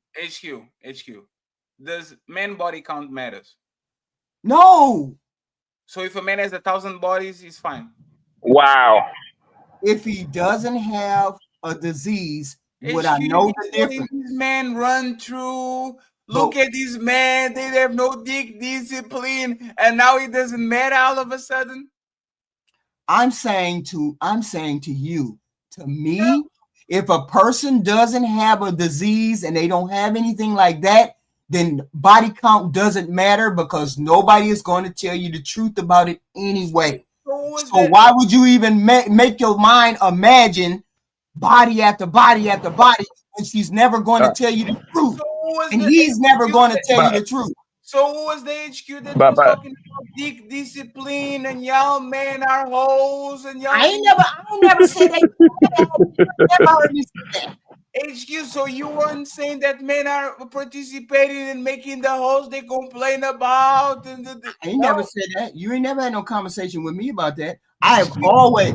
Does man body count matters? No. So if a man has 1,000 bodies, he's fine. Wow. If he doesn't have a disease, would I know the difference? These men run through. Look at these men. They have no discipline, and now it doesn't matter all of a sudden. I'm saying to you, to me, if a person doesn't have a disease and they don't have anything like that, then body count doesn't matter because nobody is going to tell you the truth about it anyway. So why would you even make your mind imagine body after body after body when she's never going to tell you the truth? And he's never going to tell you the truth. So who was the HQ that was talking about discipline and y'all men are hoes and y'all? I never said that. HQ, so you weren't saying that men are participating in making the hoes they complain about? I ain't never said that. You ain't never had no conversation with me about that. I have always,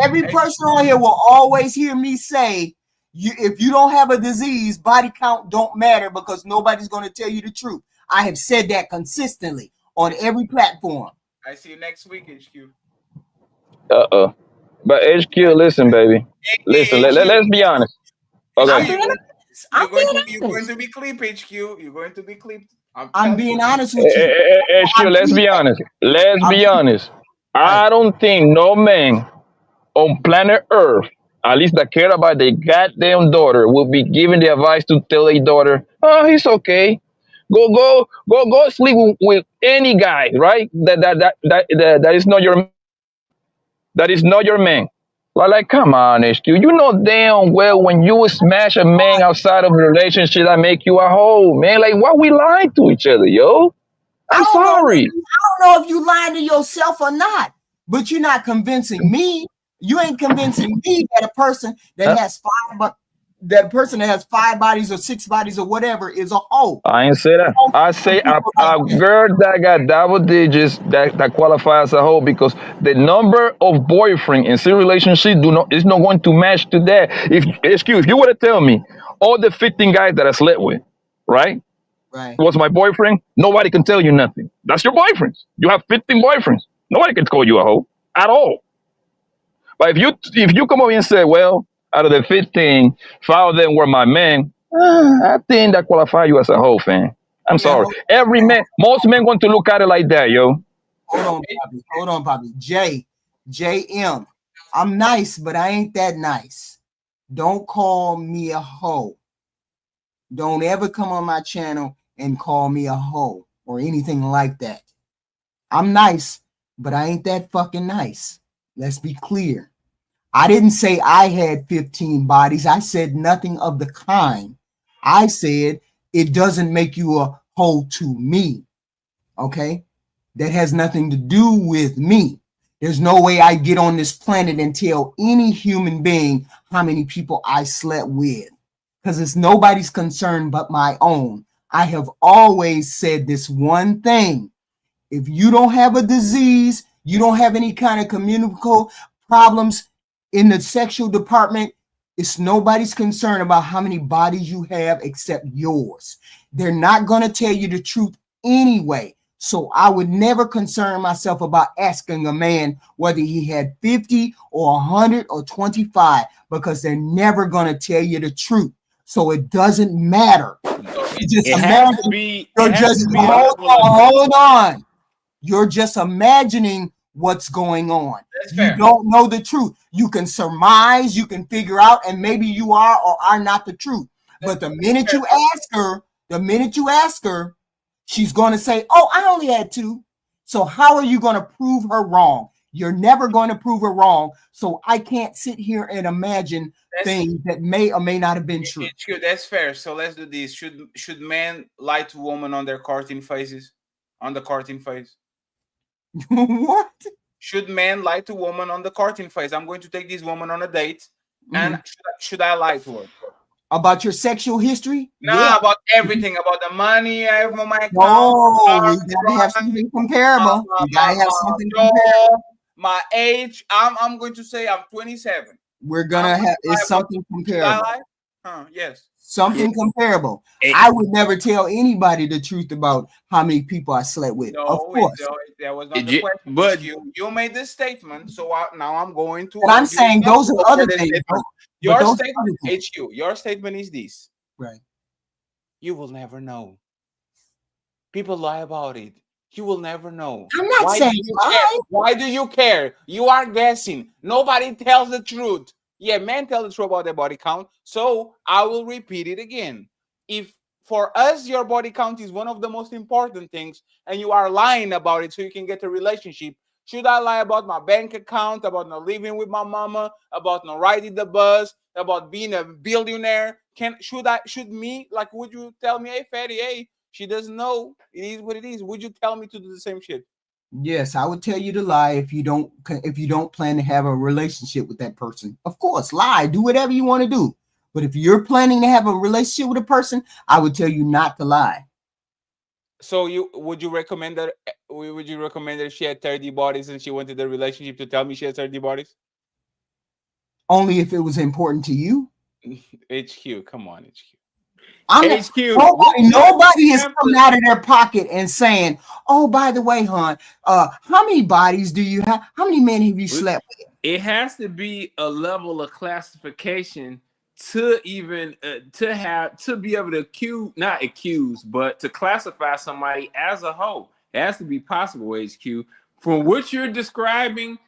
every person on here will always hear me say, if you don't have a disease, body count don't matter because nobody's going to tell you the truth. I have said that consistently on every platform. I see you next week, HQ. But HQ, listen, baby. Listen, let's be honest. Okay. You're going to be clipped, HQ. You're going to be clipped. I'm being honest with you. HQ, let's be honest. Let's be honest. I don't think no man on planet Earth, at least that care about their goddamn daughter, will be giving the advice to tell their daughter, "Oh, he's okay. Go sleep with any guy, right? That is not your man." Like, come on, HQ. You know damn well when you smash a man outside of a relationship that make you a hoe, man. Like, why we lying to each other, yo? I'm sorry. I don't know if you lying to yourself or not, but you're not convincing me. You ain't convincing me that a person that has 5 bodies or 6 bodies or whatever is a hoe. I ain't say that. I say a girl that got double digits that qualifies as a hoe because the number of boyfriend in serious relationship is not going to match to that. If you were to tell me all the 15 guys that I slept with, right? Was my boyfriend, nobody can tell you nothing. That's your boyfriends. You have 15 boyfriends. Nobody can call you a hoe. at all. But if you come over and say, well, out of the 15, 5 of them were my men, I think that qualify you as a whole fan. I'm Now, sorry. Every man, most men want to look at it like that, yo. hold on, Bobby. Hold on, Bobby. JM. I'm nice, but I ain't that nice. Don't call me a hoe. Don't ever come on my channel and call me a hoe or anything like that. I'm nice, but I ain't that fucking nice. Let's be clear. I didn't say I had 15 bodies. I said nothing of the kind. I said it doesn't make you a hoe to me. Okay? That has nothing to do with me. There's no way I get on this planet and tell any human being how many people I slept with, because it's nobody's concern but my own. I have always said this one thing. If you don't have a disease, you don't have any kind of communicable problems in the sexual department, it's nobody's concern about how many bodies you have except yours. They're not going to tell you the truth anyway. So I would never concern myself about asking a man whether he had 50 or 100 or 25, because they're never going to tell you the truth. So it doesn't matter. Hold on. You're just imagining what's going on. You don't know the truth. You can surmise, you can figure out, and maybe you are or are not the truth. But the minute you ask her, she's going to say, oh, I only had 2. So how are you going to prove her wrong? You're never going to prove her wrong. So I can't sit here and imagine things that may or may not have been true. That's fair. So let's do this. Should men lie to women on their courting phases? On the courting phase? What? Should men lie to women on the courting phase? I'm going to take this woman on a date, and should I lie to her? About your sexual history? No, about everything, about the money I have on my account. No, we gotta have something comparable. We gotta have something comparable. My age, I'm going to say I'm 27. We're gonna have something comparable. Yes. Something comparable. I would never tell anybody the truth about how many people I slept with. No, of course. That was not the question. But you made this statement, so now I'm going to. But I'm saying those are other things. Your statement, HQ. Your statement is this. Right. You will never know. People lie about it. You will never know. I'm not saying lie. Why do you care? You are guessing. Nobody tells the truth. Yeah, men tell the truth about their body count. So I will repeat it again. If for us, your body count is one of the most important things, and you are lying about it so you can get a relationship, should I lie about my bank account, about not living with my mama, about not riding the bus, about being a billionaire? Should me, like, would you tell me, hey, fatty, hey, she doesn't know, it is what it is. Would you tell me to do the same shit? Yes, I would tell you to lie if you don't plan to have a relationship with that person. Of course, lie, do whatever you want to do. But if you're planning to have a relationship with a person, I would tell you not to lie. So would you recommend that she had 30 bodies and she wanted a relationship to tell me she had 30 bodies? Only if it was important to you. HQ, come on, HQ. Nobody is coming out of their pocket and saying, oh, by the way, hon, how many bodies do you have? How many men have you slept with? It has to be a level of classification to even to be able to not accuse, but to classify somebody as a hoe. It has to be possible, HQ. From what you're describing,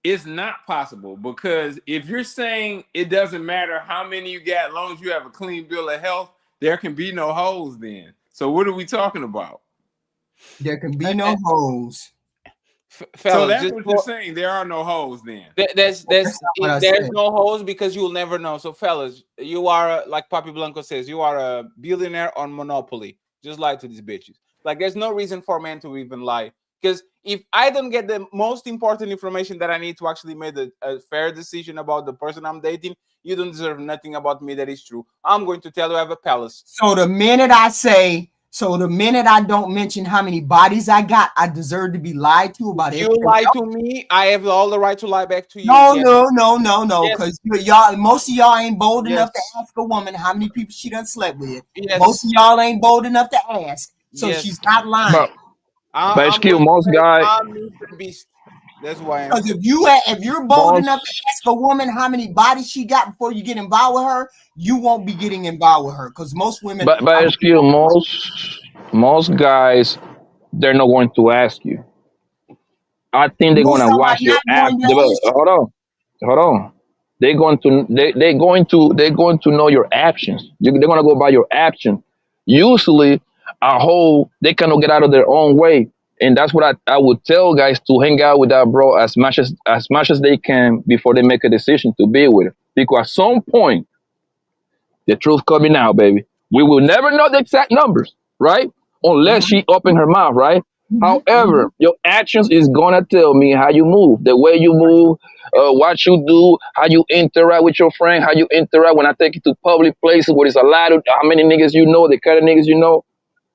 it's not possible, because if you're saying it doesn't matter how many you got, as long as you have a clean bill of health, there can be no hoes then. So what are we talking about? There can be no hoes. So that's what you're saying. There are no hoes then. There's no hoes because you'll never know. So fellas, you are like Papi Blanco says, you are a billionaire on Monopoly. Just lie to these bitches. Like, there's no reason for men to even lie. Because if I don't get the most important information that I need to actually make a fair decision about the person I'm dating, you don't deserve nothing about me that is true. I'm going to tell you I have a palace. So the minute I don't mention how many bodies I got, I deserve to be lied to about it. You lie to me, I have all the right to lie back to you. No, because most of y'all ain't bold enough to ask a woman how many people she done slept with. Most of y'all ain't bold enough to ask, so she's not lying. But HQ, most guys. That's why I'm. Because if you're bold enough to ask a woman how many bodies she got before you get involved with her, you won't be getting involved with her. Because most women, But excuse most guys, they're not going to ask you. I think they're most gonna of them are watch your not app. going to ask you. Hold on. They're going to know your actions. They're gonna go by your action. Usually, a whole they cannot get out of their own way, and that's what I would tell guys to hang out with that bro as much as they can before they make a decision to be with her. Because at some point, the truth coming out, baby. We will never know the exact numbers, right? Unless she open her mouth, right? However, your actions is gonna tell me how you move, the way you move, what you do, how you interact with your friend, how you interact when I take you to public places where there's a lot of how many niggas you know, the kind of niggas you know.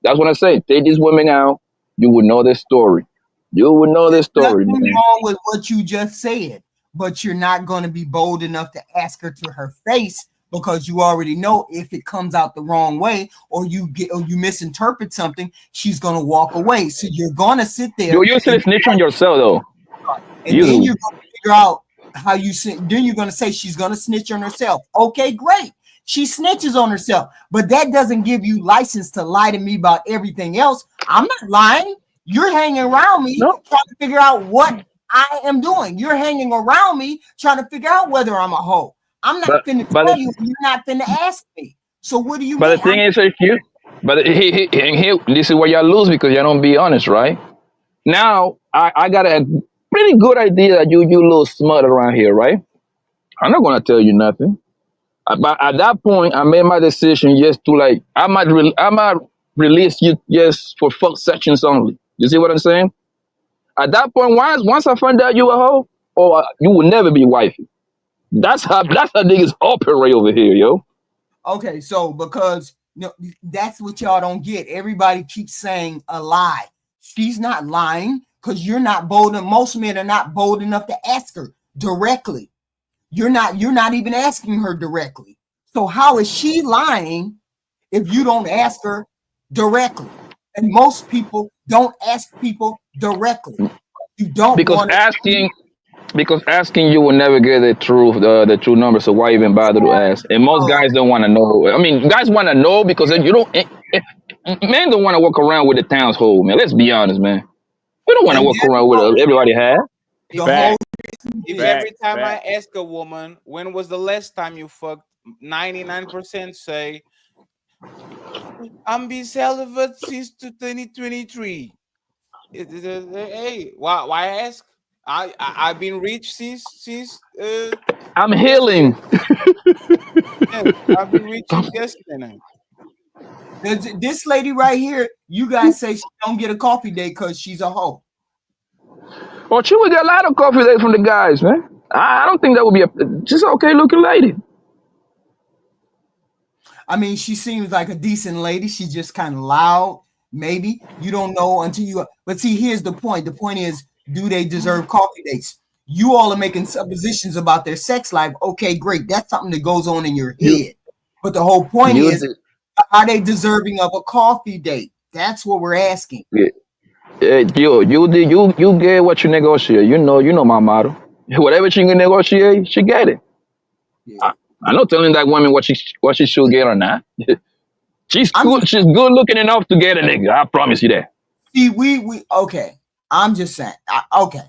That's what I say. Take these women out, you will know their story. You will know their There's story, nothing man. wrong with what you just said, but you're not going to be bold enough to ask her to her face because you already know if it comes out the wrong way or you misinterpret something, she's going to walk away. So you're going to sit there You usually snitch on yourself though. and then Usually. you're going to figure out how you then you're going to say she's going to snitch on herself. Okay, great. She snitches on herself, but that doesn't give you license to lie to me about everything else. I'm not lying. You're hanging around me No. trying to figure out what I am doing. You're hanging around me trying to figure out whether I'm a hoe. I'm not But finna but tell the, you, and you're not finna ask me. So what do you but mean? the thing is, if you but this is where y'all lose because y'all don't be honest, right? Now I got a pretty good idea that you a little smart around here, right? I'm not gonna tell you nothing. But at that point, I made my decision just to like I might release you just for fuck sections only. You see what I'm saying? At that point, once I find out you a hoe, you will never be wifey. That's how niggas operate over here, yo. Okay, so because that's what y'all don't get. Everybody keeps saying a lie. She's not lying because you're not bold enough. Most men are not bold enough to ask her directly. You're not even asking her directly. So how is she lying if you don't ask her directly? And most people don't ask people directly. You don't Because want to. asking you will never get the true number. So why even bother to ask? And most guys don't want to know. I mean, guys want to know because you don't. Men don't want to walk around with the town's hole, man. Let's be honest, man. We don't want to And walk around with everybody has. the whole Fact, reason If is every fact, time I fact. ask a woman, when was the last time you fucked, 99% say, I'm being celibate since 2023. Hey, why ask? I've been rich since I'm yesterday. healing. Yes, I've been rich since yesterday. this lady right here. You guys say she don't get a coffee date because she's a hoe. Well, she would get a lot of coffee dates from the guys, man. I don't think that would be just okay looking lady. I mean, she seems like a decent lady. She's just kind of loud. Maybe you don't know until you. But see, here's the point. The point is, do they deserve coffee dates? You all are making suppositions about their sex life. Okay, great. That's something that goes on in your You head. But the whole point you is, are they deserving of a coffee date? That's what we're asking. you get what you negotiate. You know my motto. Whatever she can negotiate, she get it. Yeah. I'm not telling that woman what she should get or not. She's I'm good. just She's good looking enough to get a nigga. I promise you that. see, we okay. I'm just saying. Okay,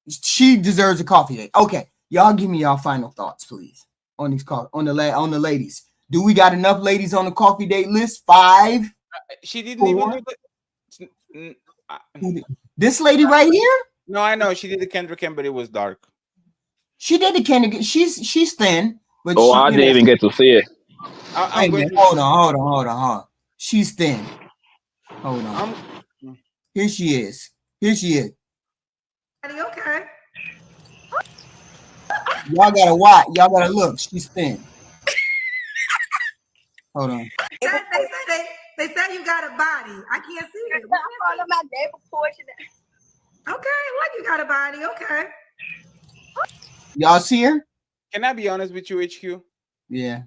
she deserves a coffee date. Okay, y'all give me y'all final thoughts, please, on these on the ladies. Do we got enough ladies on the coffee date list? 5, She didn't even 4. do the. Uh, This lady right here, No, I know she did the Kendrick, but it was dark. she did the Candy. She's thin, but Oh, she, I didn't even get to see it. I'm Wait a going minute. to. Hold on. She's thin. Hold on. I'm. Here she is. Okay. Y'all gotta watch. Y'all gotta look. She's thin. Hold on. They say you got a body. I can't see it. All of my day proportionate. Okay, like you got a body. Okay. Y'all see her? Can I be honest with you, HQ? Yeah.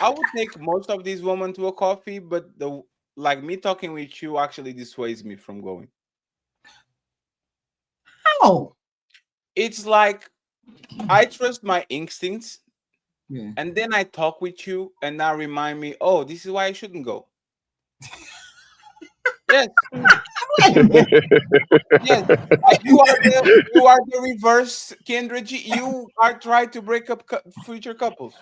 I would take most of these women to a coffee, but like me talking with you actually dissuades me from going. How? it's like I trust my instincts, Yeah. and then I talk with you, and now remind me, oh, this is why I shouldn't go. Yes, Wait a minute. yes. Like you are the reverse Kendra G. You are trying to break up future couples.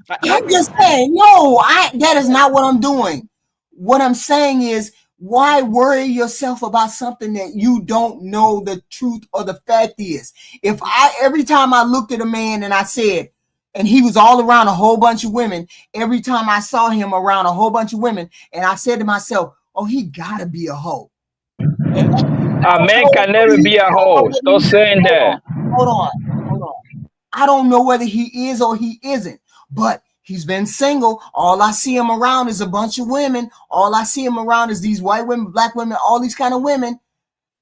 I'm Let me just remind saying, no, that is not what I'm doing. What I'm saying is, why worry yourself about something that you don't know the truth or the fact is? If every time I looked at a man and I said, and he was all around a whole bunch of women, every time I saw him around a whole bunch of women, and I said to myself, oh, he gotta be a hoe. you. Yeah, I A don't man know can what never be a hoe. Stop saying hold on, that. hold on, hold on. I don't know whether he is or he isn't, but he's been single. All I see him around is a bunch of women. All I see him around is these white women, black women, all these kind of women.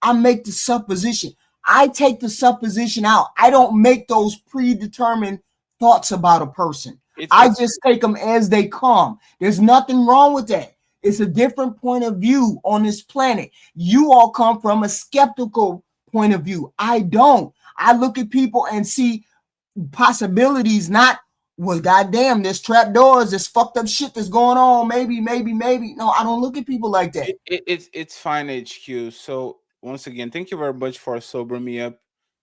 I make the supposition. I take the supposition out. I don't make those predetermined thoughts about a person. I it's just take them as they come. There's nothing wrong with that. It's a different point of view on this planet. You all come from a skeptical point of view. I don't. I look at people and see possibilities, not, well, goddamn, there's trap doors, there's fucked up shit that's going on. Maybe. No, I don't look at people like that. it's fine, HQ. So once again, thank you very much for sobering me up.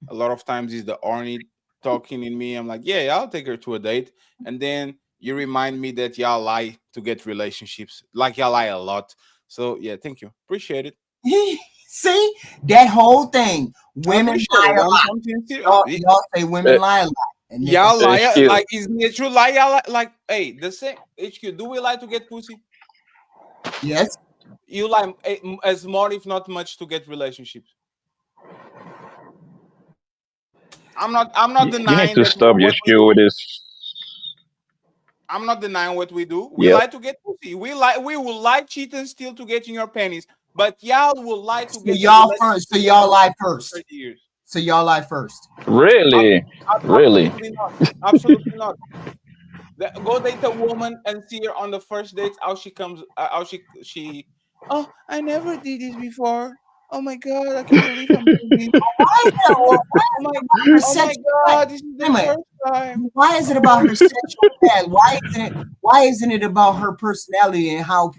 A lot of times it's the Arnie talking in me. I'm like, yeah, I'll take her to a date, and then you remind me that y'all lie to get relationships. Like y'all lie a lot. So yeah, thank you. Appreciate it. See that whole thing. I Women appreciate lie it. a lot. I'm sincere. Y'all say women Uh, lie a lot. And Y'all lie. HQ. Like, is it true? Lie, y'all like, hey, the same. HQ, do we lie to get pussy? yes, You lie as more, if not much, to get relationships. I'm not You need denying to that stop what we HQ with do. this. I'm not denying what we do. We Yep. lie to get pussy. We will lie, cheat, and steal to get in your pennies. But y'all will lie to so get the y'all first. relationship So that y'all goes lie for first. 30 years. So y'all lie first. Ab- Really? Really? Absolutely not. Absolutely not. Go date a woman and see her on the first date. How she comes. How she. Oh, I never did this before. Oh my god, I can't believe I'm doing this. Why is it, why Oh is my, it about her oh my sexual past? god, this is Wait the a minute. first time. Why is it about her sexual past? Why isn't it about her personality and how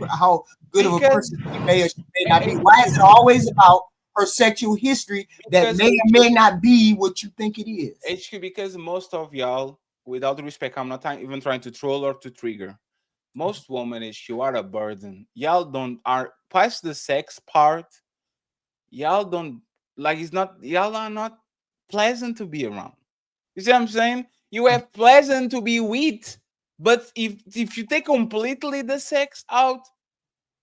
good of a Because person she may or she may not be? Why is HQ, it always about her sexual history that because may or may not be what you think it is? HQ, because most of y'all, without respect, I'm not even trying to troll or to trigger. Most women is you are a burden. Y'all don't are past the sex part. Y'all don't like it's not y'all are not pleasant to be around. You see what I'm saying? You have pleasant to be with, but if you take completely the sex out,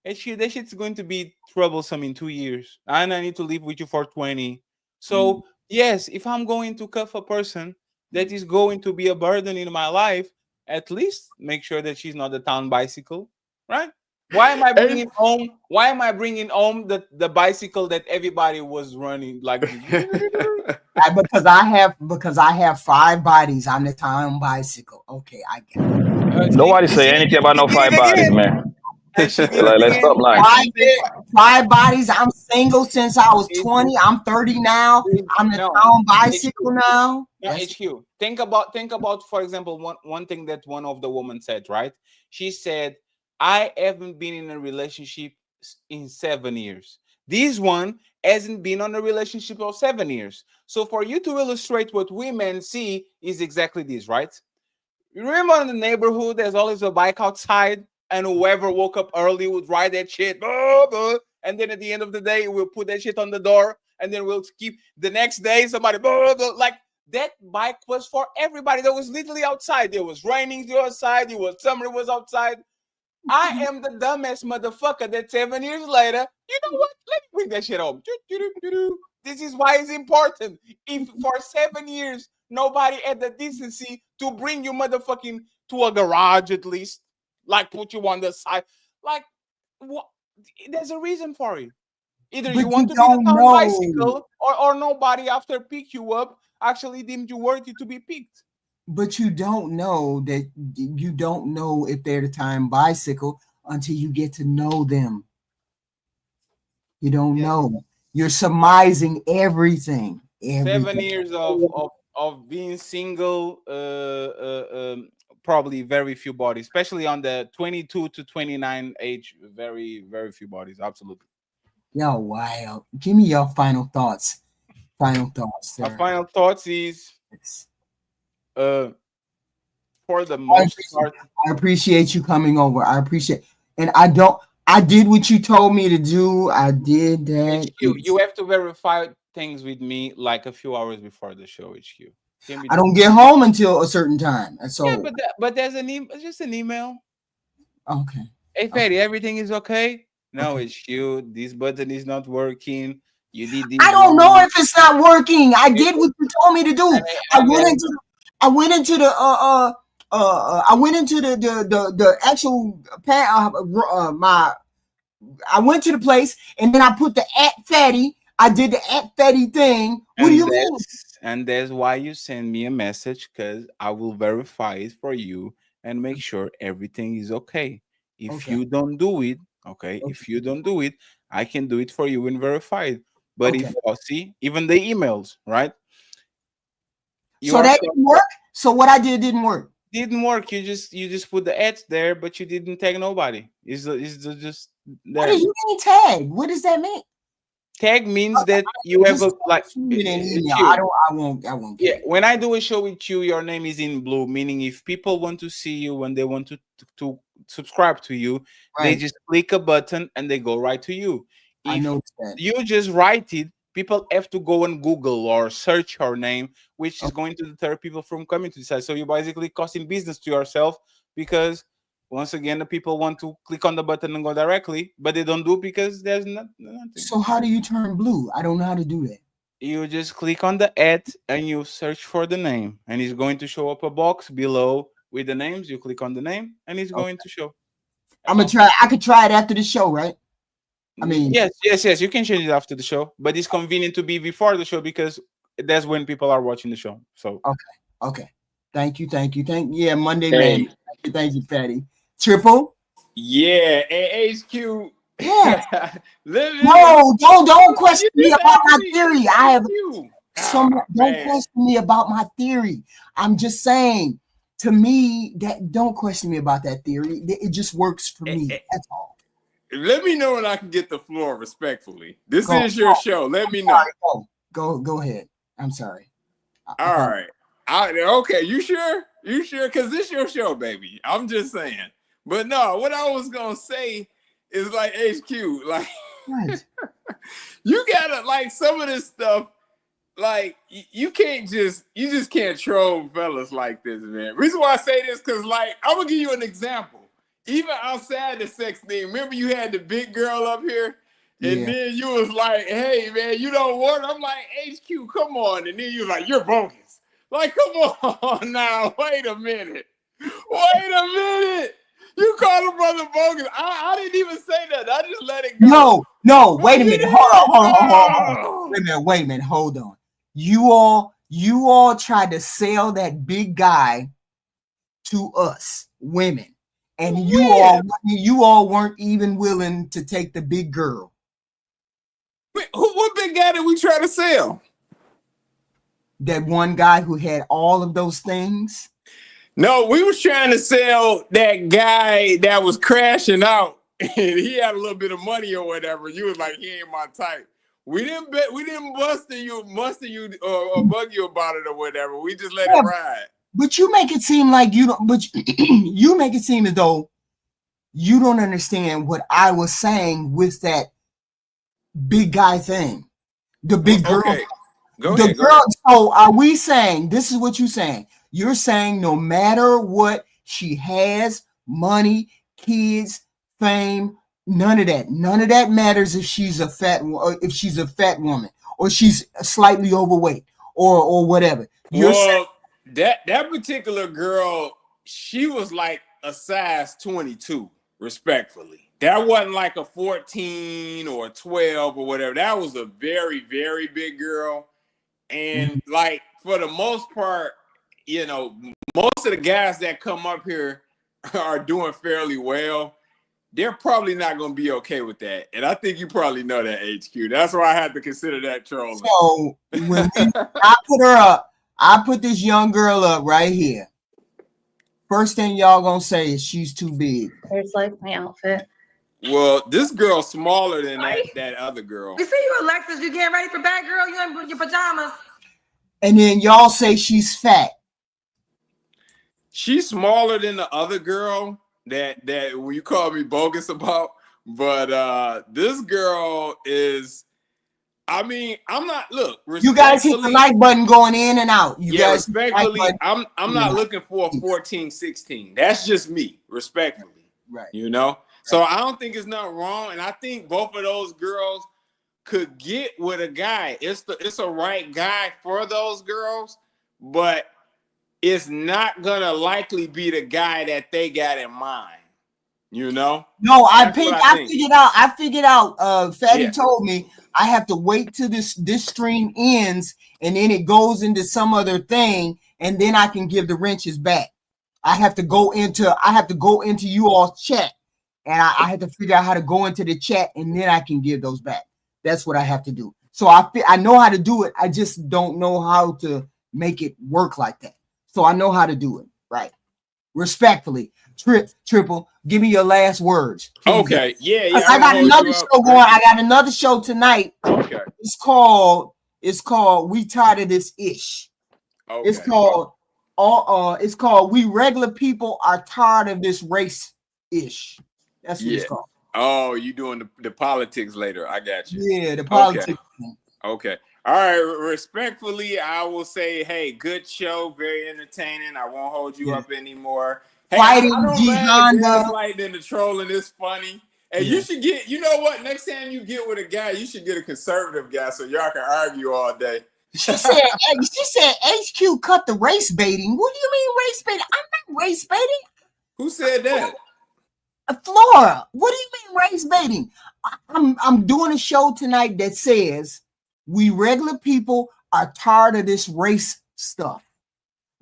that shit's going to be troublesome in 2 years, and I need to live with you for 20. So yes, if I'm going to cuff a person that is going to be a burden in my life, at least make sure that she's not a town bicycle, right? Why am I Hey, bringing home? Why am I bringing home the bicycle that everybody was running like this? Because I have 5 bodies on the town bicycle. Okay, I get it. See, Nobody you say see, anything about you no did five it bodies, again, man. and she did it Like, let's again. stop lying. I didn't say 5 bodies. I'm single since I was it, 20. I'm 30 now. I'm the no. town bicycle now. Now, Yes. HQ. Think about, for example, one thing that one of the women said, right? She said, I haven't been in a relationship in 7 years. This one hasn't been on a relationship of 7 years. So for you to illustrate what women see is exactly this, right? You remember in the neighborhood, there's always a bike outside, and whoever woke up early would ride that shit. Blah, blah, and then at the end of the day, we'll put that shit on the door, and then we'll keep the next day somebody blah, blah, like that bike was for everybody that was literally outside. It was raining, you outside, it was summer, it was outside. I am the dumbass motherfucker that 7 years later, you know what? Let me bring that shit home. This is why it's important. If for 7 years nobody had the decency to bring you motherfucking to a garage at least, like put you on the side, like what? There's a reason for it. Either But you you want to be the don't town know. bicycle, or nobody after pick you up actually deemed you worthy to be picked. But you don't know that you don't know if they're the time bicycle until you get to know them. You don't Yes. know. You're surmising everything. 7 years of being single, probably very few bodies, especially on the 22 to 29 age, very, very few bodies. Absolutely. Yo, wow. Give me your final thoughts. Final thoughts, My sir. final thoughts is, for the most part, I appreciate you coming over. I appreciate, and I did what you told me to do. I did that. HQ, you have to verify things with me like a few hours before the show, HQ. I don't get home until a certain time. And so, yeah, but there's just an email. Okay. Hey, Fatty, everything is okay? No, it's you. This button is not working. You did this. I don't know if it's not working. I did what you told me to do. I went into the actual I went to the place and then I put the @Fatty. I did the @Fatty thing. What do you mean? And that's why you send me a message, because I will verify it for you and make sure everything is okay. If you don't do it, if you don't do it, I can do it for you and verify it. But if see, even the emails, right? So that didn't work. So what I did didn't work. Didn't work. You just put the ads there, but you didn't tag nobody. It's just there. What do you mean tag? What does that mean? Tag means that you have a like. I won't. Yeah, when I do a show with you, your name is in blue, meaning if people want to see you, when they want to subscribe to you, they just click a button and they go right to you. If I know that. you just write it, people have to go and Google or search your name, which is going to deter people from coming to the site. So you're basically costing business to yourself, because once again, the people want to click on the button and go directly, but they don't do it because there's nothing. So how do you turn blue? I don't know how to do that. You just click on the ad and you search for the name, and it's going to show up a box below with the names. You click on the name and it's going to show. I'm gonna try. I could try it after the show, right? I mean, yes. You can change it after the show, but it's convenient to be before the show because that's when people are watching the show. So okay. Thank you. Yeah, Monday man. Thank you, Fatty. Triple. Yeah, HQ. Yeah. No, don't question me about my theory. I have don't question me about my theory. I'm just saying, to me, that don't question me about that theory. It just works for me. That's all. Let me know when I can get the floor respectfully. This is your show. Let me know. Go ahead. I'm sorry. All right. Okay, you sure? You sure? Because this your show, baby. I'm just saying. But no, what I was going to say is like HQ. Like, you got to, like, some of this stuff, like, you just can't troll fellas like this, man. Reason why I say this, because, like, I'm going to give you an example. Even outside the sex thing, remember you had the big girl up here? And then you was like, hey, man, you don't want her? I'm like, HQ, come on. And then you was like, you're bogus. Like, come on now. Wait a minute. You called a brother bogus. I didn't even say that. I just let it go. No. Wait a minute. Hold on. Wait a minute. Hold on. You all tried to sell that big guy to us women. And you all weren't even willing to take the big girl. Wait, what big guy did we try to sell? That one guy who had all of those things? No, we was trying to sell that guy that was crashing out, and he had a little bit of money or whatever. You was like, he ain't my type. We didn't muster you or bug you about it or whatever. We just let it ride. But you make it seem like you don't. But you make it seem as though you don't understand what I was saying with that big guy thing. The big girl. Okay. Go ahead. So are we saying, this is what you're saying? You're saying no matter what she has, money, kids, fame, none of that matters if she's a fat woman or she's slightly overweight or whatever. That particular girl, she was like a size 22, respectfully. That wasn't like a 14 or a 12 or whatever. That was a very, very big girl. And like, for the most part, you know, most of the guys that come up here are doing fairly well. they're probably not going to be okay with that. And I think you probably know that, HQ. That's why I had to consider that trolling. So when I put her up, I put this young girl up right here. First thing y'all gonna say is she's too big. There's like my outfit. Well, this girl's smaller than that other girl. We see you, Alexis. You getting ready for bed, girl? You in your pajamas? And then y'all say she's fat. She's smaller than the other girl that you call me bogus about. But this girl is. I mean, I'm not. Look, you guys hit the like button going in and out. You guys respectfully, I'm not looking for a 14, 16. That's just me, respectfully. Right. You know? So I don't think it's nothing wrong. And I think both of those girls could get with a guy. It's a right guy for those girls, but it's not gonna likely be the guy that they got in mind. You know? No, I figured out. Fatty told me I have to wait till this stream ends and then it goes into some other thing and then I can give the wrenches back. I have to go into you all's chat and I have to figure out how to go into the chat and then I can give those back. That's what I have to do. So I know how to do it. I just don't know how to make it work like that. So I know how to do it. Right. Respectfully. Triple, give me your last words. Please. Okay. Yeah. I got another show going. I got another show tonight. Okay. It's called We Tired of This Ish. Okay. It's called We Regular People Are Tired of This Race Ish. That's what it's called. Oh, you doing the politics later. I got you. Yeah, the politics. Okay. All right. Respectfully, I will say, hey, good show, very entertaining. I won't hold you up anymore. Hey, Fighting I don't Honda. Gaslighting and the trolling is funny. And you should get, you know what? Next time you get with a guy, you should get a conservative guy so y'all can argue all day. She said HQ cut the race baiting. What do you mean race baiting? I'm not race baiting. Who said that? Flora. What do you mean race baiting? I'm doing a show tonight that says we regular people are tired of this race stuff.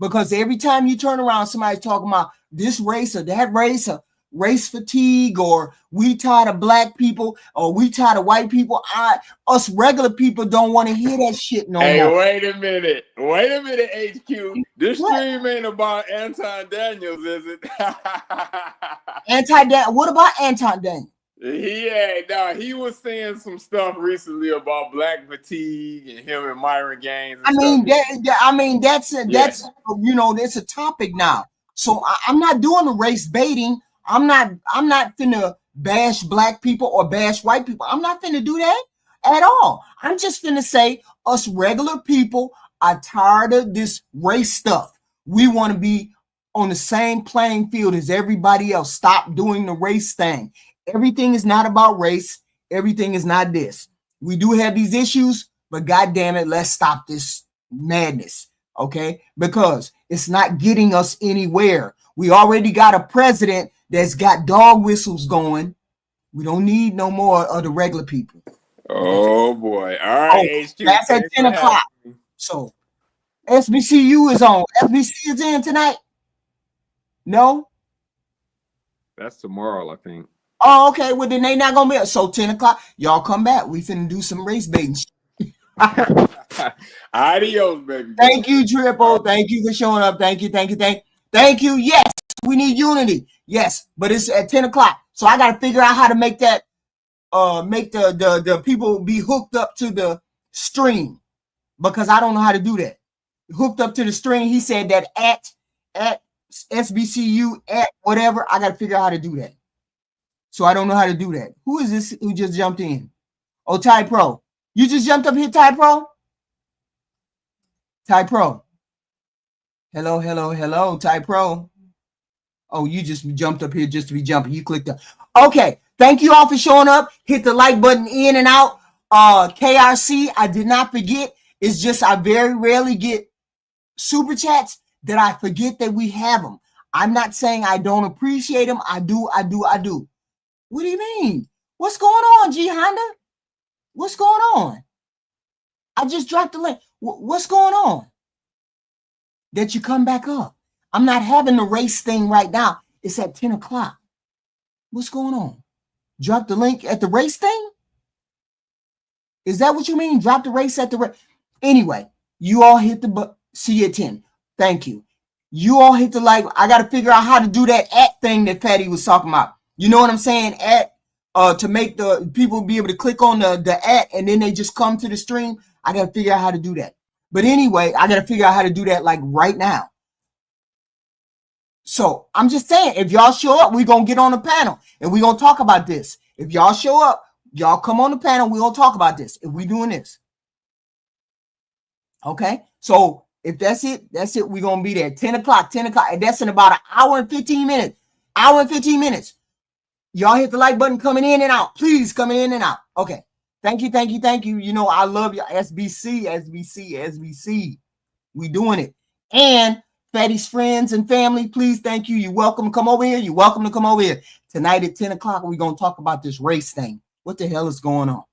Because every time you turn around, somebody's talking about this race or that race or race fatigue or we tired of black people or we tired of white people. Us regular people don't want to hear that shit no more. Hey, wait a minute, HQ. This stream ain't about Anton Daniels, is it? What about Anton Daniels? He was saying some stuff recently about black fatigue and him and Myron Gaines. That's a topic now. So I'm not doing the race baiting. I'm not finna bash black people or bash white people. I'm not finna do that at all. I'm just finna say us regular people are tired of this race stuff. We want to be on the same playing field as everybody else. Stop doing the race thing. Everything is not about race. Everything is not this. We do have these issues, but God damn it, let's stop this madness, okay? Because it's not getting us anywhere. We already got a president that's got dog whistles going. We don't need no more of the regular people. Oh, boy. All right, HQ. That's at 10 o'clock. So, SBCU is on. SBC is in tonight? No? That's tomorrow, I think. Oh, okay. Well, then they not gonna be up. So 10 o'clock, y'all come back. We finna do some race baiting. Adios, baby. Thank you, Triple. Thank you for showing up. Thank you. Yes, we need unity. Yes, but it's at 10 o'clock. So I gotta figure out how to make that make the people be hooked up to the stream because I don't know how to do that. Hooked up to the stream. He said that at SBCU at whatever. I gotta figure out how to do that. So I don't know how to do that. Who is this who just jumped in? Oh, Ty Pro. You just jumped up here, Ty Pro? Ty Pro. Hello, Ty Pro. Oh, you just jumped up here just to be jumping. You clicked up. Okay. Thank you all for showing up. Hit the like button in and out. KRC, I did not forget. It's just I very rarely get super chats that I forget that we have them. I'm not saying I don't appreciate them. I do. What do you mean? What's going on, G Honda? What's going on? I just dropped the link. What's going on? That you come back up. I'm not having the race thing right now. It's at 10 o'clock. What's going on? Drop the link at the race thing? Is that what you mean? Drop the race at the race? Anyway, you all hit the button. See you at 10. Thank you. You all hit the like. I got to figure out how to do that at thing that Patty was talking about. You know what I'm saying? At to make the people be able to click on the at and then they just come to the stream. I got to figure out how to do that. But anyway, I got to figure out how to do that like right now. So I'm just saying, if y'all show up, we're going to get on the panel and we're going to talk about this. If y'all show up, y'all come on the panel, we're going to talk about this. If we're doing this. Okay. So if that's it, we're going to be there. 10 o'clock. And that's in about an hour and 15 minutes. Y'all hit the like button coming in and out. Please, coming in and out. Okay. Thank you. You know, I love you. SBC. We doing it. And Fatty's friends and family, please, thank you. You're welcome to come over here. Tonight at 10 o'clock, we're going to talk about this race thing. What the hell is going on?